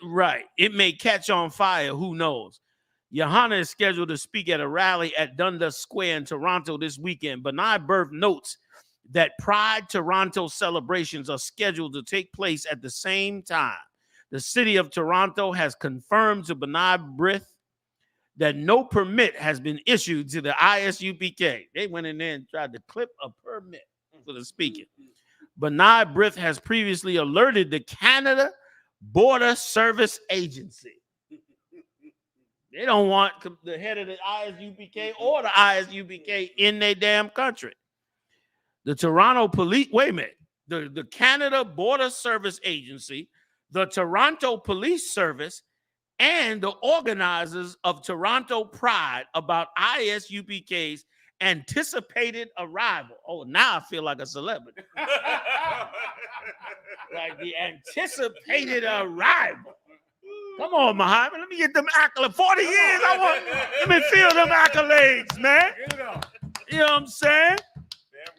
[SPEAKER 16] right. It may catch on fire. Who knows? Yohanna is scheduled to speak at a rally at Dundas Square in Toronto this weekend. B'nai Brith notes that Pride Toronto celebrations are scheduled to take place at the same time. The city of Toronto has confirmed to B'nai Brith that no permit has been issued to the ISUPK. They went in there and tried to clip a permit for the speaking. B'nai Brith has previously alerted the Canada Border Service Agency. They don't want the head of the ISUPK or the ISUPK in their damn country. The Toronto Police, wait a minute, the Canada Border Service Agency, the Toronto Police Service, and the organizers of Toronto Pride about ISUPK's anticipated arrival. Oh, now I feel like a celebrity. Like the anticipated arrival. Come on, Muhammad. Let me get them accolades. 40 years. Let me feel them accolades, man. You know what I'm saying?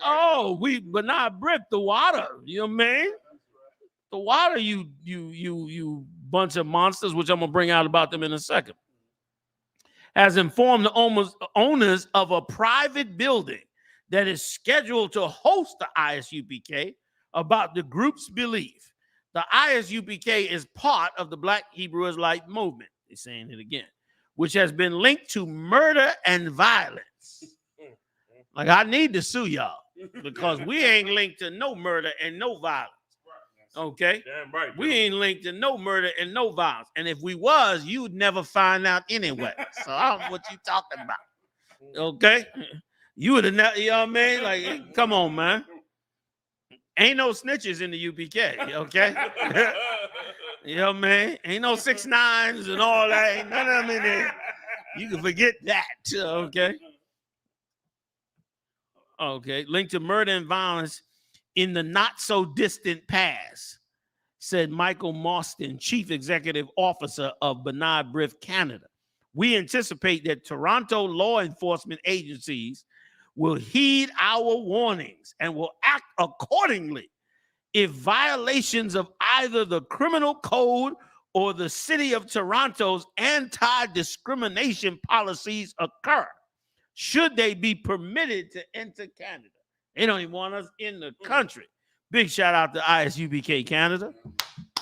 [SPEAKER 16] Oh, B'nai Brith, the water. You know what I mean? The water, you bunch of monsters, which I'm gonna bring out about them in a second, has informed the owners of a private building that is scheduled to host the ISUPK about the group's belief. The ISUPK is part of the Black Hebrew Israelite movement, they're saying it again, which has been linked to murder and violence. Like, I need to sue y'all because we ain't linked to no murder and no violence. Okay?
[SPEAKER 17] Damn right.
[SPEAKER 16] We ain't linked to no murder and no violence. And if we was, you'd never find out anyway. So I don't know what you talking about. Okay? You would have never, you know what I mean? Like, come on, man. Ain't no snitches in the UPK, okay? You know what I mean? Ain't no 6ix9ines and all that. Ain't none of them in there. You can forget that, okay? Okay, linked to murder and violence in the not-so-distant past, said Michael Marston, Chief Executive Officer of B'nai Brith Canada. We anticipate that Toronto law enforcement agencies will heed our warnings and will act accordingly if violations of either the criminal code or the city of Toronto's anti-discrimination policies occur, should they be permitted to enter Canada. They don't even want us in the country. Big shout out to ISUPK Canada.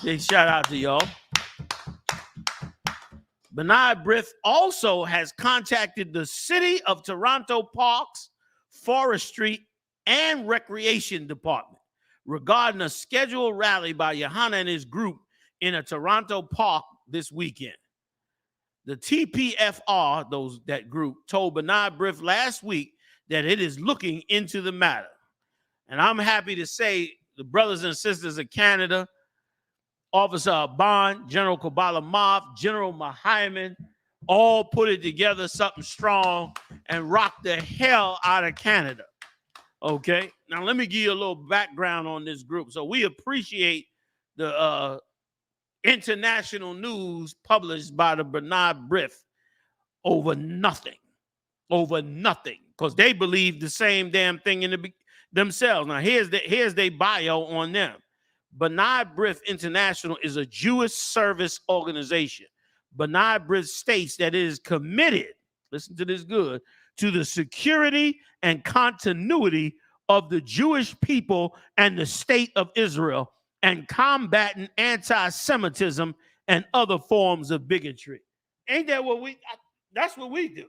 [SPEAKER 16] Big shout out to y'all. B'nai Brith also has contacted the City of Toronto Parks, Forestry, and Recreation Department regarding a scheduled rally by Yohanna and his group in a Toronto park this weekend. The TPFR, that group, told B'nai Brith last week that it is looking into the matter. And I'm happy to say the brothers and sisters of Canada, Officer Aban, General Kabbalah Moff, General Mahayman, all put it together, something strong, and rocked the hell out of Canada. Okay? Now, let me give you a little background on this group. So we appreciate the international news published by the B'nai Brith over nothing, because they believe the same damn thing in themselves. Now, here's their bio on them. B'nai Brith International is a Jewish service organization. B'nai Brith states that it is committed, listen to this good, to the security and continuity of the Jewish people and the state of Israel, and combating anti-Semitism and other forms of bigotry. Ain't that that's what we do.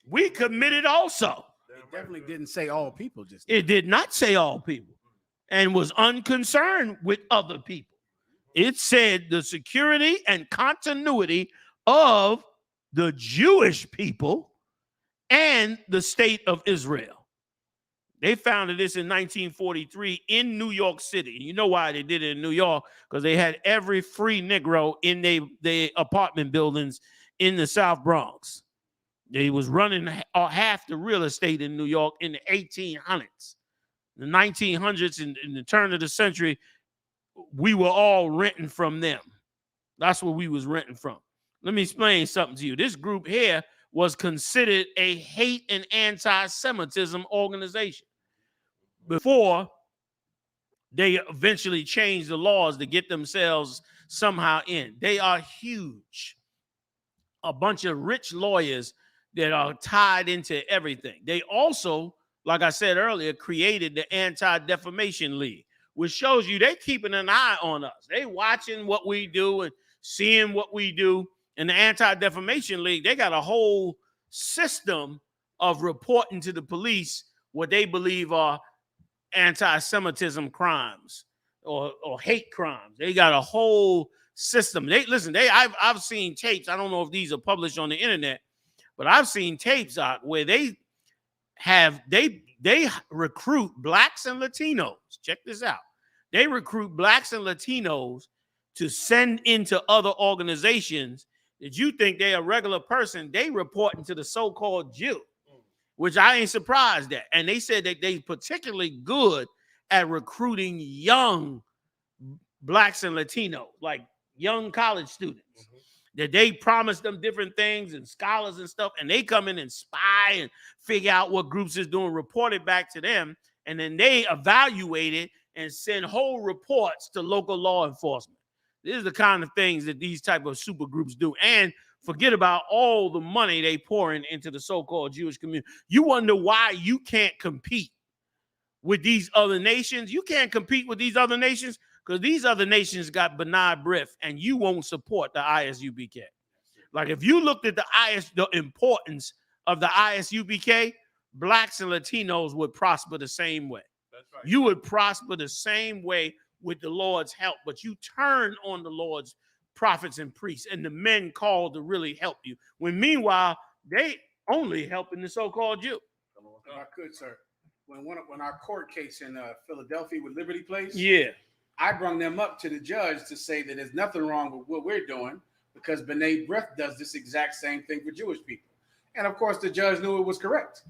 [SPEAKER 16] We committed also.
[SPEAKER 19] It definitely didn't say all people.
[SPEAKER 16] It did not say all people and was unconcerned with other people. It said the security and continuity of the Jewish people and the state of Israel. They founded this in 1943 in New York City. You know why they did it in New York? Because they had every free Negro in their apartment buildings in the South Bronx. They was running half the real estate in New York in the 1800s. The 1900s and in the turn of the century, we were all renting from them. That's what we was renting from. Let me explain something to you. This group here was considered a hate and anti-Semitism organization before they eventually changed the laws to get themselves somehow in. They are huge. A bunch of rich lawyers that are tied into everything. They also, like I said earlier, created the Anti-Defamation League, which shows you they keeping an eye on us. They watching what we do and seeing what we do. And the Anti-Defamation League, they got a whole system of reporting to the police what they believe are anti-Semitism crimes or hate crimes. They got a whole system. I've seen tapes. I don't know if these are published on the internet, but I've seen tapes out where they recruit blacks and Latinos. Check this out. They recruit blacks and Latinos to send into other organizations that you think they're a regular person. They reporting to the so-called Jew, which I ain't surprised at. And they said that they particularly good at recruiting young blacks and Latinos, like young college students, that they promise them different things and scholars and stuff, and they come in and spy and figure out what groups is doing, report it back to them, and then they evaluate it and send whole reports to local law enforcement. This is the kind of things that these type of super groups do. And forget about all the money they pouring into the so-called Jewish community. You wonder why you can't compete with these other nations. You can't compete with these other nations because these other nations got B'nai Brith, and you won't support the ISUPK. Like if you looked at the importance of the ISUPK, blacks and Latinos would prosper the same way. That's right. You would prosper the same way with the Lord's help, but you turn on the Lord's prophets and priests and the men called to really help you. When meanwhile, they only helping the so-called Jew.
[SPEAKER 19] If I could, sir. When our court case in Philadelphia with Liberty Place,
[SPEAKER 16] yeah,
[SPEAKER 19] I brought them up to the judge to say that there's nothing wrong with what we're doing because B'nai Brith does this exact same thing for Jewish people. And of course, the judge knew it was correct.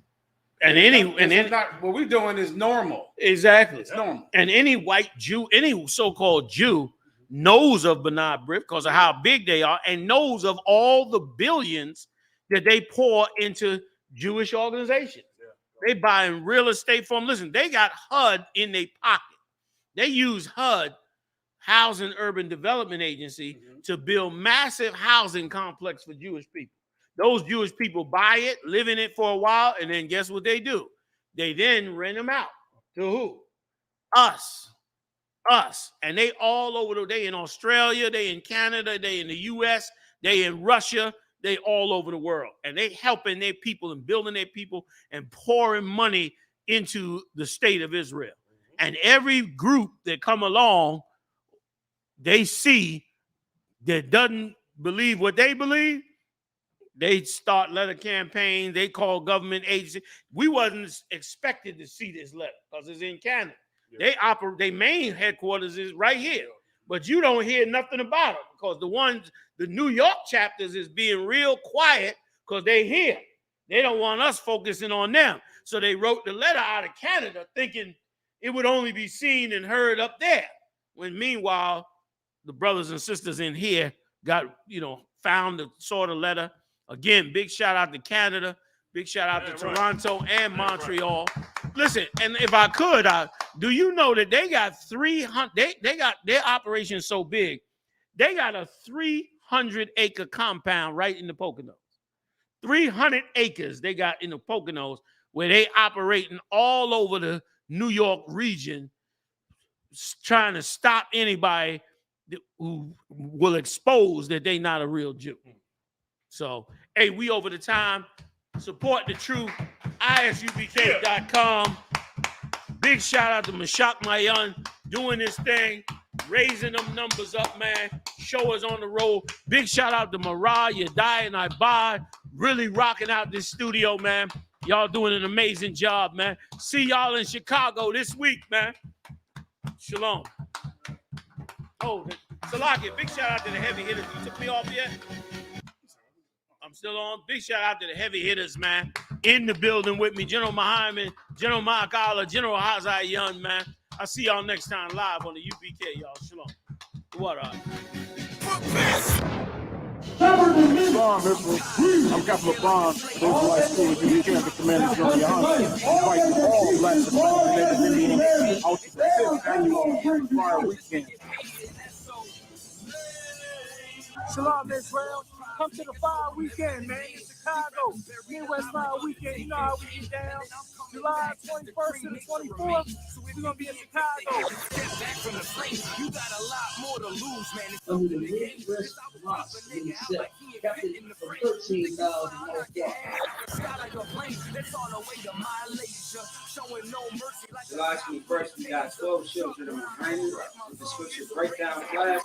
[SPEAKER 16] And
[SPEAKER 19] what we're doing is normal.
[SPEAKER 16] Exactly.
[SPEAKER 19] It's normal.
[SPEAKER 16] And any white Jew, any so-called Jew knows of B'nai Brith because of how big they are and knows of all the billions that they pour into Jewish organizations. They buying real estate from them. Listen, they got HUD in their pocket. They use HUD, Housing Urban Development Agency, to build massive housing complex for Jewish people. Those Jewish people buy it, live in it for a while, and then guess what they do? They then rent them out to who? Us. And they all over they in Australia, they in Canada, they in the US, they in Russia, they all over the world. And they helping their people and building their people and pouring money into the state of Israel. And every group that come along, they see that doesn't believe what they believe, they start letter campaigns. They call government agency. We wasn't expected to see this letter because it's in Canada. Yeah. Their main headquarters is right here, but you don't hear nothing about it because the New York chapters is being real quiet because they here. They don't want us focusing on them. So they wrote the letter out of Canada thinking it would only be seen and heard up there. When meanwhile, the brothers and sisters in here got, saw the letter. Again, big shout out to Canada. Big shout out to Toronto and Montreal. Listen, and if I could, do you know that they got 300, they got their operation so big, they got a 300-acre compound right in the Poconos. 300 acres they got in the Poconos where they operating all over the New York region, trying to stop anybody who will expose that they not a real Jew. So, hey, we over the time. Support the truth. ISUPK.com. Big shout out to Mashak Mayan doing this thing, raising them numbers up, man. Show us on the road. Big shout out to Marah, Yadai, and Ibad. Really rocking out this studio, man. Y'all doing an amazing job, man. See y'all in Chicago this week, man. Shalom. Oh, Salakia, big shout out to the heavy hitters. You took me off yet? I'm I'm still on. Big shout out to the heavy hitters, man. In the building with me, General Muhammad, General Makala, General Hazai Young, man. I'll see y'all next time live on the UPK, y'all. Shalom. What up?
[SPEAKER 9] I'm Captain LeBron, Israelite School of Israelite, the Commander Gen.YAHANNA, inviting all blacks and native Indians out to the 5th annual Fire Weekend.
[SPEAKER 2] Shalom, Israel. Come to the Fire Weekend, man, in Chicago. Midwest Fire Weekend. You know how we get down. July 21st to the 24th, we're going to be in Chicago.
[SPEAKER 3] You got a lot more to lose, man.
[SPEAKER 4] Under the Midwest Ross in the set, captain for $13,000.
[SPEAKER 5] July 21st, we got 12 children behind you with the scripture breakdown class,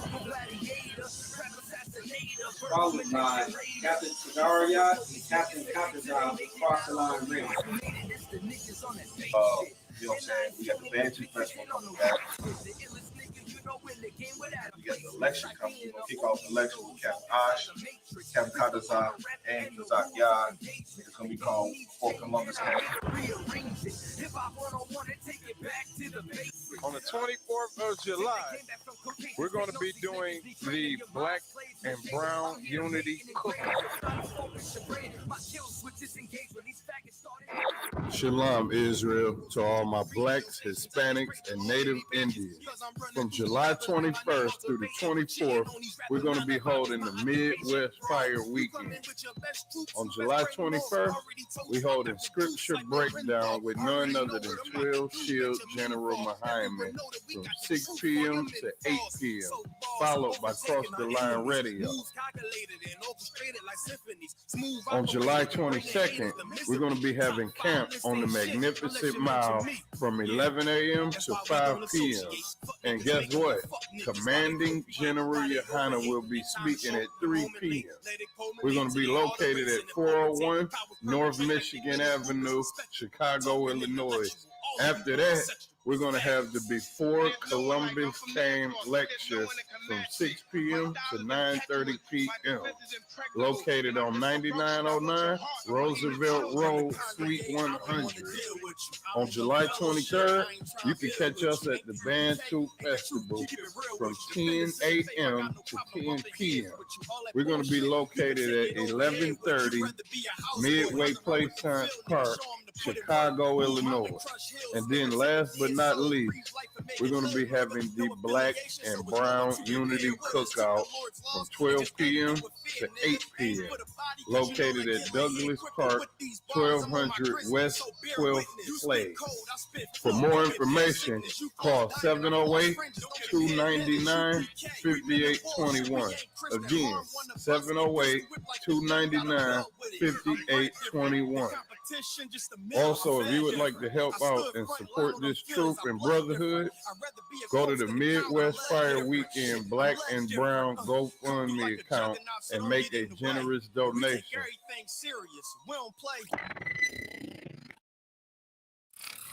[SPEAKER 5] followed by Captain Tagaria and Captain Katazal across the line ring.
[SPEAKER 6] You know what I'm saying? We got the Bantu Festival coming back. We got the election coming. We're going to kick off the election with Captain I.S.U.P.K, Captain Katazal, and GEN.YAHANNA. It's going to be called For Columbus Day.
[SPEAKER 7] On the 24th of July, we're going to be doing the Black and Brown Unity Cookout.
[SPEAKER 8] Shalom, Israel, to all my blacks, Hispanics, and Native Indians. From July 21st through the 24th, we're going to be holding the Midwest Fire Weekend. On July 21st, we hold a scripture breakdown with none other than 12 Shield General Muhammad from 6 p.m. to 8 p.m., followed by Cross the Line Radio. On July 22nd, we're going to be having camp on the Magnificent Mile from 11 a.m. to 5 p.m. And guess what? Commanding General Yahanna will be speaking at 3 p.m. We're going to be located at 401 North Michigan Avenue, Chicago, Illinois. After that, we're going to have the Before Columbus Came lecture from 6 p.m. to 9:30 p.m. located on 9909 Roosevelt Road, Suite 100. On July 23rd, you can catch us at the Bantu Festival from 10 a.m. to 10 p.m. We're going to be located at 1130 Midway Place Science Park, Chicago, Illinois. And then last but not least, we're going to be having the Black and Brown Unity Cookout from 12 p.m. to 8 p.m. located at Douglas Park, 1200 West 12th Place. For more information, call 708-299-5821. Again, 708-299-5821. Also, if you would like to help out and support this troop and brotherhood, go to the Midwest Fire Weekend Black and Brown GoFundMe account and make a generous donation.